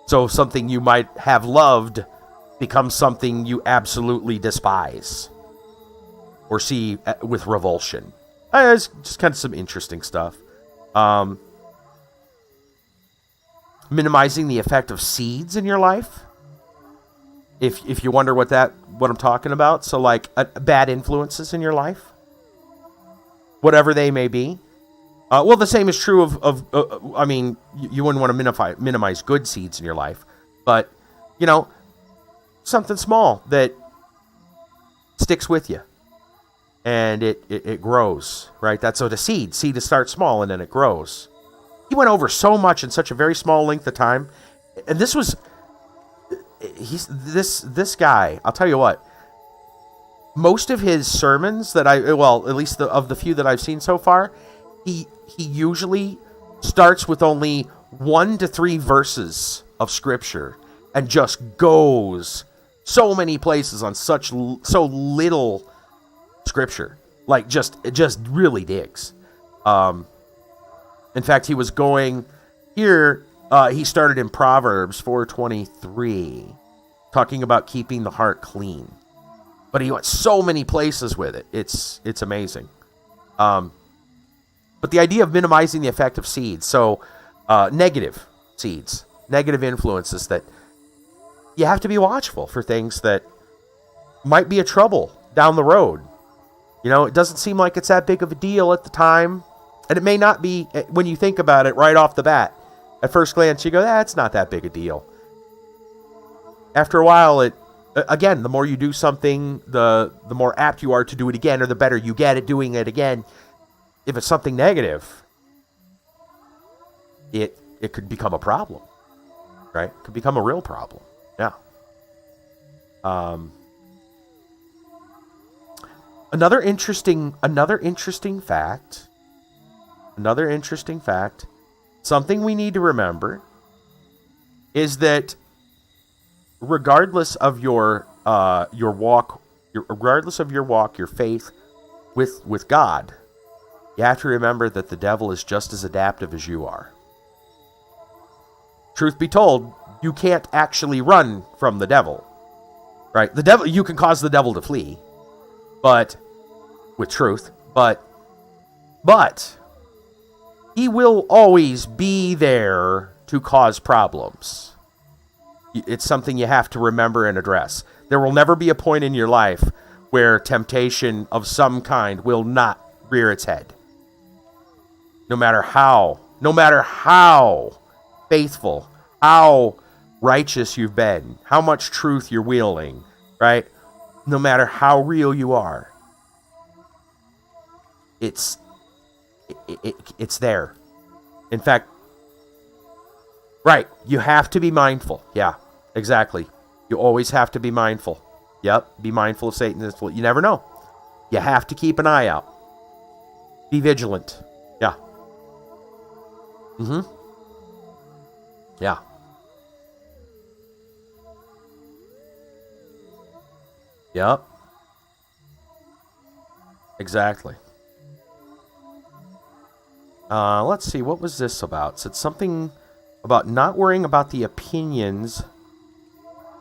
So something you might have loved becomes something you absolutely despise or see with revulsion. It's just kind of some interesting stuff. Minimizing the effect of seeds in your life. If you wonder what I'm talking about, so like bad influences in your life, whatever they may be. Well, the same is true of I mean, you wouldn't want to minimize good seeds in your life, but something small that sticks with you and it grows, right? That's so the seed to start small and then it grows. He went over so much in such a very small length of time, and this guy, I'll tell you what, most of his sermons that at least of the few that I've seen so far, he usually starts with only 1 to 3 verses of scripture and just goes so many places on so little scripture. Like, it just really digs. In fact, he was going here. He started in Proverbs 4:23, talking about keeping the heart clean. But he went so many places with it. It's amazing. But the idea of minimizing the effect of seeds, so negative seeds, negative influences, that you have to be watchful for things that might be a trouble down the road. It doesn't seem like it's that big of a deal at the time. And it may not be when you think about it right off the bat. At first glance, you go, it's not that big a deal. After a while, again, the more you do something, the more apt you are to do it again, or the better you get at doing it again. If it's something negative, it could become a problem, right? It could become a real problem. Yeah. Another interesting fact, something we need to remember is that regardless of your walk, your faith with God, you have to remember that the devil is just as adaptive as you are. Truth be told, you can't actually run from the devil, right? You can cause the devil to flee, but with truth, but he will always be there to cause problems. It's something you have to remember and address. There will never be a point in your life where temptation of some kind will not rear its head. No matter how faithful, how righteous you've been, how much truth you're wielding, right? No matter how real you are, it's there. In fact, right, you have to be mindful. Yeah, exactly. You always have to be mindful. Yep, be mindful of Satan. You never know. You have to keep an eye out. Be vigilant. Yeah. Yeah. Yep. Exactly. Let's see, what was this about? It said something about not worrying about the opinions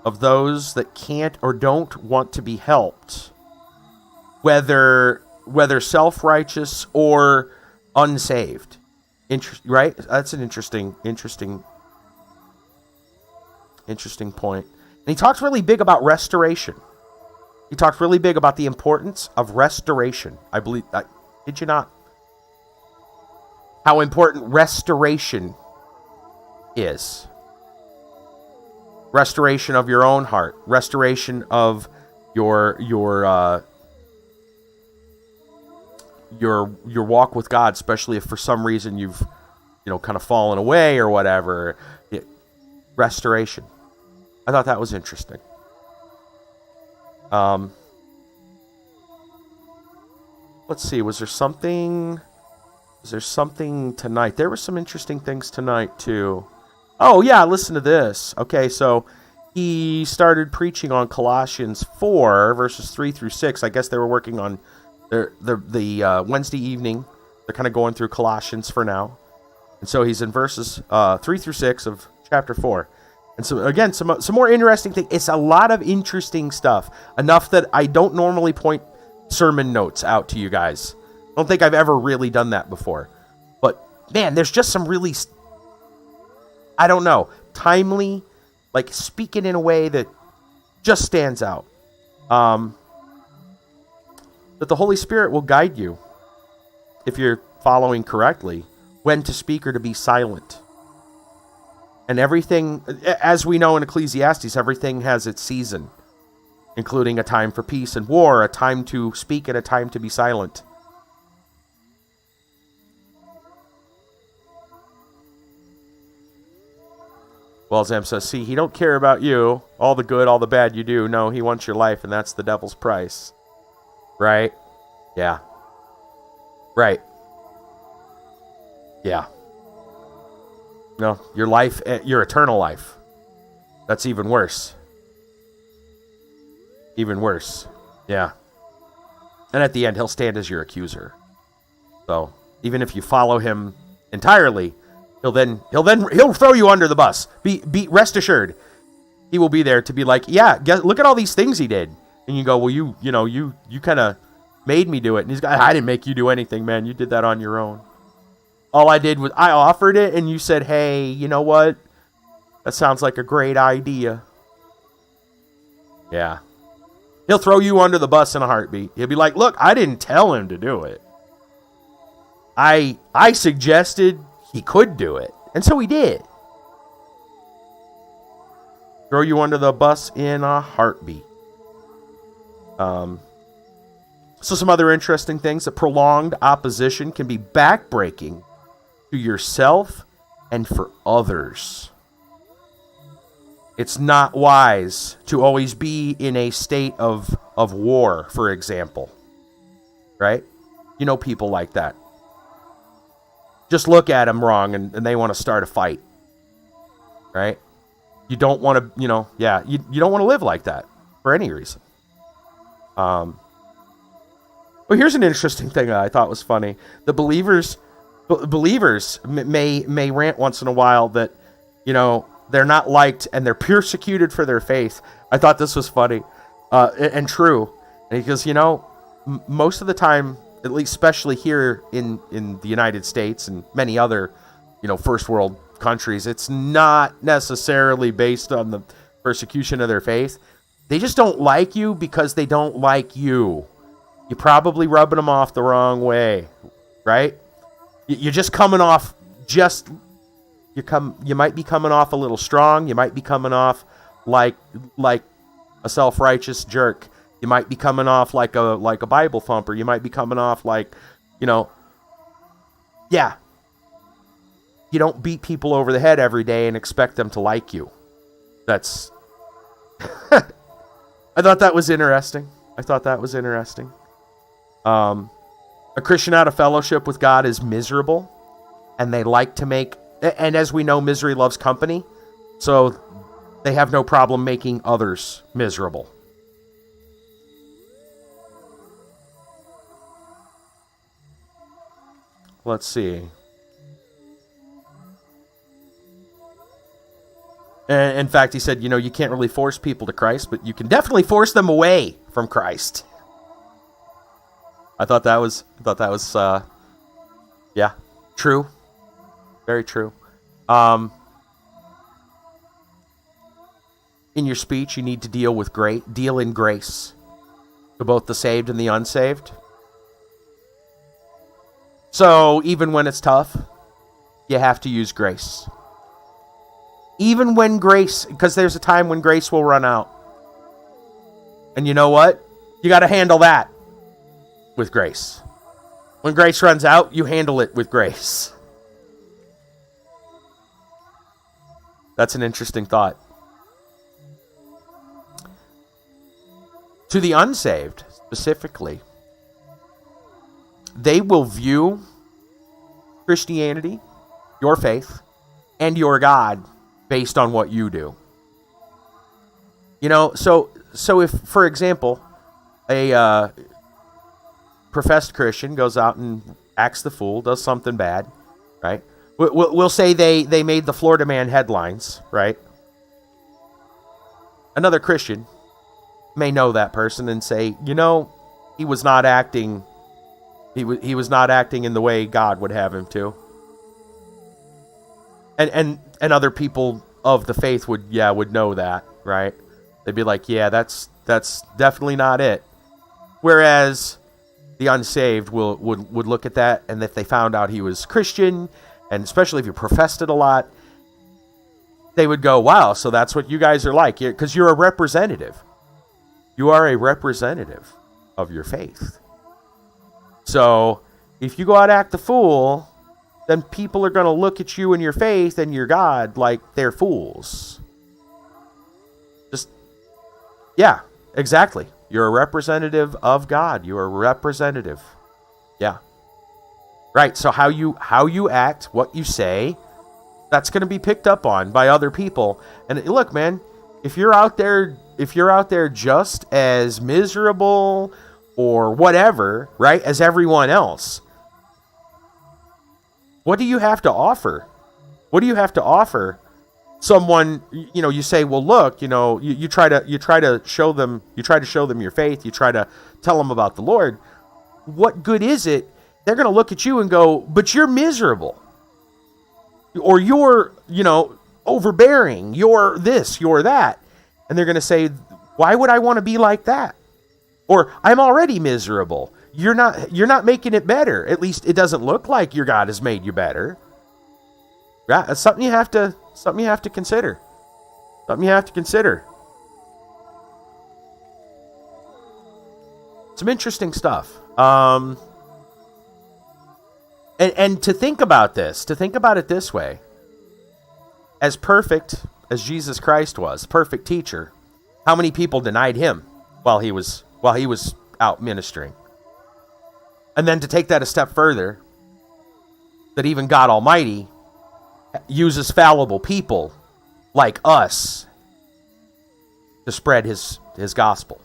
of those that can't or don't want to be helped, whether self-righteous or unsaved. Right? That's an interesting point. And he talks really big about restoration. He talked really big about the importance of restoration. I believe, did you not? How important restoration is. Restoration of your own heart. Restoration of your walk with God, especially if for some reason you've kind of fallen away or whatever. Restoration. I thought that was interesting. Let's see, was there something tonight? There were some interesting things tonight too. Oh yeah, listen to this. Okay, so he started preaching on Colossians 4 verses 3 through 6. I guess they were working on the Wednesday evening. They're kind of going through Colossians for now. And so he's in verses 3 through 6 of chapter 4. And so again, some more interesting things. It's a lot of interesting stuff. Enough that I don't normally point sermon notes out to you guys. I don't think I've ever really done that before. But man, there's just some really, I don't know, timely, like speaking in a way that just stands out. That the Holy Spirit will guide you, if you're following correctly, when to speak or to be silent. And everything, as we know in Ecclesiastes, everything has its season, including a time for peace and war, a time to speak and a time to be silent. Well, Zam says, see, he don't care about you, all the good, all the bad you do. No, he wants your life, and that's the devil's price. Right? Yeah. Right. Yeah. No, your life, your eternal life. That's even worse. Even worse. Yeah. And at the end, he'll stand as your accuser. So even if you follow him entirely, he'll throw you under the bus. Be rest assured, he will be there to be like, yeah, look at all these things he did. And you go, well, you kind of made me do it. And he's got, I didn't make you do anything, man. You did that on your own. All I did was I offered it, and you said, hey, you know what? That sounds like a great idea. Yeah. He'll throw you under the bus in a heartbeat. He'll be like, look, I didn't tell him to do it. I suggested he could do it. And so he did. Throw you under the bus in a heartbeat. So some other interesting things. That prolonged opposition can be backbreaking to yourself and for others. It's not wise to always be in a state of war, for example. Right? You know people like that. Just look at them wrong and they want to start a fight. Right? You don't want to, you don't want to live like that for any reason. Well, here's an interesting thing that I thought was funny. The believers may rant once in a while that, they're not liked and they're persecuted for their faith. I thought this was funny and true. Because, most of the time, at least especially here in the United States and many other, first world countries, it's not necessarily based on the persecution of their faith. They just don't like you because they don't like you. You're probably rubbing them off the wrong way, right? You're just coming off you might be coming off a little strong. You might be coming off like a self-righteous jerk. You might be coming off like a Bible thumper. You might be coming off like, yeah. You don't beat people over the head every day and expect them to like you. That's I thought that was interesting. A Christian out of fellowship with God is miserable, and they like to make, and as we know, misery loves company, so they have no problem making others miserable. Let's see. And in fact, he said, you can't really force people to Christ, but you can definitely force them away from Christ. I thought that was, yeah, true. Very true. In your speech, you need to deal in grace to both the saved and the unsaved. So even when it's tough, you have to use grace. Even when because there's a time when grace will run out. And you know what? You got to handle that with grace. When grace runs out, you handle it with grace. That's an interesting thought. To the unsaved, specifically, they will view Christianity, your faith, and your God based on what you do. So if, for example, a professed Christian goes out and acts the fool, does something bad, right? We'll say they made the Florida Man headlines, right? Another Christian may know that person and say, he was not acting. He was not acting in the way God would have him to. And other people of the faith would know that, right? They'd be like, yeah, that's definitely not it. Whereas the unsaved would look at that, and if they found out he was Christian, and especially if you professed it a lot, they would go, wow, so that's what you guys are like. Because you're a representative. You are a representative of your faith. So if you go out and act the fool, then people are going to look at you and your faith and your God like they're fools. Yeah, exactly. You're a representative of God. You're a representative. Yeah. Right. So how you act, what you say, that's going to be picked up on by other people. And look, man, if you're out there just as miserable or whatever, right, as everyone else, what do you have to offer? What do you have to offer someone? You say, well, look, you try to show them your faith. You try to tell them about the Lord. What good is it? They're going to look at you and go, but you're miserable, or you're, overbearing. You're this, you're that. And they're going to say, why would I want to be like that? Or I'm already miserable. You're not making it better. At least it doesn't look like your God has made you better. Yeah, that's something you have to consider. Something you have to consider. Some interesting stuff. And to think about it this way, as perfect as Jesus Christ was, perfect teacher, how many people denied him while he was out ministering? And then to take that a step further, that even God Almighty uses fallible people like us to spread his gospel.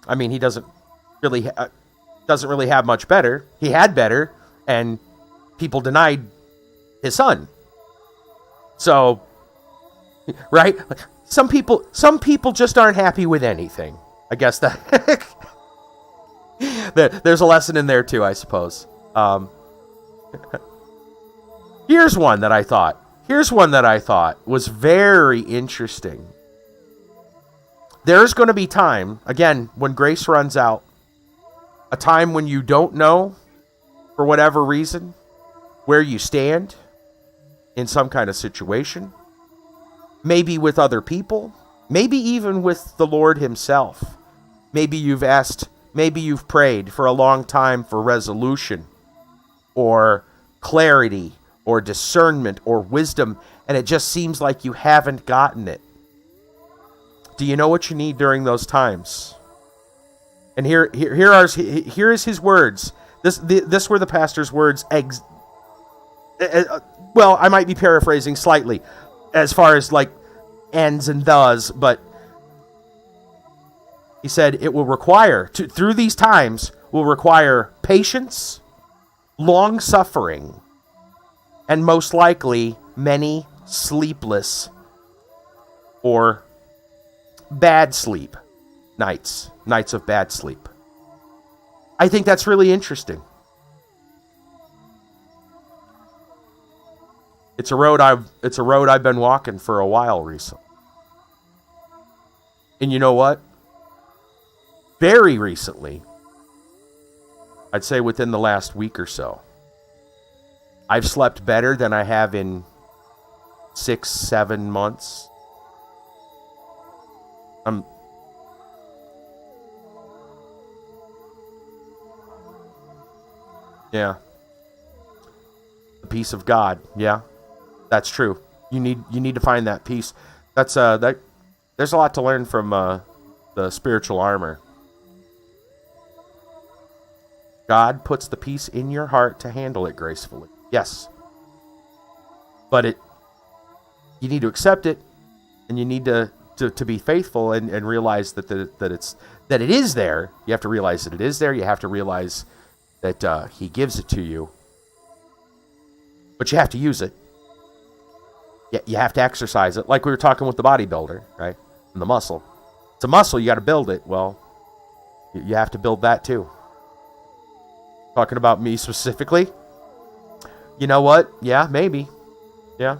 I mean, he doesn't really have much better. He had better, and people denied his son. So, right? Some people just aren't happy with anything. I guess that there's a lesson in there too, I suppose. Here's one that I thought was very interesting. There's going to be time, again, when grace runs out, a time when you don't know, for whatever reason, where you stand in some kind of situation, maybe with other people, maybe even with the Lord himself. Maybe you've prayed for a long time for resolution or clarity or discernment or wisdom, and it just seems like you haven't gotten it. Do you know what you need during those times? And here is his words. This were the pastor's words. Well, I might be paraphrasing slightly as far as like ends and does, but he said it will require, through these times, will require patience, long suffering, and most likely many sleepless or bad sleep nights of bad sleep. I think that's really interesting. It's a road I've been walking for a while recently. And you know what? Very recently, I'd say within the last week or so, I've slept better than I have in 6-7 months. Yeah. The peace of God. Yeah. That's true. You need to find that peace. That's there's a lot to learn from the spiritual armor. God puts the peace in your heart to handle it gracefully. Yes. But you need to accept it, and you need to be faithful and realize that it is there. You have to realize that it is there. You have to realize that he gives it to you. But you have to use it. You have to exercise it. Like we were talking with the bodybuilder, right? And the muscle. It's a muscle, you got to build it. Well, you have to build that too. Talking about me specifically? You know what? Yeah, maybe. Yeah.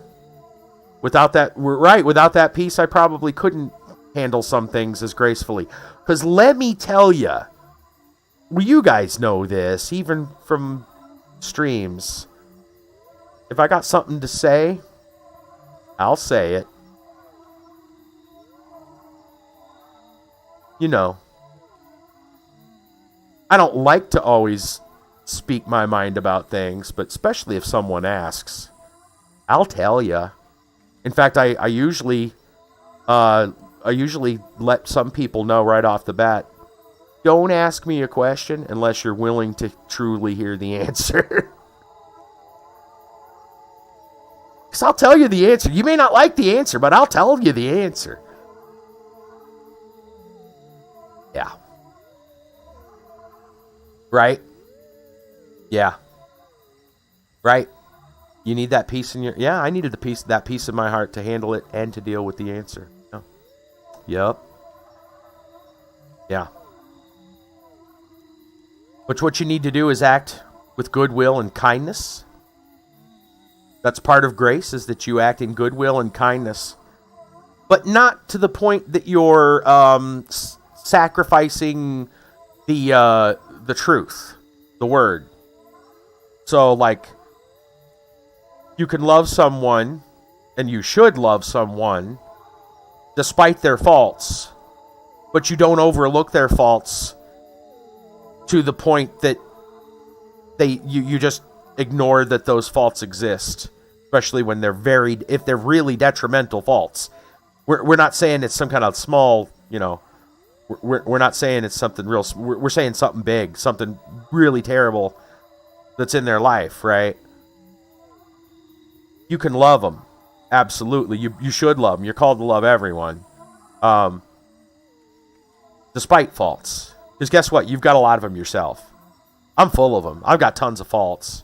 Without that peace, I probably couldn't handle some things as gracefully. Because let me tell you, well, you guys know this, even from streams. If I got something to say, I'll say it. You know, I don't like to always speak my mind about things, but especially if someone asks, I'll tell you. In fact, I usually let some people know right off the bat, don't ask me a question unless you're willing to truly hear the answer. Because I'll tell you the answer. You may not like the answer, but I'll tell you the answer. Yeah. Right? Yeah. Right? You need that peace in your... Yeah, I needed that peace in my heart to handle it and to deal with the answer. Yeah. Yep. Yeah. But what you need to do is act with goodwill and kindness. That's part of grace, is that you act in goodwill and kindness. But not to the point that you're sacrificing the truth, the word. So, like, you can love someone, and you should love someone, despite their faults, but you don't overlook their faults to the point that you just ignore that those faults exist, especially when they're if they're really detrimental faults. We're not saying it's some kind of small, we're not saying it's something real. We're saying something big, something really terrible that's in their life, right? You can love them. Absolutely. You should love them. You're called to love everyone. Despite faults. Because guess what? You've got a lot of them yourself. I'm full of them. I've got tons of faults.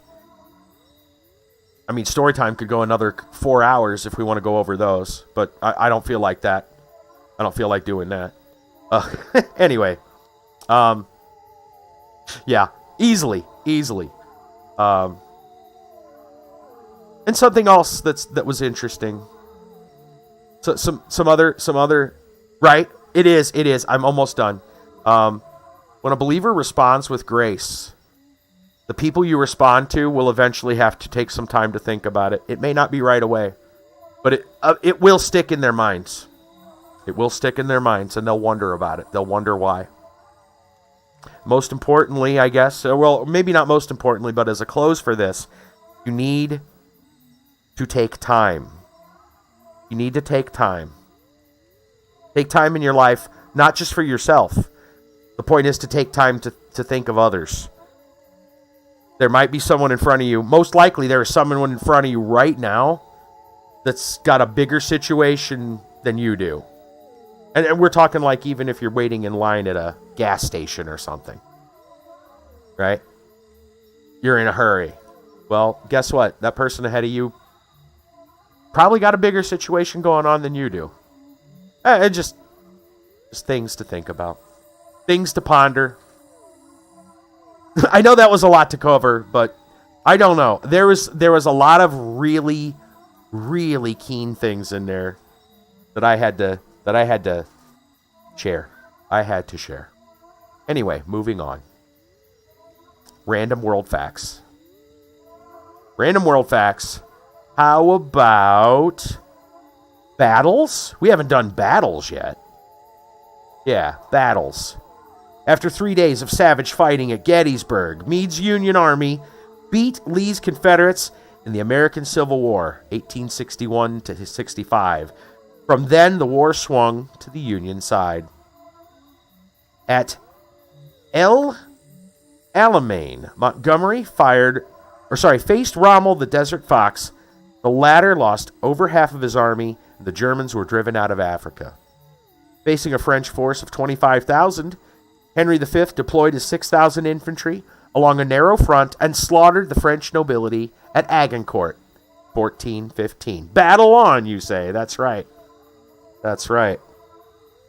I mean, story time could go another 4 hours if we want to go over those. But I don't feel like that. I don't feel like doing that. Anyway. Yeah. Easily. And something else that was interesting. So some other right? It is. I'm almost done. When a believer responds with grace, the people you respond to will eventually have to take some time to think about it. It may not be right away, but it will stick in their minds. It will stick in their minds, and they'll wonder about it. They'll wonder why. Most importantly, I guess, well, maybe not most importantly, but as a close for this, you need to take time. You need to take time. Take time in your life, not just for yourself. The point is to take time to think of others. There might be someone in front of you. Most likely there is someone in front of you right now that's got a bigger situation than you do. And we're talking like even if you're waiting in line at a gas station or something. Right? You're in a hurry. Well, guess what? That person ahead of you probably got a bigger situation going on than you do. Just things to think about. Things to ponder. I know that was a lot to cover, but I don't know. There was a lot of really, really keen things in there that I had to share. I had to share. Anyway, moving on. Random world facts. Random world facts. How about battles? We haven't done battles yet. Yeah, battles. After 3 days of savage fighting at Gettysburg, Meade's Union Army beat Lee's Confederates in the American Civil War, 1861 to 65. From then, the war swung to the Union side. At El Alamein, Montgomery faced Rommel the Desert Fox. The latter lost over half of his army, and the Germans were driven out of Africa. Facing a French force of 25,000, Henry V deployed his 6,000 infantry along a narrow front and slaughtered the French nobility at Agincourt, 1415. Battle on, you say. That's right. That's right.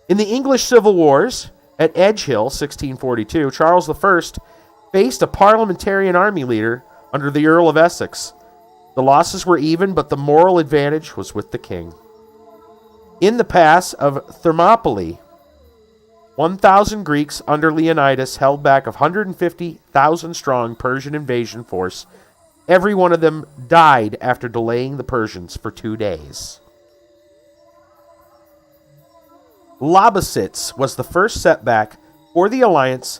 In the English Civil Wars, at Edgehill, 1642, Charles I faced a parliamentarian army leader under the Earl of Essex. The losses were even, but the moral advantage was with the king. In the pass of Thermopylae, 1,000 Greeks under Leonidas held back a 150,000-strong Persian invasion force. Every one of them died after delaying the Persians for 2 days. Lobositz was the first setback for the alliance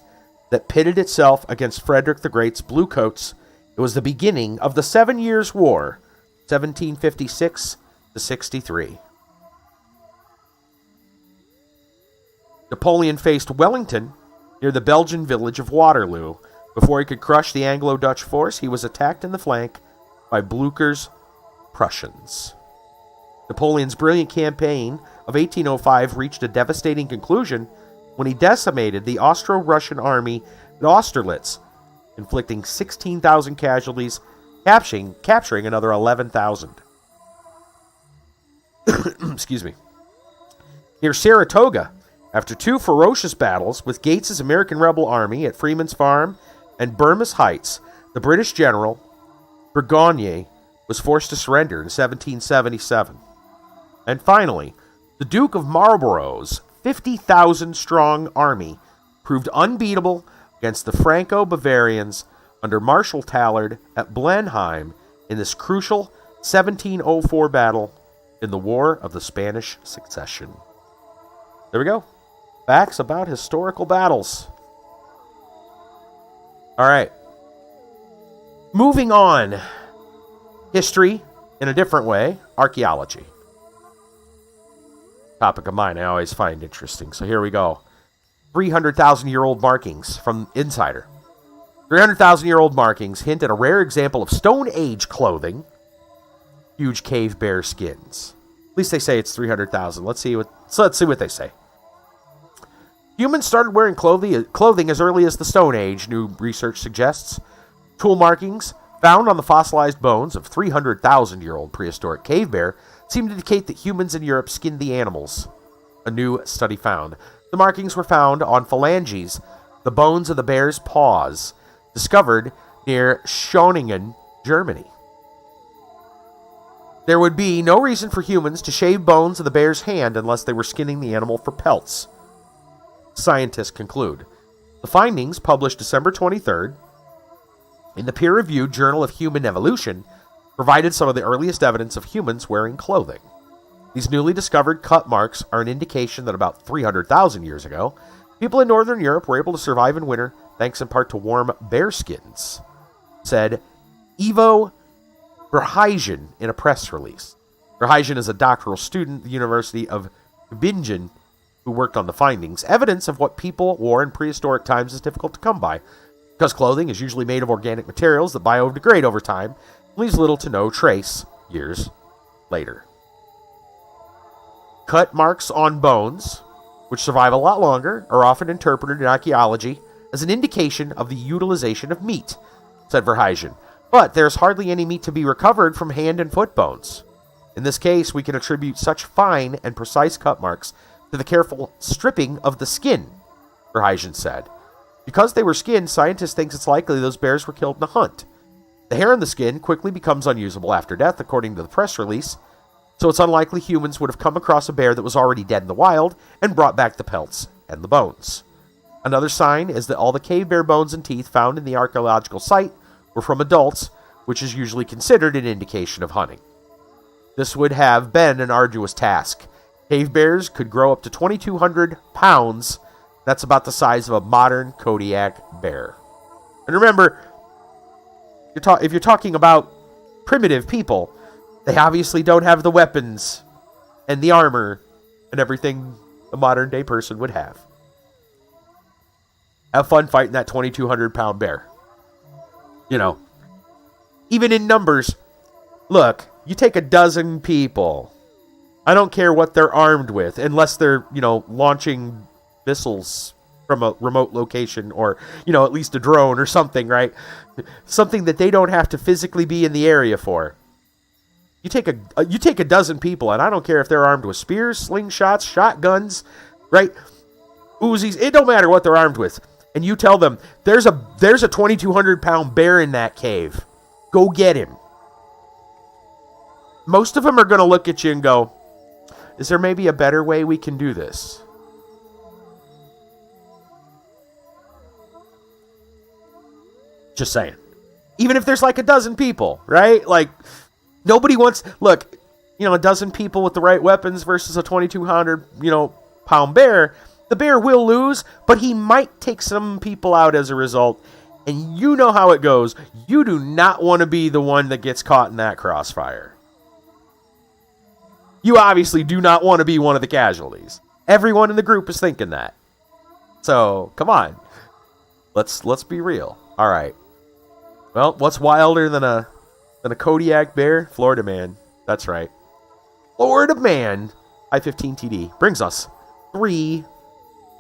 that pitted itself against Frederick the Great's Bluecoats. It was the beginning of the 7 Years' War, 1756 to 63. Napoleon faced Wellington near the Belgian village of Waterloo. Before he could crush the Anglo-Dutch force, he was attacked in the flank by Blücher's Prussians. Napoleon's brilliant campaign of 1805 reached a devastating conclusion when he decimated the Austro-Russian army at Austerlitz, inflicting 16,000 casualties, capturing another 11,000. Excuse me. Near Saratoga, after two ferocious battles with Gates's American rebel army at Freeman's Farm and Burmese Heights, the British general Burgoyne was forced to surrender in 1777. And finally, the Duke of Marlborough's 50,000-strong army proved unbeatable against the Franco-Bavarians under Marshal Tallard at Blenheim in this crucial 1704 battle in the War of the Spanish Succession. There we go. Facts about historical battles. All right. Moving on. History in a different way. Archaeology. Topic of mine I always find interesting. So here we go. 300,000-year-old markings from Insider. 300,000-year-old markings hint at a rare example of Stone Age clothing. Huge cave bear skins. At least they say it's 300,000. Let's see what they say. Humans started wearing clothing as early as the Stone Age, new research suggests. Tool markings found on the fossilized bones of 300,000-year-old prehistoric cave bear seem to indicate that humans in Europe skinned the animals. A new study found. The markings were found on phalanges, the bones of the bear's paws, discovered near Schoningen, Germany. There would be no reason for humans to shave bones of the bear's hand unless they were skinning the animal for pelts. Scientists conclude. The findings, published December 23rd in the peer-reviewed Journal of Human Evolution, provided some of the earliest evidence of humans wearing clothing. These newly discovered cut marks are an indication that about 300,000 years ago, people in Northern Europe were able to survive in winter thanks in part to warm bear skins, said Ivo Verheyen in a press release. Verheyen is a doctoral student at the University of Tübingen who worked on the findings. Evidence of what people wore in prehistoric times is difficult to come by, because clothing is usually made of organic materials that biodegrade over time and leaves little to no trace years later. Cut marks on bones, which survive a lot longer, are often interpreted in archaeology as an indication of the utilization of meat, said Verheyen. But there's hardly any meat to be recovered from hand and foot bones. In this case, we can attribute such fine and precise cut marks to the careful stripping of the skin, Verheyen said. Because they were skinned, scientists think it's likely those bears were killed in a hunt. The hair in the skin quickly becomes unusable after death, according to the press release, so it's unlikely humans would have come across a bear that was already dead in the wild and brought back the pelts and the bones. Another sign is that all the cave bear bones and teeth found in the archaeological site were from adults, which is usually considered an indication of hunting. This would have been an arduous task. Cave bears could grow up to 2,200 pounds. That's about the size of a modern Kodiak bear. And remember, if you're talking about primitive people, they obviously don't have the weapons and the armor and everything a modern-day person would have. Have fun fighting that 2,200-pound bear. You know, even in numbers, look, you take a dozen people. I don't care what they're armed with, unless they're, launching missiles from a remote location or, at least a drone or something, right? Something that they don't have to physically be in the area for. You take a dozen people, and I don't care if they're armed with spears, slingshots, shotguns, right? Uzis, it don't matter what they're armed with. And you tell them, there's a 2,200-pound bear in that cave. Go get him. Most of them are going to look at you and go, is there maybe a better way we can do this? Just saying. Even if there's like a dozen people, right? Like, nobody wants... Look, a dozen people with the right weapons versus a 2,200, pound bear... The bear will lose, but he might take some people out as a result. And you know how it goes. You do not want to be the one that gets caught in that crossfire. You obviously do not want to be one of the casualties. Everyone in the group is thinking that. So, come on. Let's be real. All right. Well, what's wilder than a Kodiak bear? Florida man. That's right. Florida Man, I-15TD, brings us 3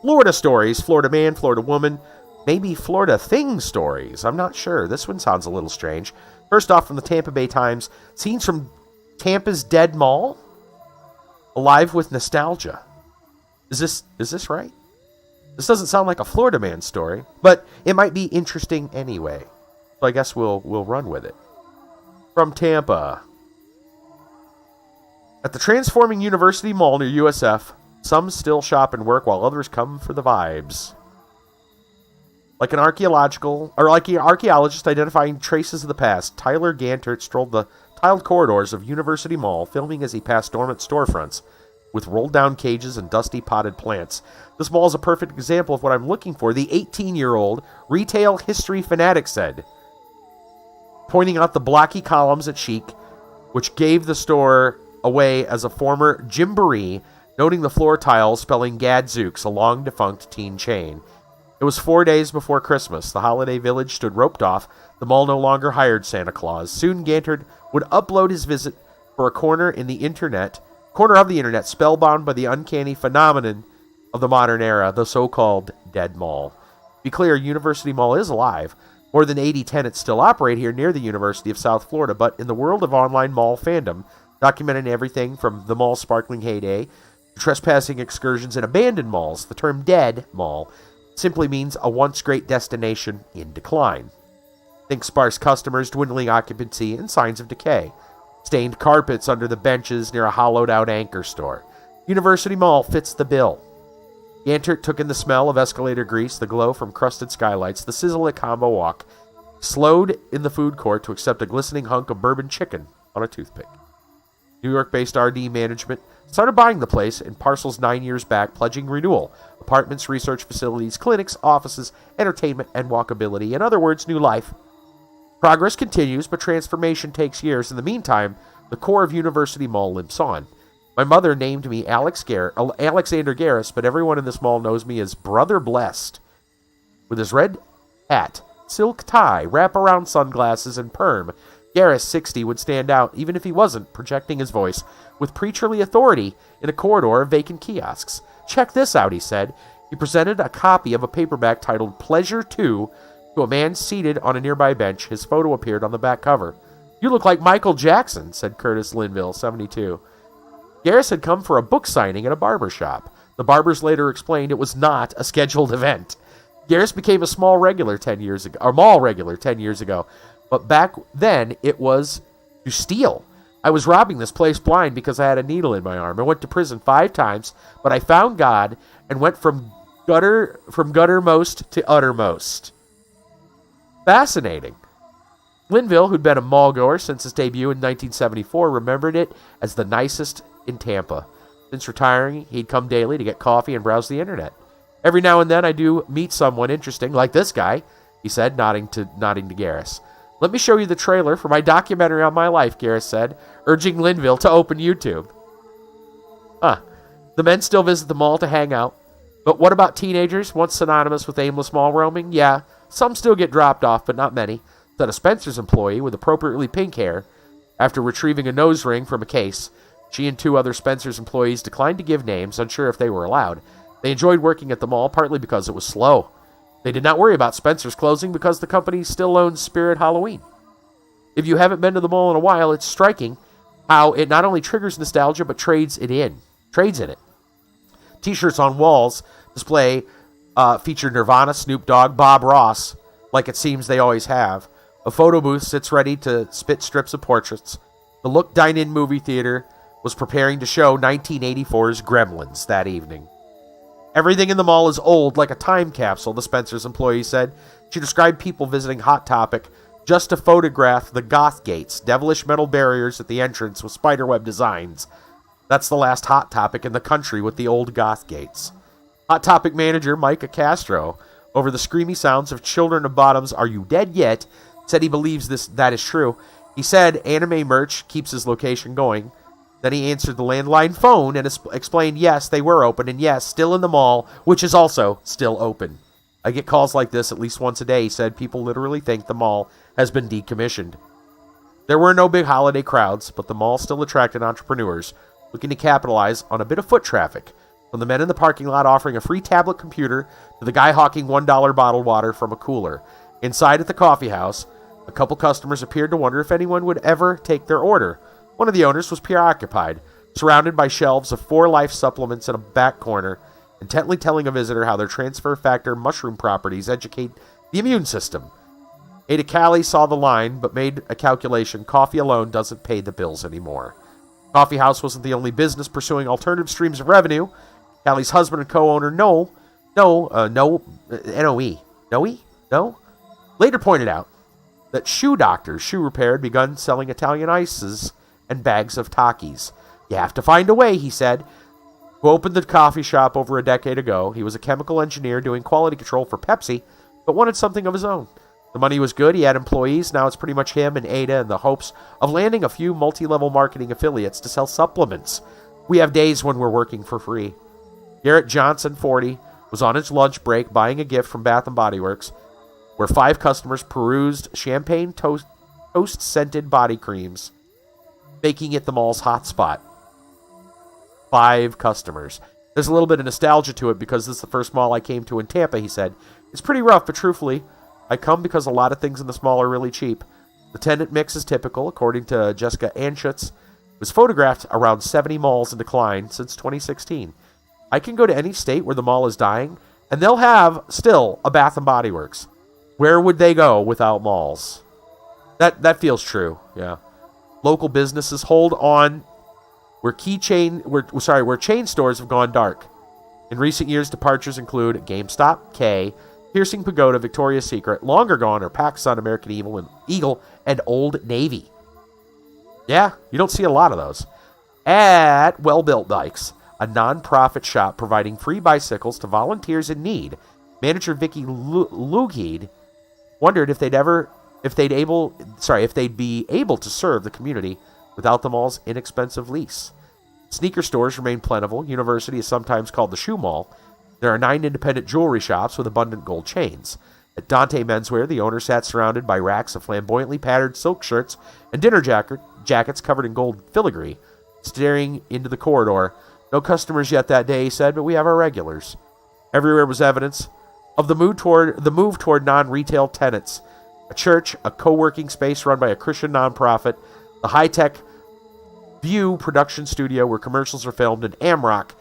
Florida stories. Florida Man, Florida Woman, maybe Florida Thing stories. I'm not sure. This one sounds a little strange. First off, from the Tampa Bay Times, scenes from Tampa's Dead Mall, alive with nostalgia. Is this right? This doesn't sound like a Florida Man story, but it might be interesting anyway. So I guess we'll run with it. From Tampa. At the transforming University Mall near USF, some still shop and work while others come for the vibes. Like an archaeologist identifying traces of the past, Tyler Gantert strolled the tiled corridors of University Mall, filming as he passed dormant storefronts with rolled-down cages and dusty potted plants. This mall is a perfect example of what I'm looking for, the 18-year-old retail history fanatic said, pointing out the blocky columns at Chic, which gave the store away as a former gymboree, noting the floor tiles spelling Gadzooks, a long-defunct teen chain. It was 4 days before Christmas. The holiday village stood roped off. The mall no longer hired Santa Claus. Soon Gantard would upload his visit for a corner of the internet, spellbound by the uncanny phenomenon of the modern era, the so-called Dead Mall. To be clear, University Mall is alive. More than 80 tenants still operate here near the University of South Florida, but in the world of online mall fandom, documenting everything from the mall's sparkling heyday to trespassing excursions in abandoned malls, the term Dead Mall simply means a once great destination in decline. Think sparse customers, dwindling occupancy, and signs of decay. Stained carpets under the benches near a hollowed-out anchor store. University Mall fits the bill. Gantert took in the smell of escalator grease, the glow from crusted skylights, the sizzle at Combo Walk, slowed in the food court to accept a glistening hunk of bourbon chicken on a toothpick. New York-based RD management started buying the place in parcels 9 years back, pledging renewal. Apartments, research facilities, clinics, offices, entertainment, and walkability. In other words, new life. Progress continues, but transformation takes years. In the meantime, the core of University Mall limps on. My mother named me Alexander Garris, but everyone in this mall knows me as Brother Blessed. With his red hat, silk tie, wraparound sunglasses, and perm, Garris, 60, would stand out, even if he wasn't, projecting his voice with preacherly authority in a corridor of vacant kiosks. Check this out, he said. He presented a copy of a paperback titled Pleasure 2 to a man seated on a nearby bench. His photo appeared on the back cover. You look like Michael Jackson, said Curtis Linville, 72. Garris had come for a book signing at a barber shop. The barbers later explained it was not a scheduled event. Garris became a mall regular 10 years ago, but back then it was to steal. I was robbing this place blind because I had a needle in my arm. I went to prison 5 times, but I found God and went from guttermost to uttermost. Fascinating. Linville, who'd been a mall goer since its debut in 1974, remembered it as the nicest in Tampa. Since retiring, he'd come daily to get coffee and browse the internet. Every now and then I do meet someone interesting, like this guy, he said, nodding to Garris. Let me show you the trailer for my documentary on my life, Garris said, urging Linville to open YouTube. The men still visit the mall to hang out. But what about teenagers, once synonymous with aimless mall roaming? Yeah, some still get dropped off, but not many, said a Spencer's employee with appropriately pink hair. After retrieving a nose ring from a case, she and 2 other Spencer's employees declined to give names, unsure if they were allowed. They enjoyed working at the mall, partly because it was slow. They did not worry about Spencer's closing because the company still owns Spirit Halloween. If you haven't been to the mall in a while, it's striking how it not only triggers nostalgia, but trades in it. T-shirts on walls display feature Nirvana, Snoop Dogg, Bob Ross, like it seems they always have. A photo booth sits ready to spit strips of portraits. The Look Dine-In movie theater was preparing to show 1984's Gremlins that evening. Everything in the mall is old, like a time capsule, the Spencer's employee said. She described people visiting Hot Topic just to photograph the goth gates, devilish metal barriers at the entrance with spiderweb designs. That's the last Hot Topic in the country with the old goth gates. Hot Topic manager Micah Castro, over the screamy sounds of Children of Bottom's Are You Dead Yet, said he believes that is true. He said anime merch keeps his location going. Then he answered the landline phone and explained yes, they were open, and yes, still in the mall, which is also still open. I get calls like this at least once a day, he said. People literally think the mall has been decommissioned. There were no big holiday crowds, but the mall still attracted entrepreneurs looking to capitalize on a bit of foot traffic, from the men in the parking lot offering a free tablet computer to the guy hawking $1 bottled water from a cooler. Inside at the coffee house, a couple customers appeared to wonder if anyone would ever take their order. One of the owners was preoccupied, surrounded by shelves of 4 life supplements in a back corner, intently telling a visitor how their transfer factor mushroom properties educate the immune system. Ada Callie saw the line, but made a calculation. Coffee alone doesn't pay the bills anymore. Coffee House wasn't the only business pursuing alternative streams of revenue. Callie's husband and co-owner Noe, later pointed out that Shoe Doctor's Shoe Repair had begun selling Italian ices and bags of Takis. You have to find a way, he said. Who opened the coffee shop over a decade ago. He was a chemical engineer doing quality control for Pepsi, but wanted something of his own. The money was good, he had employees, now it's pretty much him and Ada in the hopes of landing a few multi-level marketing affiliates to sell supplements. We have days when we're working for free. Garrett Johnson, 40, was on his lunch break buying a gift from Bath & Body Works, where 5 customers perused champagne toast-scented body creams, making it the mall's hotspot. 5 customers. There's a little bit of nostalgia to it because this is the first mall I came to in Tampa, he said. It's pretty rough, but truthfully, I come because a lot of things in this mall are really cheap. The tenant mix is typical, according to Jessica Anschutz. It was photographed around 70 malls in decline since 2016. I can go to any state where the mall is dying, and they'll have still a Bath & Body Works. Where would they go without malls? That feels true, yeah. Local businesses hold on where chain stores have gone dark. In recent years, departures include GameStop, Kay, Piercing Pagoda, Victoria's Secret. Longer gone are PacSun, American Eagle, and Old Navy. Yeah, you don't see a lot of those. At Well-Built Bikes, a non-profit shop providing free bicycles to volunteers in need, manager Vicky Lugheed wondered if they'd be able to serve the community without the mall's inexpensive lease. Sneaker stores remain plentiful. University is sometimes called the Shoe Mall. There are 9 independent jewelry shops with abundant gold chains. At Dante Menswear, the owner sat surrounded by racks of flamboyantly patterned silk shirts and dinner jackets covered in gold filigree, staring into the corridor. No customers yet that day, he said, but we have our regulars. Everywhere was evidence of the move toward non-retail tenants. A church, a co-working space run by a Christian nonprofit, the high-tech View production studio where commercials are filmed, and AMROC,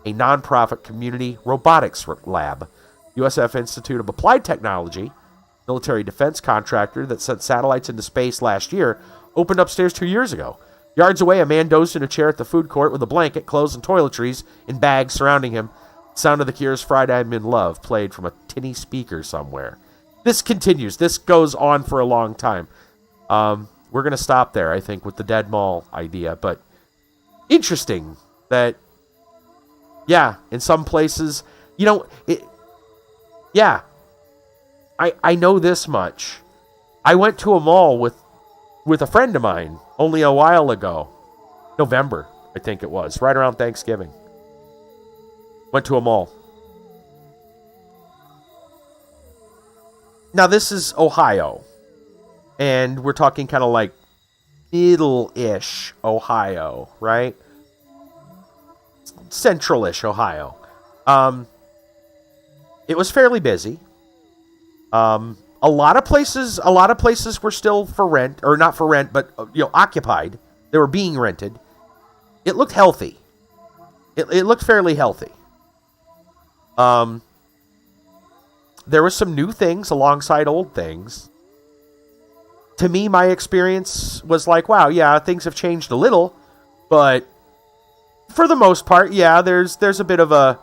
a nonprofit community robotics lab. USF Institute of Applied Technology, military defense contractor that sent satellites into space last year, opened upstairs 2 years ago. Yards away, a man dozed in a chair at the food court with a blanket, clothes, and toiletries in bags surrounding him. Sound of the Cure's Friday I'm in Love played from a tinny speaker somewhere. This continues. This goes on for a long time. We're going to stop there, I think, with the Dead Mall idea. But interesting that, yeah, in some places, I know this much. I went to a mall with a friend of mine only a while ago. November, I think it was, right around Thanksgiving. Went to a mall. Now, this is Ohio. And we're talking kind of like middle-ish Ohio, right? Central-ish Ohio. It was fairly busy. A lot of places were still for rent, or not for rent, but occupied. They were being rented. It looked healthy. It looked fairly healthy. There were some new things alongside old things. To me, my experience was like, wow, yeah, things have changed a little, but for the most part, yeah, there's a bit of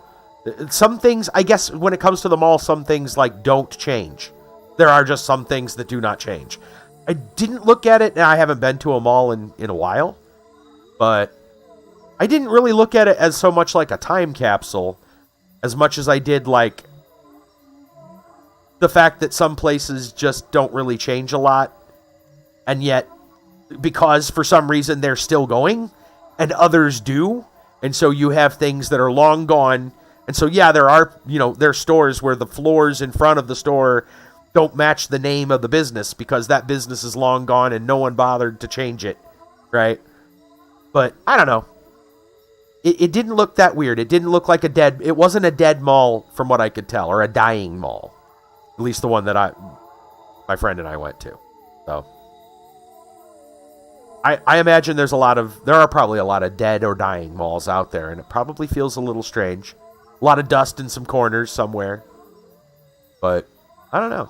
some things, I guess, when it comes to the mall, some things like don't change. There are just some things that do not change. I didn't look at it, and I haven't been to a mall in a while, but I didn't really look at it as so much like a time capsule as much as I did like the fact that some places just don't really change a lot. And yet, because for some reason they're still going, and others do, and so you have things that are long gone. And so, yeah, there are, there are stores where the floors in front of the store don't match the name of the business because that business is long gone and no one bothered to change it, right? But I don't know. It didn't look that weird. It didn't look like it wasn't a dead mall from what I could tell, or a dying mall. At least the one that my friend and I went to. So I imagine there are probably a lot of dead or dying malls out there, and it probably feels a little strange. A lot of dust in some corners somewhere. But I don't know.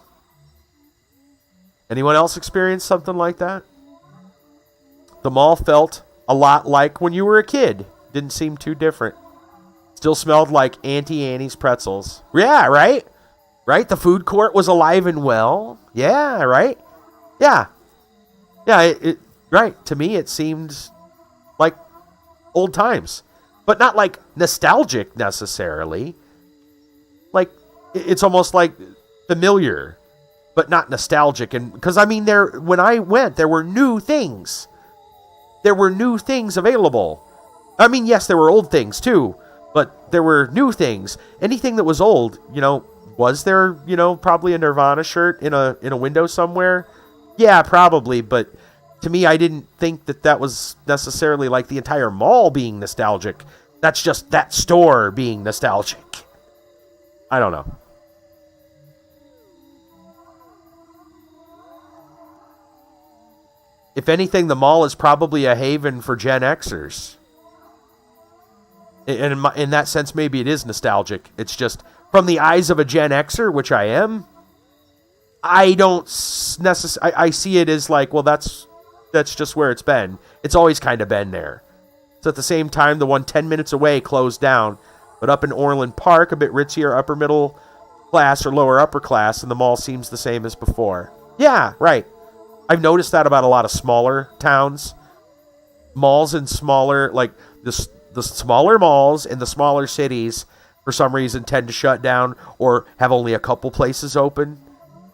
Anyone else experience something like that? The mall felt a lot like when you were a kid. Didn't seem too different. Still smelled like Auntie Annie's pretzels. Yeah, right? Right? The food court was alive and well. Yeah, right? Yeah. Yeah, right. To me, it seemed like old times. But not like nostalgic necessarily. Like, it's almost like familiar, but not nostalgic. And because, I mean, when I went, there were new things. There were new things available. I mean, yes, there were old things too, but there were new things. Anything that was old, was there, probably a Nirvana shirt in a window somewhere? Yeah, probably, but to me, I didn't think that was necessarily like the entire mall being nostalgic. That's just that store being nostalgic. I don't know. If anything, the mall is probably a haven for Gen Xers. And in that sense, maybe it is nostalgic. It's just from the eyes of a Gen Xer, which I am. I don't necessarily. I see it as like, well, that's just where it's been. It's always kind of been there. So at the same time, the one 10 minutes away closed down, but up in Orland Park, a bit ritzier, upper middle class or lower upper class, and the mall seems the same as before. Yeah, right. I've noticed that about a lot of smaller towns. Malls in smaller, like the smaller malls in the smaller cities, for some reason, tend to shut down or have only a couple places open.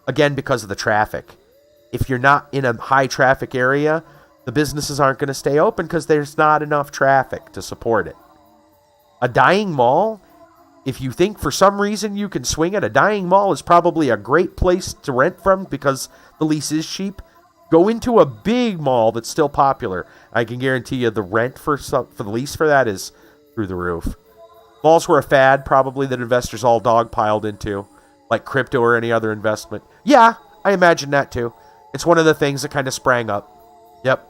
Again, because of the traffic. If you're not in a high traffic area, the businesses aren't going to stay open because there's not enough traffic to support it. A dying mall, if you think for some reason you can swing it, a dying mall is probably a great place to rent from because the lease is cheap. Go into a big mall that's still popular. I can guarantee you the rent for the lease for that is through the roof. Malls were a fad, probably, that investors all dogpiled into, like crypto or any other investment. Yeah, I imagine that too. It's one of the things that kind of sprang up. Yep.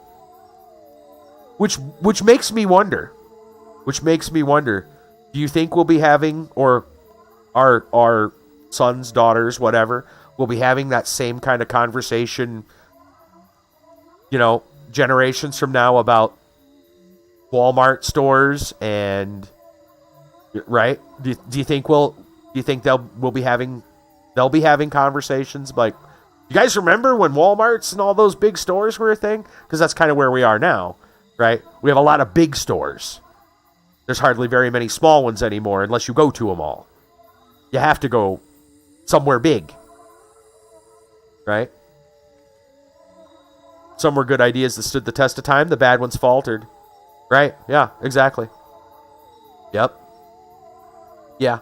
Which makes me wonder. Do you think we'll be having, or our sons, daughters, whatever, will be having that same kind of conversation, generations from now about Walmart stores and, right? Do you think they'll be having conversations like, you guys remember when Walmarts and all those big stores were a thing? Because that's kind of where we are now, right? We have a lot of big stores. There's hardly very many small ones anymore unless you go to them all. You have to go somewhere big, right? Some were good ideas that stood the test of time. The bad ones faltered. Right? Yeah, exactly. Yep. Yeah.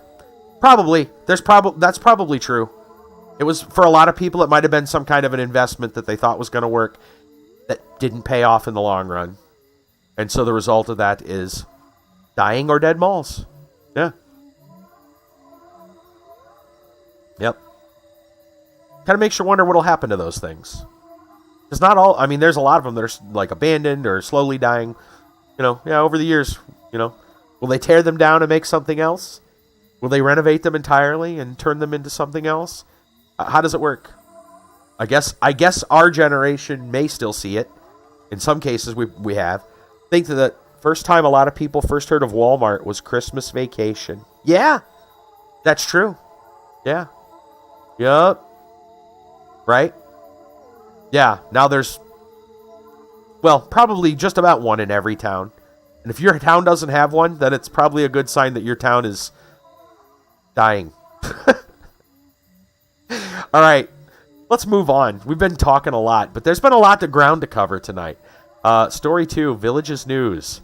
Probably. That's probably true. It was, for a lot of people, it might have been some kind of an investment that they thought was going to work that didn't pay off in the long run. And so the result of that is dying or dead malls. Yeah. Yep. Kind of makes you wonder what'll happen to those things. It's not all, I mean, there's a lot of them that are like abandoned or slowly dying, over the years, Will they tear them down and make something else? Will they renovate them entirely and turn them into something else? How does it work? I guess our generation may still see it. In some cases we have. Think that the first time a lot of people first heard of Walmart was Christmas Vacation. Yeah. That's true. Yeah. Yup. Right? Yeah, now there's, probably just about one in every town. And if your town doesn't have one, then it's probably a good sign that your town is dying. All right, let's move on. We've been talking a lot, but there's been a lot of ground to cover tonight. Story 2, Villages News.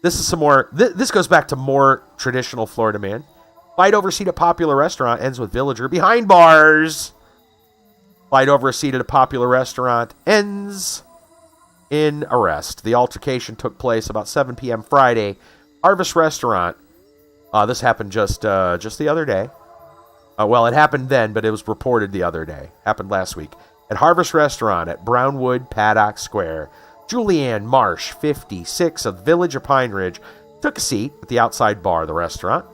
This is some more, this goes back to more traditional Florida man. Fight over seat at popular restaurant ends with villager behind bars. Fight over a seat at a popular restaurant ends in arrest. The altercation took place about 7 p.m. Friday. Harvest Restaurant. This happened just the other day. Well, it happened then, but it was reported the other day. Happened last week. At Harvest Restaurant at Brownwood Paddock Square, Julianne Marsh, 56, of the Village of Pine Ridge, took a seat at the outside bar of the restaurant,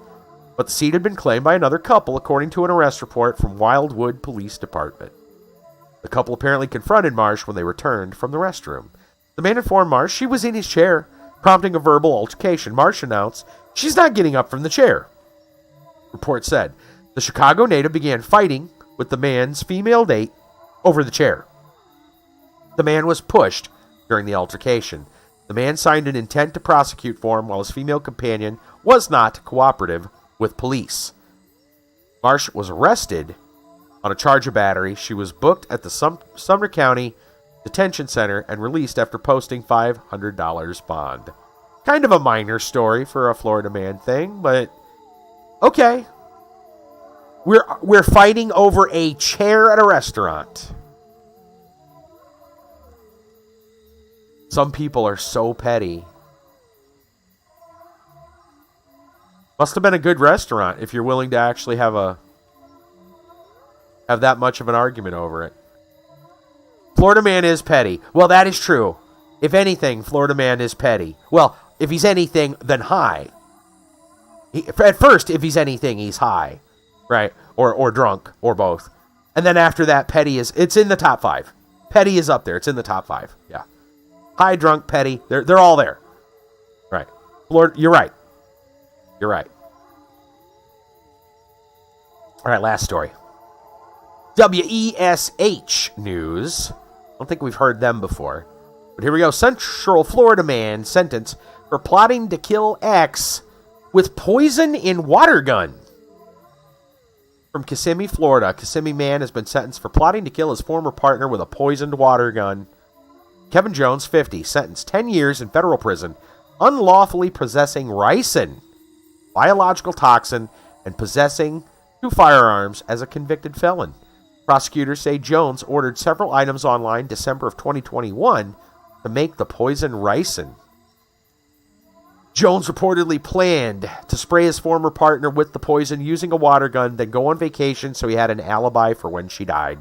but the seat had been claimed by another couple, according to an arrest report from Wildwood Police Department. The couple apparently confronted Marsh when they returned from the restroom. The man informed Marsh she was in his chair, prompting a verbal altercation. Marsh announced she's not getting up from the chair. Report said the Chicago native began fighting with the man's female date over the chair. The man was pushed during the altercation. The man signed an intent to prosecute form while his female companion was not cooperative with police. Marsh was arrested on a charge of battery. She was booked at the Sumner County Detention Center and released after posting $500 bond. Kind of a minor story for a Florida man thing, but okay. We're fighting over a chair at a restaurant. Some people are so petty. Must have been a good restaurant if you're willing to actually have that much of an argument over it. Florida man is petty. Well, that is true. If anything, Florida man is petty. Well, if he's anything, then high. At first, if he's anything, he's high. Right? Or drunk, or both. And then after that, petty it's in the top 5. Petty is up there. It's in the top 5. Yeah. High, drunk, petty. They're all there. Right. Lord, you're right. You're right. All right, last story. WESH News. I don't think we've heard them before. But here we go. Central Florida man sentenced for plotting to kill ex with poison in water gun. From Kissimmee, Florida, a Kissimmee man has been sentenced for plotting to kill his former partner with a poisoned water gun. Kevin Jones, 50, sentenced 10 years in federal prison, unlawfully possessing ricin, biological toxin, and possessing 2 firearms as a convicted felon. Prosecutors say Jones ordered several items online December of 2021 to make the poison ricin. Jones reportedly planned to spray his former partner with the poison using a water gun, then go on vacation so he had an alibi for when she died.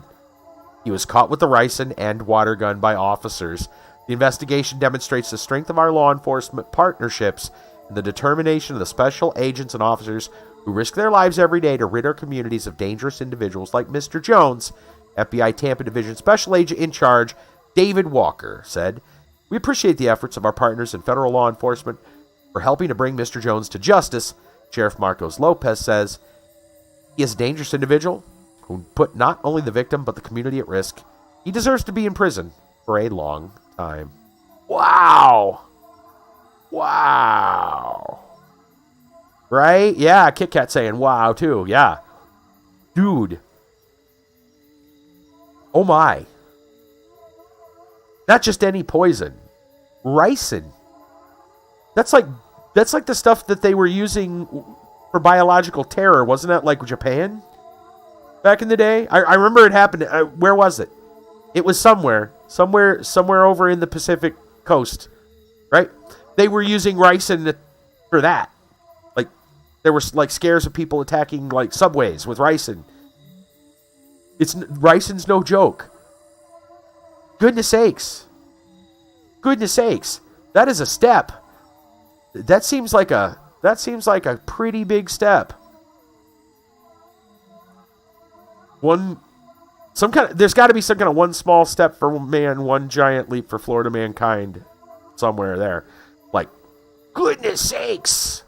He was caught with the ricin and water gun by officers. The investigation demonstrates the strength of our law enforcement partnerships and the determination of the special agents and officers who risk their lives every day to rid our communities of dangerous individuals like Mr. Jones. FBI Tampa Division Special Agent in charge, David Walker, said, "We appreciate the efforts of our partners in federal law enforcement for helping to bring Mr. Jones to justice." Sheriff Marcos Lopez says, "He is a dangerous individual who put not only the victim but the community at risk. He deserves to be in prison for a long time." Wow. Wow. Right? Yeah, Kit Kat saying wow too. Yeah. Dude. Oh my. Not just any poison. Ricin. That's like the stuff that they were using for biological terror. Wasn't that like Japan back in the day? I remember it happened. Where was it? It was somewhere over in the Pacific coast, right? They were using ricin for that. Like there were like scares of people attacking like subways with ricin. Ricin's no joke. Goodness sakes. That is a step. That seems like a pretty big step. There's got to be some kind of one small step for man, one giant leap for Florida mankind somewhere there. Like, goodness sakes.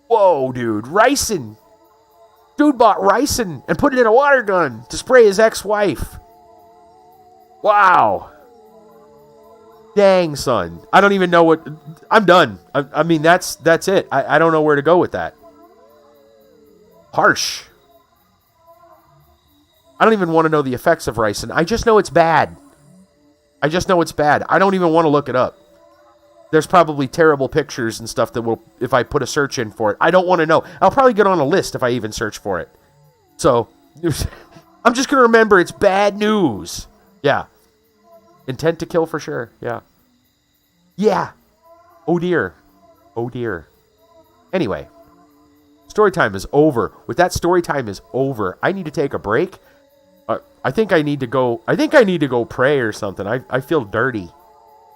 Whoa, dude. Ricin. Dude bought ricin and put it in a water gun to spray his ex-wife. Wow. Dang, son. I don't even know what... I'm done. I mean, that's it. I don't know where to go with that. Harsh. I don't even want to know the effects of ricin. I just know it's bad. I don't even want to look it up. There's probably terrible pictures and stuff that will, if I put a search in for it. I don't want to know. I'll probably get on a list if I even search for it. So, I'm just going to remember it's bad news. Yeah. Intent to kill for sure. Yeah. Yeah. Oh dear. Oh dear. Anyway. Story time is over. With that, story time is over. I need to take a break. I think I need to go pray or something. I feel dirty.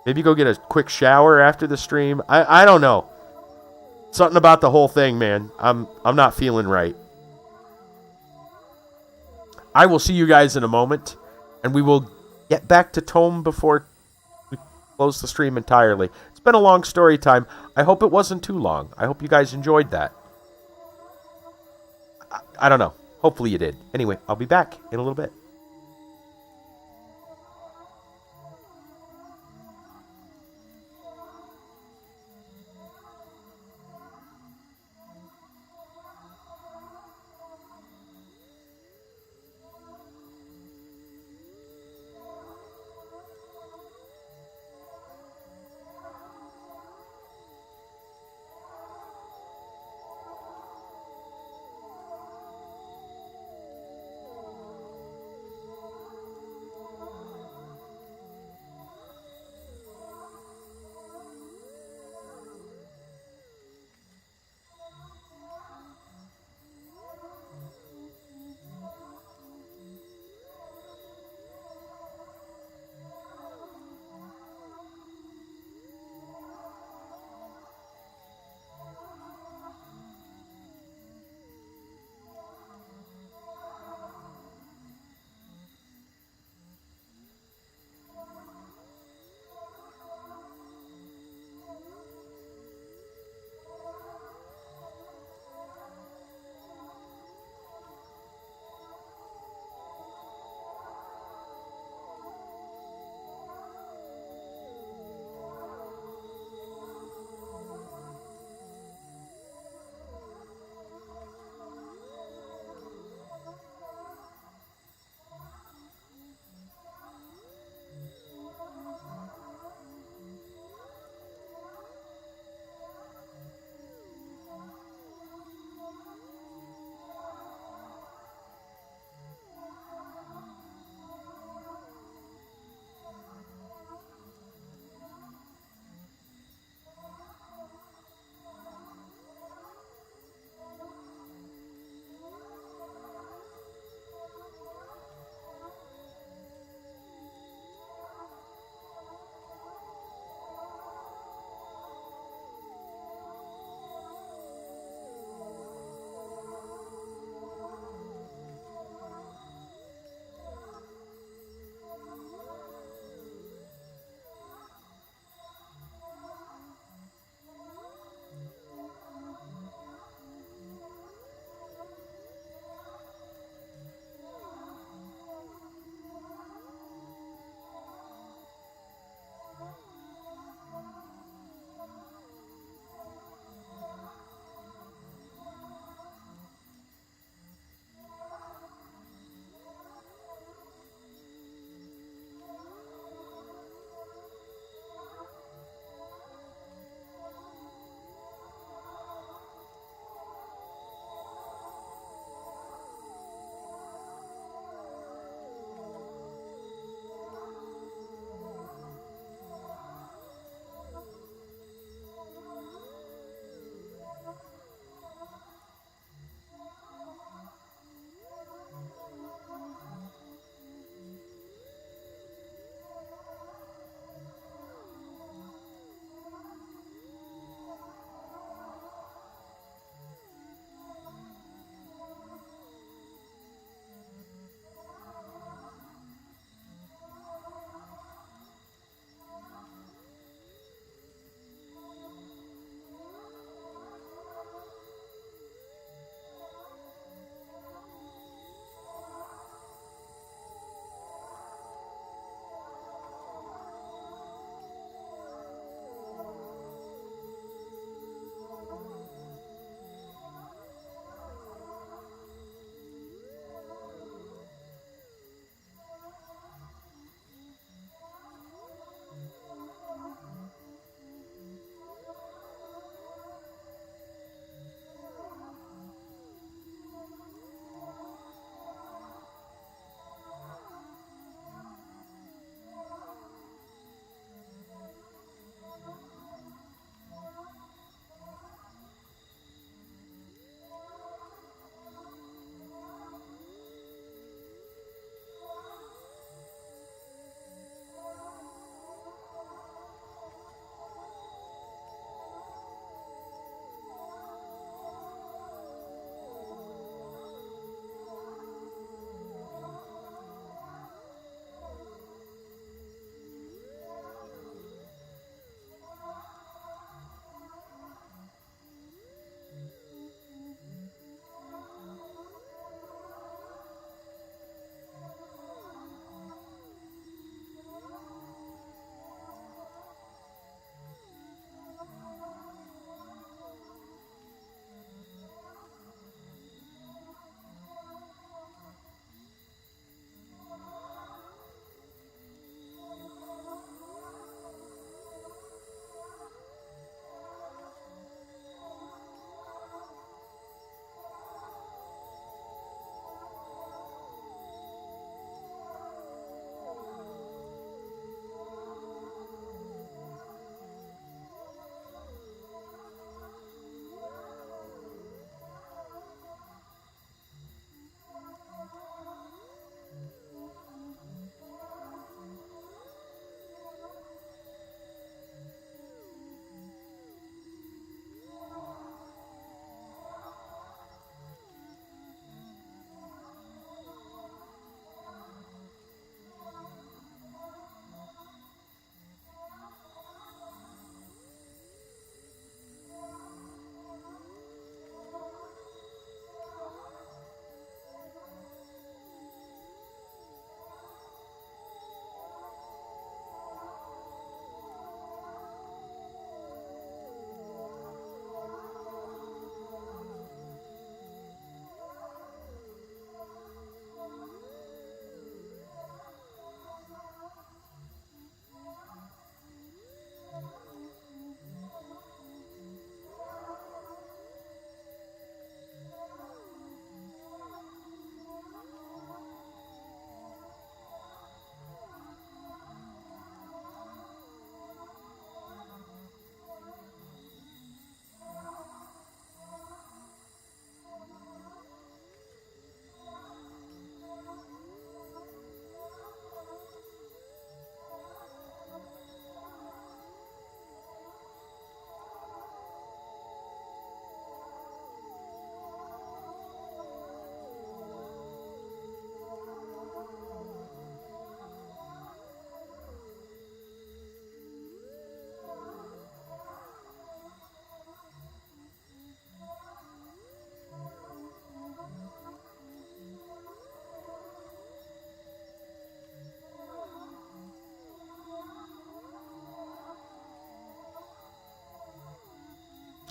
Maybe go get a quick shower after the stream. I don't know. Something about the whole thing, man. I'm not feeling right. I will see you guys in a moment, and we will get back to TOEM before we close the stream entirely. It's been a long story time. I hope it wasn't too long. I hope you guys enjoyed that. I don't know. Hopefully you did. Anyway, I'll be back in a little bit.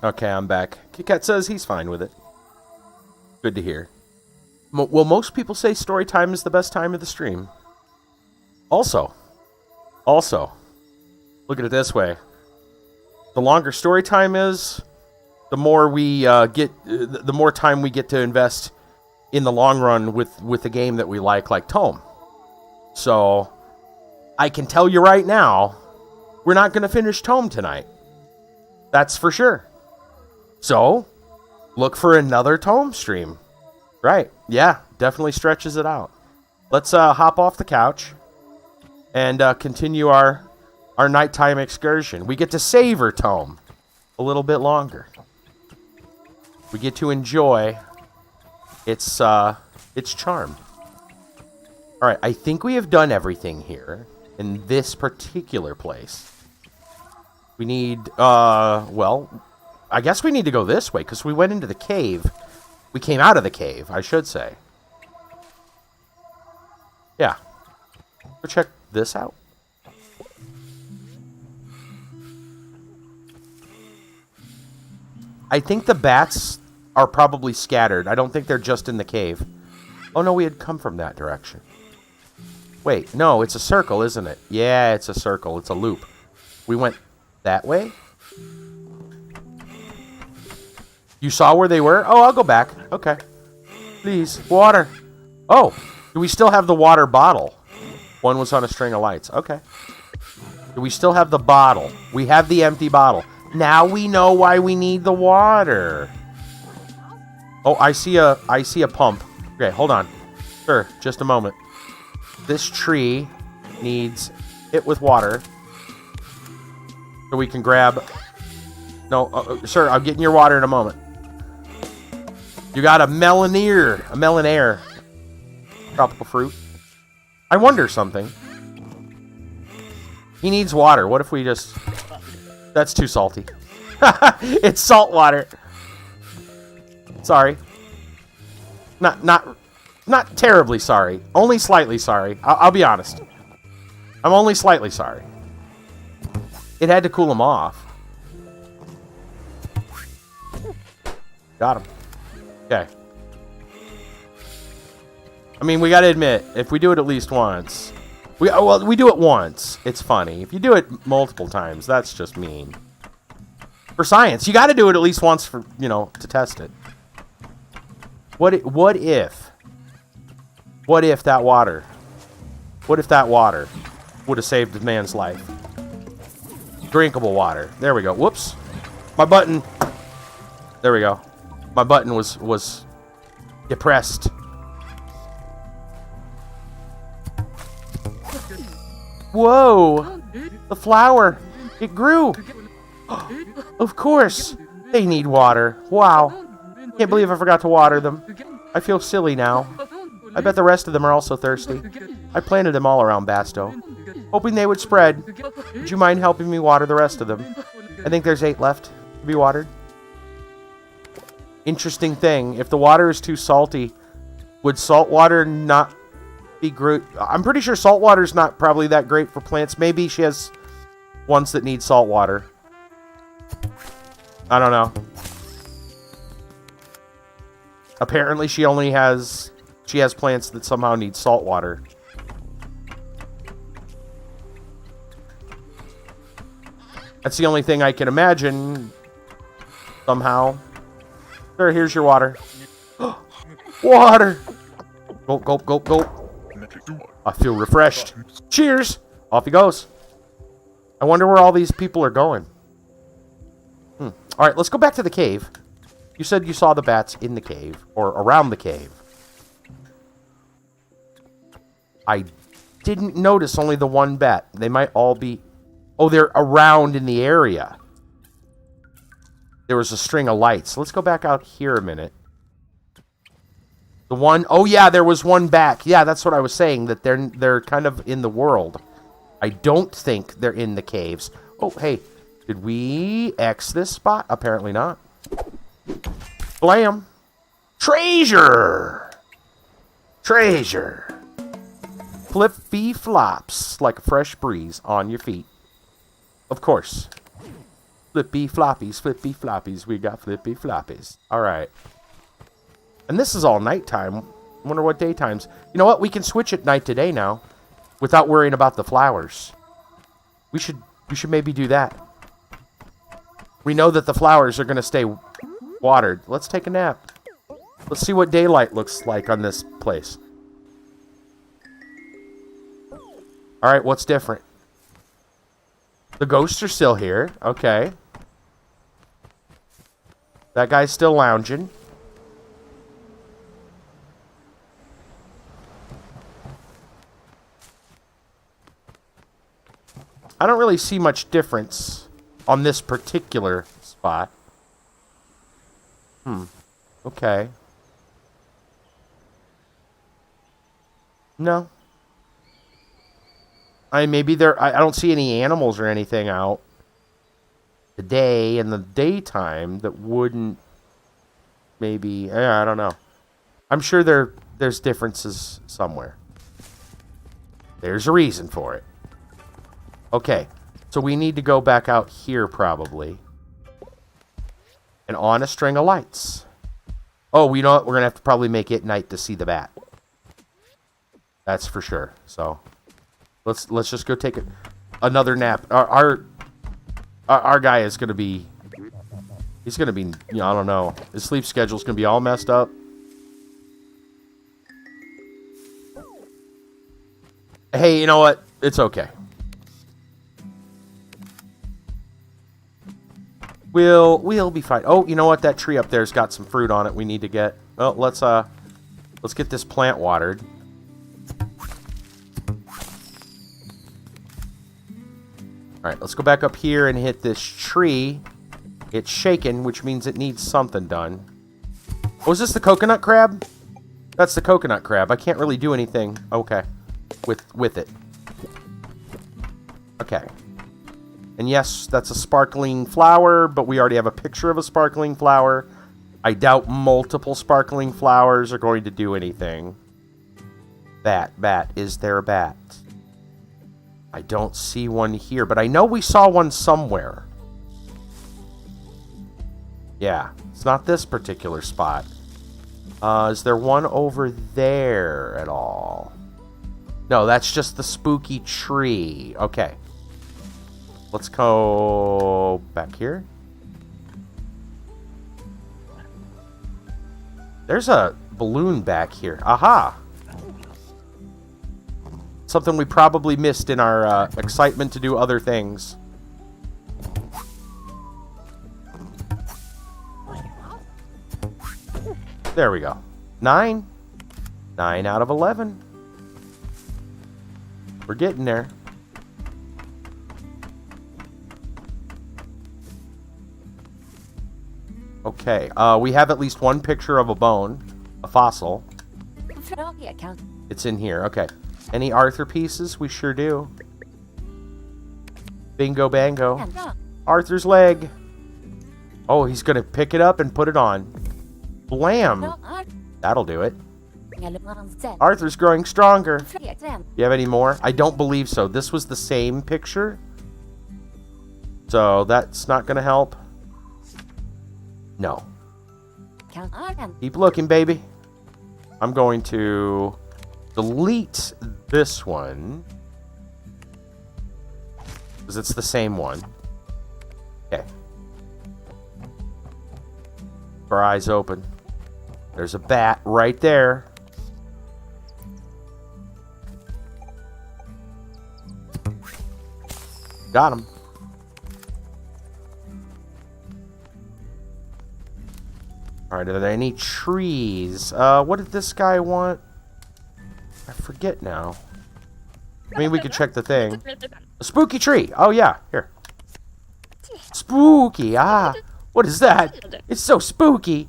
Okay, I'm back. Kit Kat says he's fine with it. Good to hear. Well, most people say story time is the best time of the stream. Also, look at it this way. The longer story time is, the more we the more time we get to invest in the long run with a game that we like TOEM. So, I can tell you right now, we're not going to finish TOEM tonight. That's for sure. So, look for another TOEM stream. Right. Yeah, definitely stretches it out. Let's hop off the couch and continue our nighttime excursion. We get to savor TOEM a little bit longer. We get to enjoy its charm. All right, I think we have done everything here in this particular place. We need, well, I guess we need to go this way because we went into the cave. We came out of the cave, I should say. Yeah. Go check this out. I think the bats are probably scattered. I don't think they're just in the cave. Oh, no, we had come from that direction. Wait, no, it's a circle, isn't it? Yeah, it's a circle. It's a loop. We went that way? You saw where they were? Oh, I'll go back. Okay. Please, water. Oh, do we still have the water bottle? One was on a string of lights. Okay. Do we still have the bottle? We have the empty bottle. Now we know why we need the water. Oh, I see a pump. Okay, hold on. Sure, just a moment. This tree needs it with water. So we can grab... No, sir, I'm getting your water in a moment. You got a melonair. Tropical fruit. I wonder something. He needs water. What if we just... That's too salty. It's salt water. Sorry. Not terribly sorry. Only slightly sorry. I'll be honest. I'm only slightly sorry. It had to cool him off. Got him. Okay. I mean, we gotta admit, if we do it at least once... we do it once. It's funny. If you do it multiple times, that's just mean. For science, you gotta do it at least once for, to test it. What if that water would have saved a man's life? Drinkable water. There we go. Whoops. My button. There we go. My button was depressed. Whoa! The flower. It grew. Of course. They need water. Wow. Can't believe I forgot to water them. I feel silly now. I bet the rest of them are also thirsty. I planted them all around Basto, hoping they would spread. Would you mind helping me water the rest of them? I think there's 8 left to be watered. Interesting thing. If the water is too salty, would salt water not be great? I'm pretty sure salt water is not probably that great for plants. Maybe she has ones that need salt water. I don't know. Apparently she has plants that somehow need salt water. That's the only thing I can imagine. Somehow. Sure, here's your water. Water! Gulp, gulp, gulp, gulp. I feel refreshed. Cheers! Off he goes. I wonder where all these people are going. Alright, let's go back to the cave. You said you saw the bats in the cave, or around the cave. I didn't notice only the one bat. They might all be... Oh, they're around in the area. There was a string of lights. Let's go back out here a minute. The one... Oh, yeah, there was one back. Yeah, that's what I was saying, that they're kind of in the world. I don't think they're in the caves. Oh, hey, did we X this spot? Apparently not. Blam. Treasure! Treasure. Flippy flops like a fresh breeze on your feet. Of course. Flippy floppies. We got flippy floppies. All right. And this is all nighttime. I wonder what daytimes. You know what? We can switch it night to day now without worrying about the flowers. We should maybe do that. We know that the flowers are going to stay watered. Let's take a nap. Let's see what daylight looks like on this place. All right, what's different? The ghosts are still here. Okay. That guy's still lounging. I don't really see much difference on this particular spot. Okay. No. Maybe there... I don't see any animals or anything out today in the daytime that wouldn't... Maybe... I don't know. I'm sure there's differences somewhere. There's a reason for it. Okay. So we need to go back out here probably. And on a string of lights. Oh, you know what? We're going to have to probably make it night to see the bat. That's for sure. So... Let's just go take another nap. Our guy is going to be... He's going to be... You know, I don't know. His sleep schedule's going to be all messed up. Hey, you know what? It's okay. We'll be fine. Oh, you know what? That tree up there's got some fruit on it we need to get. Well, let's get this plant watered. Alright, let's go back up here and hit this tree. It's shaking, which means it needs something done. Oh, is this the coconut crab? That's the coconut crab. I can't really do anything. Okay. With it. Okay. And yes, that's a sparkling flower, but we already have a picture of a sparkling flower. I doubt multiple sparkling flowers are going to do anything. Bat. Is there a bat? I don't see one here, but I know we saw one somewhere. Yeah, it's not this particular spot. Is there one over there at all? No, that's just the spooky tree. Okay. Let's go back here. There's a balloon back here. Aha! Something we probably missed in our excitement to do other things. There we go. 9. 9 out of 11. We're getting there. Okay. We have at least one picture of a bone. A fossil. It's in here. Okay. Any Arthur pieces? We sure do. Bingo bango. Arthur's leg. Oh, he's going to pick it up and put it on. Blam. That'll do it. Arthur's growing stronger. You have any more? I don't believe so. This was the same picture. So that's not going to help. No. Keep looking, baby. I'm going to delete this one. Because it's the same one. Okay. Our eyes open. There's a bat right there. Got him. Alright, are there any trees? What did this guy want? I forget now. I mean, we could check the thing. A spooky tree. Oh, yeah. Here. Spooky. Ah. What is that? It's so spooky.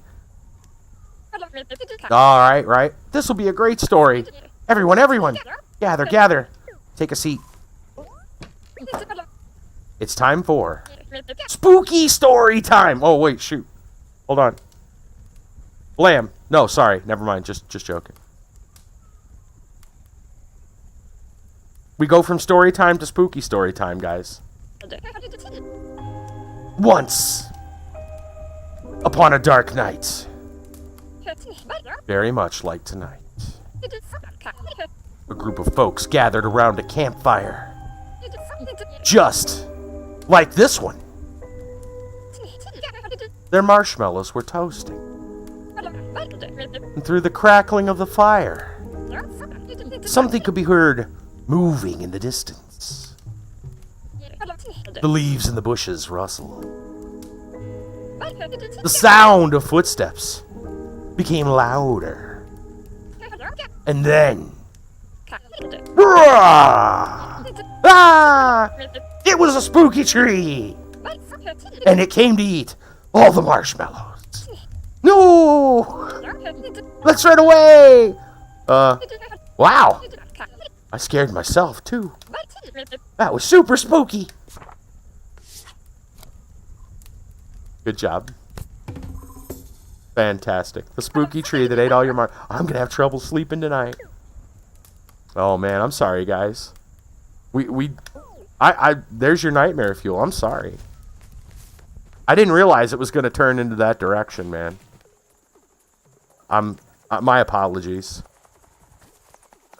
Alright, right. This will be a great story. Everyone. Gather. Take a seat. It's time for spooky story time. Oh, wait, shoot. Hold on. Blam. No, sorry. Never mind. Just joking. We go from story time to spooky story time, guys. Once upon a dark night, very much like tonight, a group of folks gathered around a campfire, just like this one. Their marshmallows were toasting, and through the crackling of the fire, something could be heard moving in the distance. The leaves in the bushes rustle. The sound of footsteps became louder. And then... it was a spooky tree! And it came to eat all the marshmallows. No! Let's run away! Wow! I scared myself, too. That was super spooky! Good job. Fantastic. The spooky tree that ate all your I'm gonna have trouble sleeping tonight. Oh man, I'm sorry guys. There's your nightmare fuel. I'm sorry. I didn't realize it was gonna turn into that direction, man. My apologies.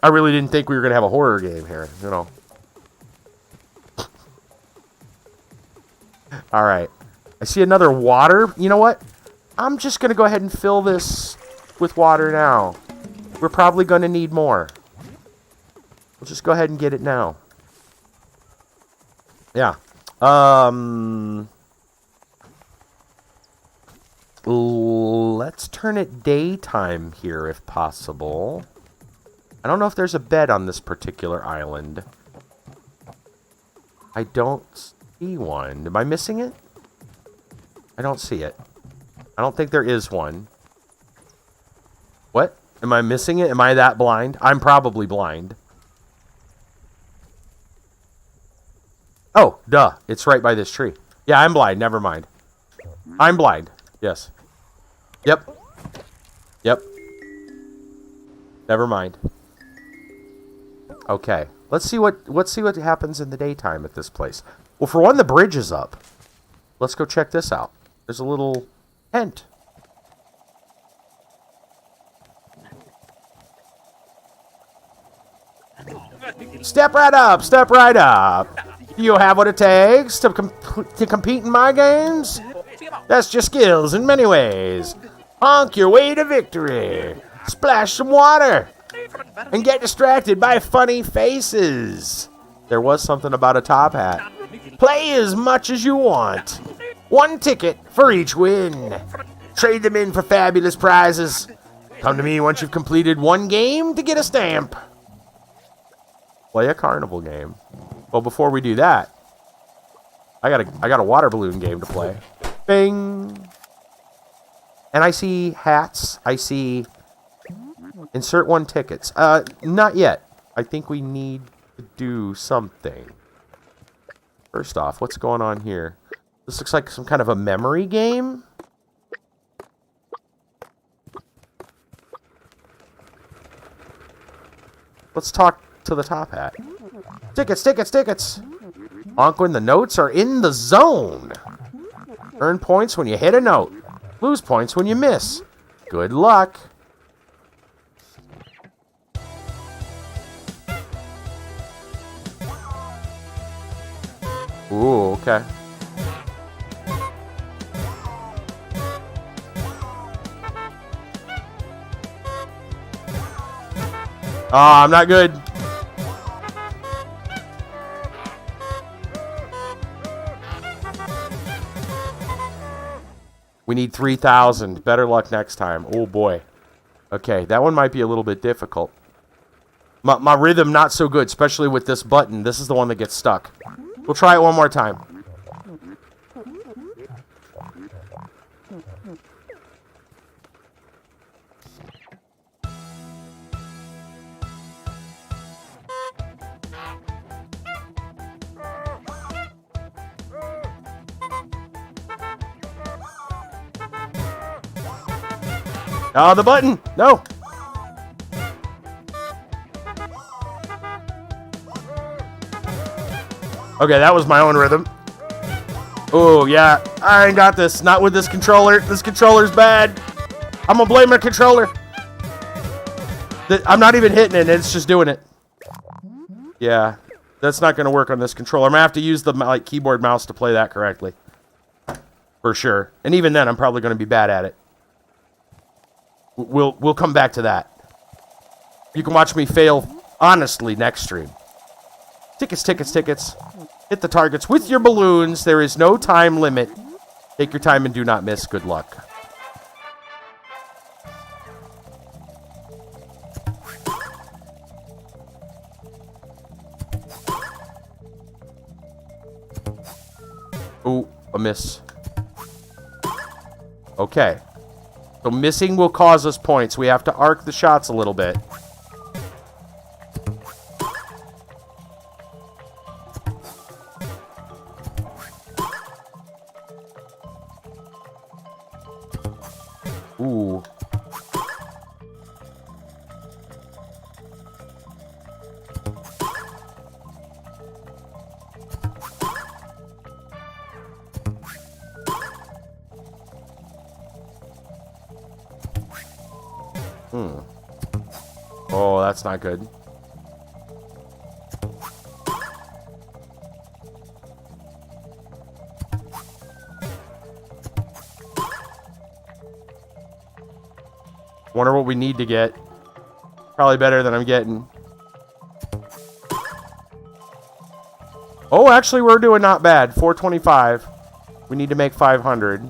I really didn't think we were gonna have a horror game here, you know. Alright. I see another water. You know what? I'm just going to go ahead and fill this with water now. We're probably going to need more. We'll just go ahead and get it now. Yeah. Let's turn it daytime here if possible. I don't know if there's a bed on this particular island. I don't see one. Am I missing it? I don't see it. I don't think there is one. What? Am I missing it? Am I that blind? I'm probably blind. Oh, duh. It's right by this tree. Yeah, I'm blind. Never mind. I'm blind. Yes. Yep. Yep. Never mind. Okay. Let's see what happens in the daytime at this place. Well, for one, the bridge is up. Let's go check this out. There's a little tent. Step right up, step right up. Do you have what it takes to compete in my games? Test your skills in many ways. Honk your way to victory. Splash some water. And get distracted by funny faces. There was something about a top hat. Play as much as you want. One ticket for each win. Trade them in for fabulous prizes. Come to me once you've completed one game to get a stamp. Play a carnival game. Well, before we do that, I got a water balloon game to play. Bing. And I see hats. I see insert one tickets. Not yet. I think we need to do something. First off, what's going on here? This looks like some kind of a memory game. Let's talk to the top hat. Tickets, tickets, tickets. Honk when the notes are in the zone. Earn points when you hit a note. Lose points when you miss. Good luck. Ooh, okay. Oh, I'm not good. We need 3,000. Better luck next time. Oh, boy. Okay, that one might be a little bit difficult. My rhythm not so good, especially with this button. This is the one that gets stuck. We'll try it one more time. Oh, the button! No! Okay, that was my own rhythm. Oh, yeah. I ain't got this. Not with this controller. This controller's bad. I'm gonna blame my controller. I'm not even hitting it. It's just doing it. Yeah. That's not gonna work on this controller. I'm gonna have to use the keyboard mouse to play that correctly. For sure. And even then, I'm probably gonna be bad at it. We'll come back to that. You can watch me fail honestly next stream. Tickets, tickets, tickets. Hit the targets with your balloons. There is no time limit. Take your time and do not miss. Good luck. Ooh, a miss. Okay. So missing will cause us points. We have to arc the shots a little bit. Ooh. Oh, that's not good. Wonder what we need to get. Probably better than I'm getting. Oh, actually, we're doing not bad. 425. We need to make 500.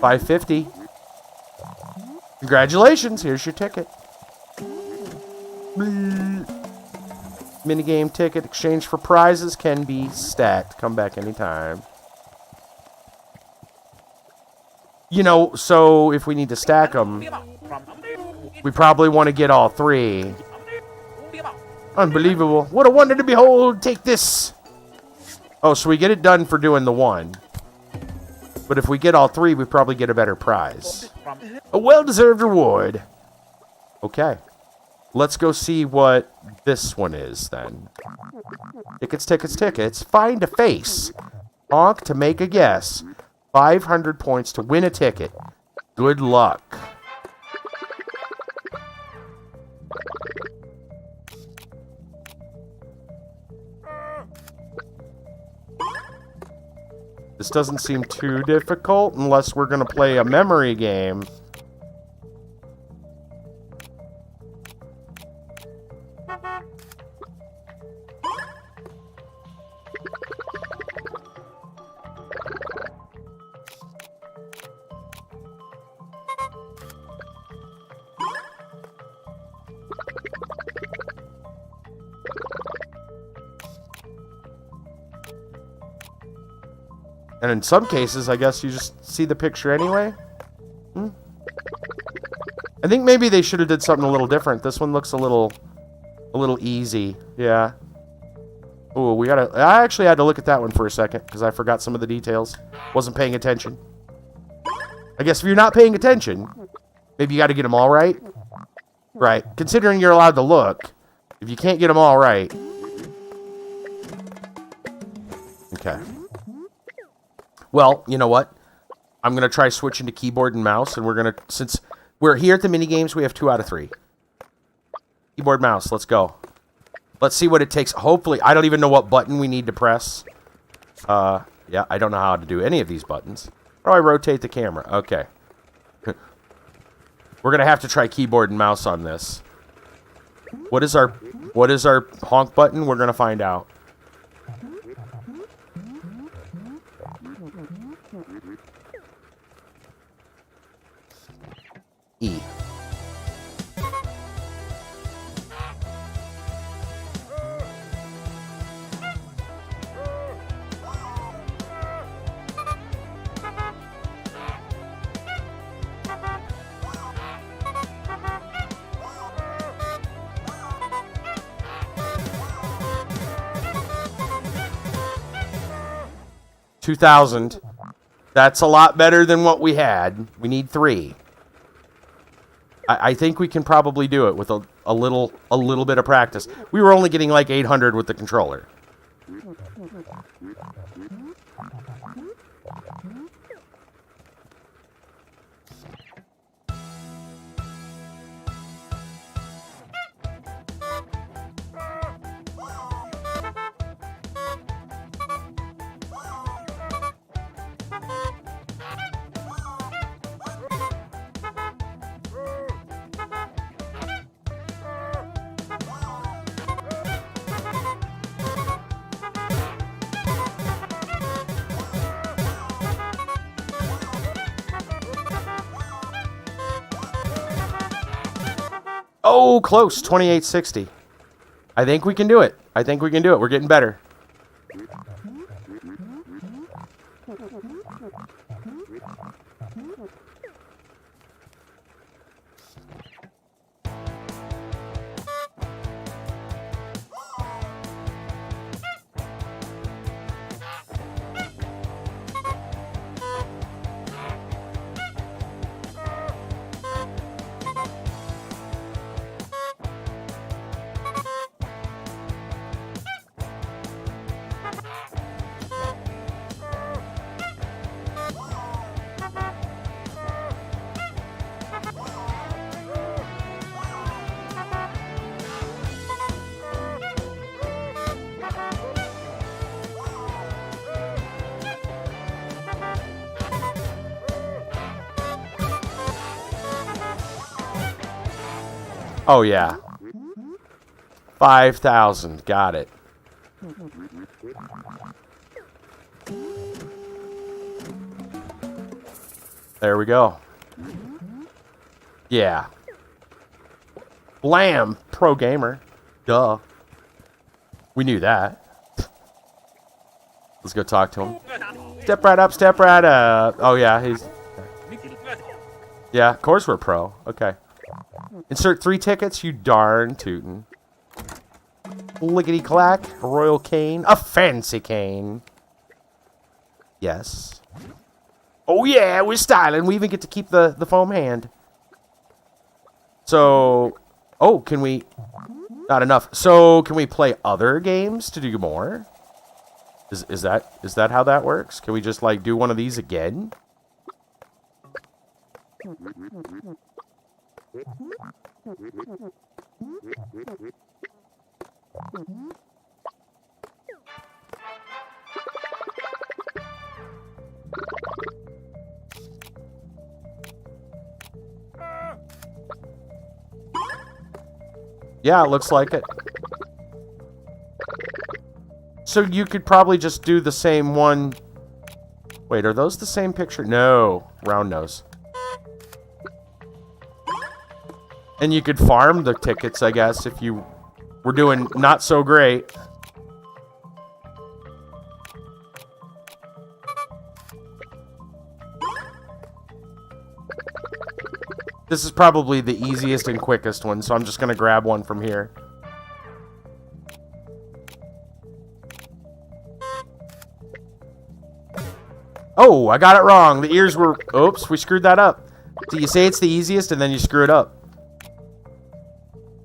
$550. Congratulations. Here's your ticket. Minigame ticket exchange for prizes can be stacked. Come back anytime. You know, so if we need to stack them, we probably want to get all three. Unbelievable. What a wonder to behold. Take this. Oh, so we get it done for doing the one. But if we get all three, we probably get a better prize. A well-deserved reward. Okay. Let's go see what this one is, then. Tickets, tickets, tickets. Find a face. Honk to make a guess. 500 points to win a ticket. Good luck. This doesn't seem too difficult unless we're going to play a memory game. And in some cases, I guess you just see the picture anyway. I think maybe they should have did something a little different. This one looks a little easy. Yeah. Ooh, I actually had to look at that one for a second because I forgot some of the details. Wasn't paying attention. I guess if you're not paying attention, maybe you got to get them all right. Right. Considering you're allowed to look, if you can't get them all right. Okay. Well, you know what? I'm going to try switching to keyboard and mouse, and we're going to, since we're here at the minigames, we have 2 out of 3. Keyboard, mouse, let's go. Let's see what it takes. Hopefully, I don't even know what button we need to press. Yeah, I don't know how to do any of these buttons. How do I rotate the camera? Okay. We're going to have to try keyboard and mouse on this. What is our honk button? We're going to find out. E. $2,000. That's a lot better than what we had. We need 3. I think we can probably do it with a little bit of practice. We were only getting like 800 with the controller. Oh, close. 2860. I think we can do it. I think we can do it. We're getting better. Oh, yeah. 5,000. Got it. There we go. Yeah. Blam! Pro gamer. Duh. We knew that. Let's go talk to him. Step right up, step right up. Oh, yeah, he's... Yeah, of course we're pro. Okay. Insert 3 tickets, you darn tootin'. Lickety-clack. A royal cane. A fancy cane. Yes. Oh, yeah, we're styling. We even get to keep the foam hand. So... Oh, can we... Not enough. So, can we play other games to do more? Is that how that works? Can we just, like, do one of these again? Yeah, it looks like it. So you could probably just do the same one. Wait, are those the same picture? No. Round nose. And you could farm the tickets, I guess, if you were doing not so great. This is probably the easiest and quickest one, so I'm just going to grab one from here. Oh, I got it wrong. The ears were... Oops, we screwed that up. So you say it's the easiest, and then you screw it up.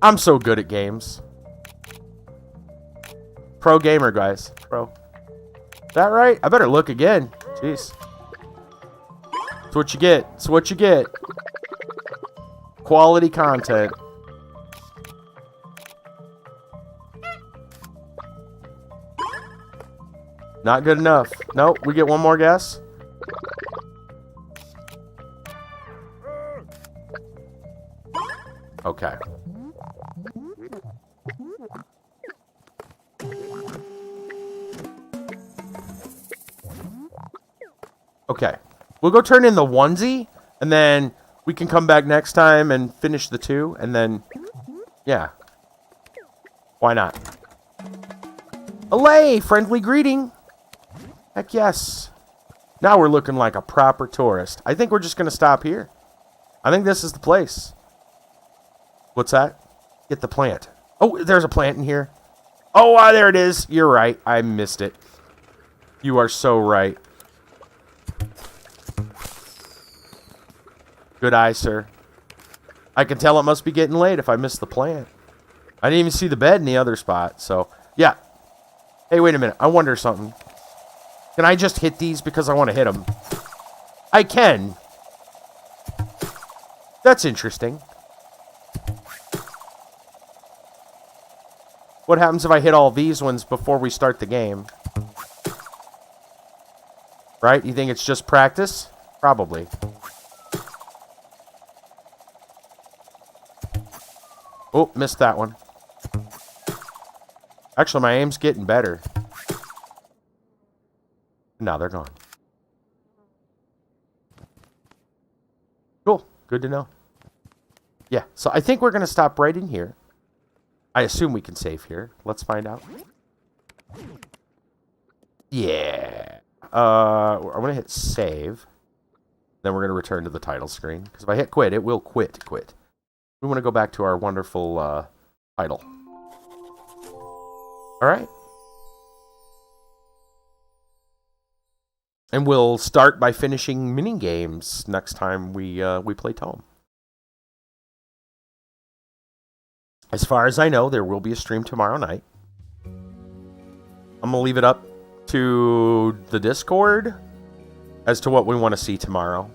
I'm so good at games. Pro gamer, guys. Pro. Is that right? I better look again. Jeez. It's what you get. It's what you get. Quality content. Not good enough. Nope, we get one more guess. Okay. Okay. We'll go turn in the onesie, and then we can come back next time and finish the 2, and then, yeah. Why not? Allay! Friendly greeting! Heck yes. Now we're looking like a proper tourist. I think we're just going to stop here. I think this is the place. What's that? Get the plant. Oh, there's a plant in here. Oh, there it is. You're right. I missed it. You are so right. Good eye, sir. I can tell it must be getting late if I missed the plant. I didn't even see the bed in the other spot, so... Yeah. Hey, wait a minute. I wonder something. Can I just hit these because I want to hit them? I can. That's interesting. What happens if I hit all these ones before we start the game? Right? You think it's just practice? Probably. Oh, missed that one. Actually, my aim's getting better. Now they're gone. Cool. Good to know. Yeah, so I think we're going to stop right in here. I assume we can save here. Let's find out. Yeah. I'm going to hit save. Then we're going to return to the title screen. Because if I hit quit, it will quit. We want to go back to our wonderful title. All right. And we'll start by finishing mini games next time we play TOEM. As far as I know, there will be a stream tomorrow night. I'm going to leave it up to the Discord as to what we want to see tomorrow.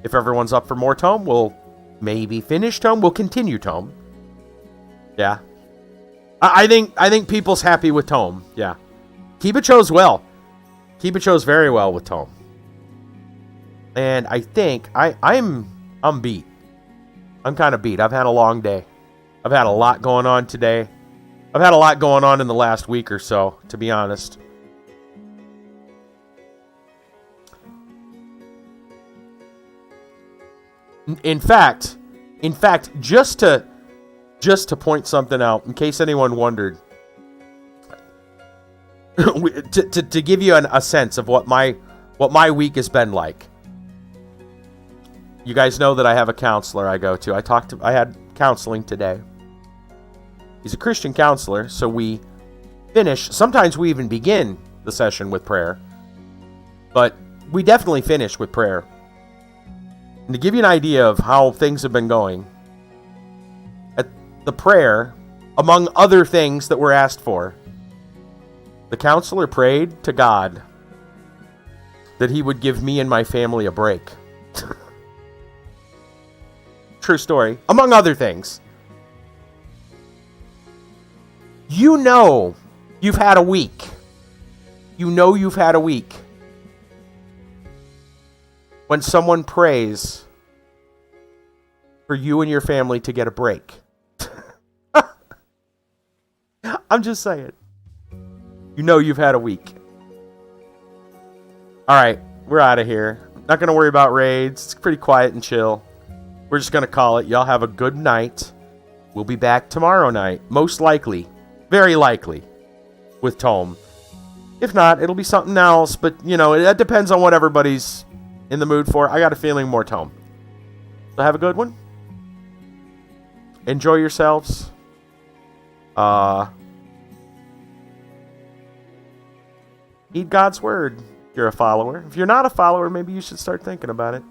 If everyone's up for more TOEM, we'll maybe finish TOEM. We'll continue TOEM. Yeah. I think people's happy with TOEM. Yeah. Kiba chose well. Kiba chose very well with TOEM. And I think I'm beat. I'm kind of beat. I've had a long day. I've had a lot going on today. I've had a lot going on in the last week or so, to be honest. In fact, just to point something out, in case anyone wondered, to give you a sense of what my week has been like. You guys know that I have a counselor I go to. I had counseling today. He's a Christian counselor, so we finish. Sometimes we even begin the session with prayer, but we definitely finish with prayer. And to give you an idea of how things have been going, at the prayer, among other things that were asked for, the counselor prayed to God that he would give me and my family a break. True story. Among other things. You know you've had a week. You know you've had a week when someone prays for you and your family to get a break. I'm just saying. You know you've had a week. Alright, we're out of here. Not going to worry about raids. It's pretty quiet and chill. We're just going to call it. Y'all have a good night. We'll be back tomorrow night. Most likely. Very likely. With TOEM. If not, it'll be something else. But, you know, that depends on what everybody's in the mood for. I got a feeling more TOEM. So have a good one. Enjoy yourselves. Eat God's word. If you're a follower. If you're not a follower, maybe you should start thinking about it.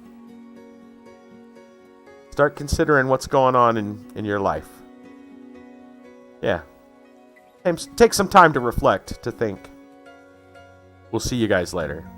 Start considering what's going on in your life. Yeah. Take some time to reflect, to think. We'll see you guys later.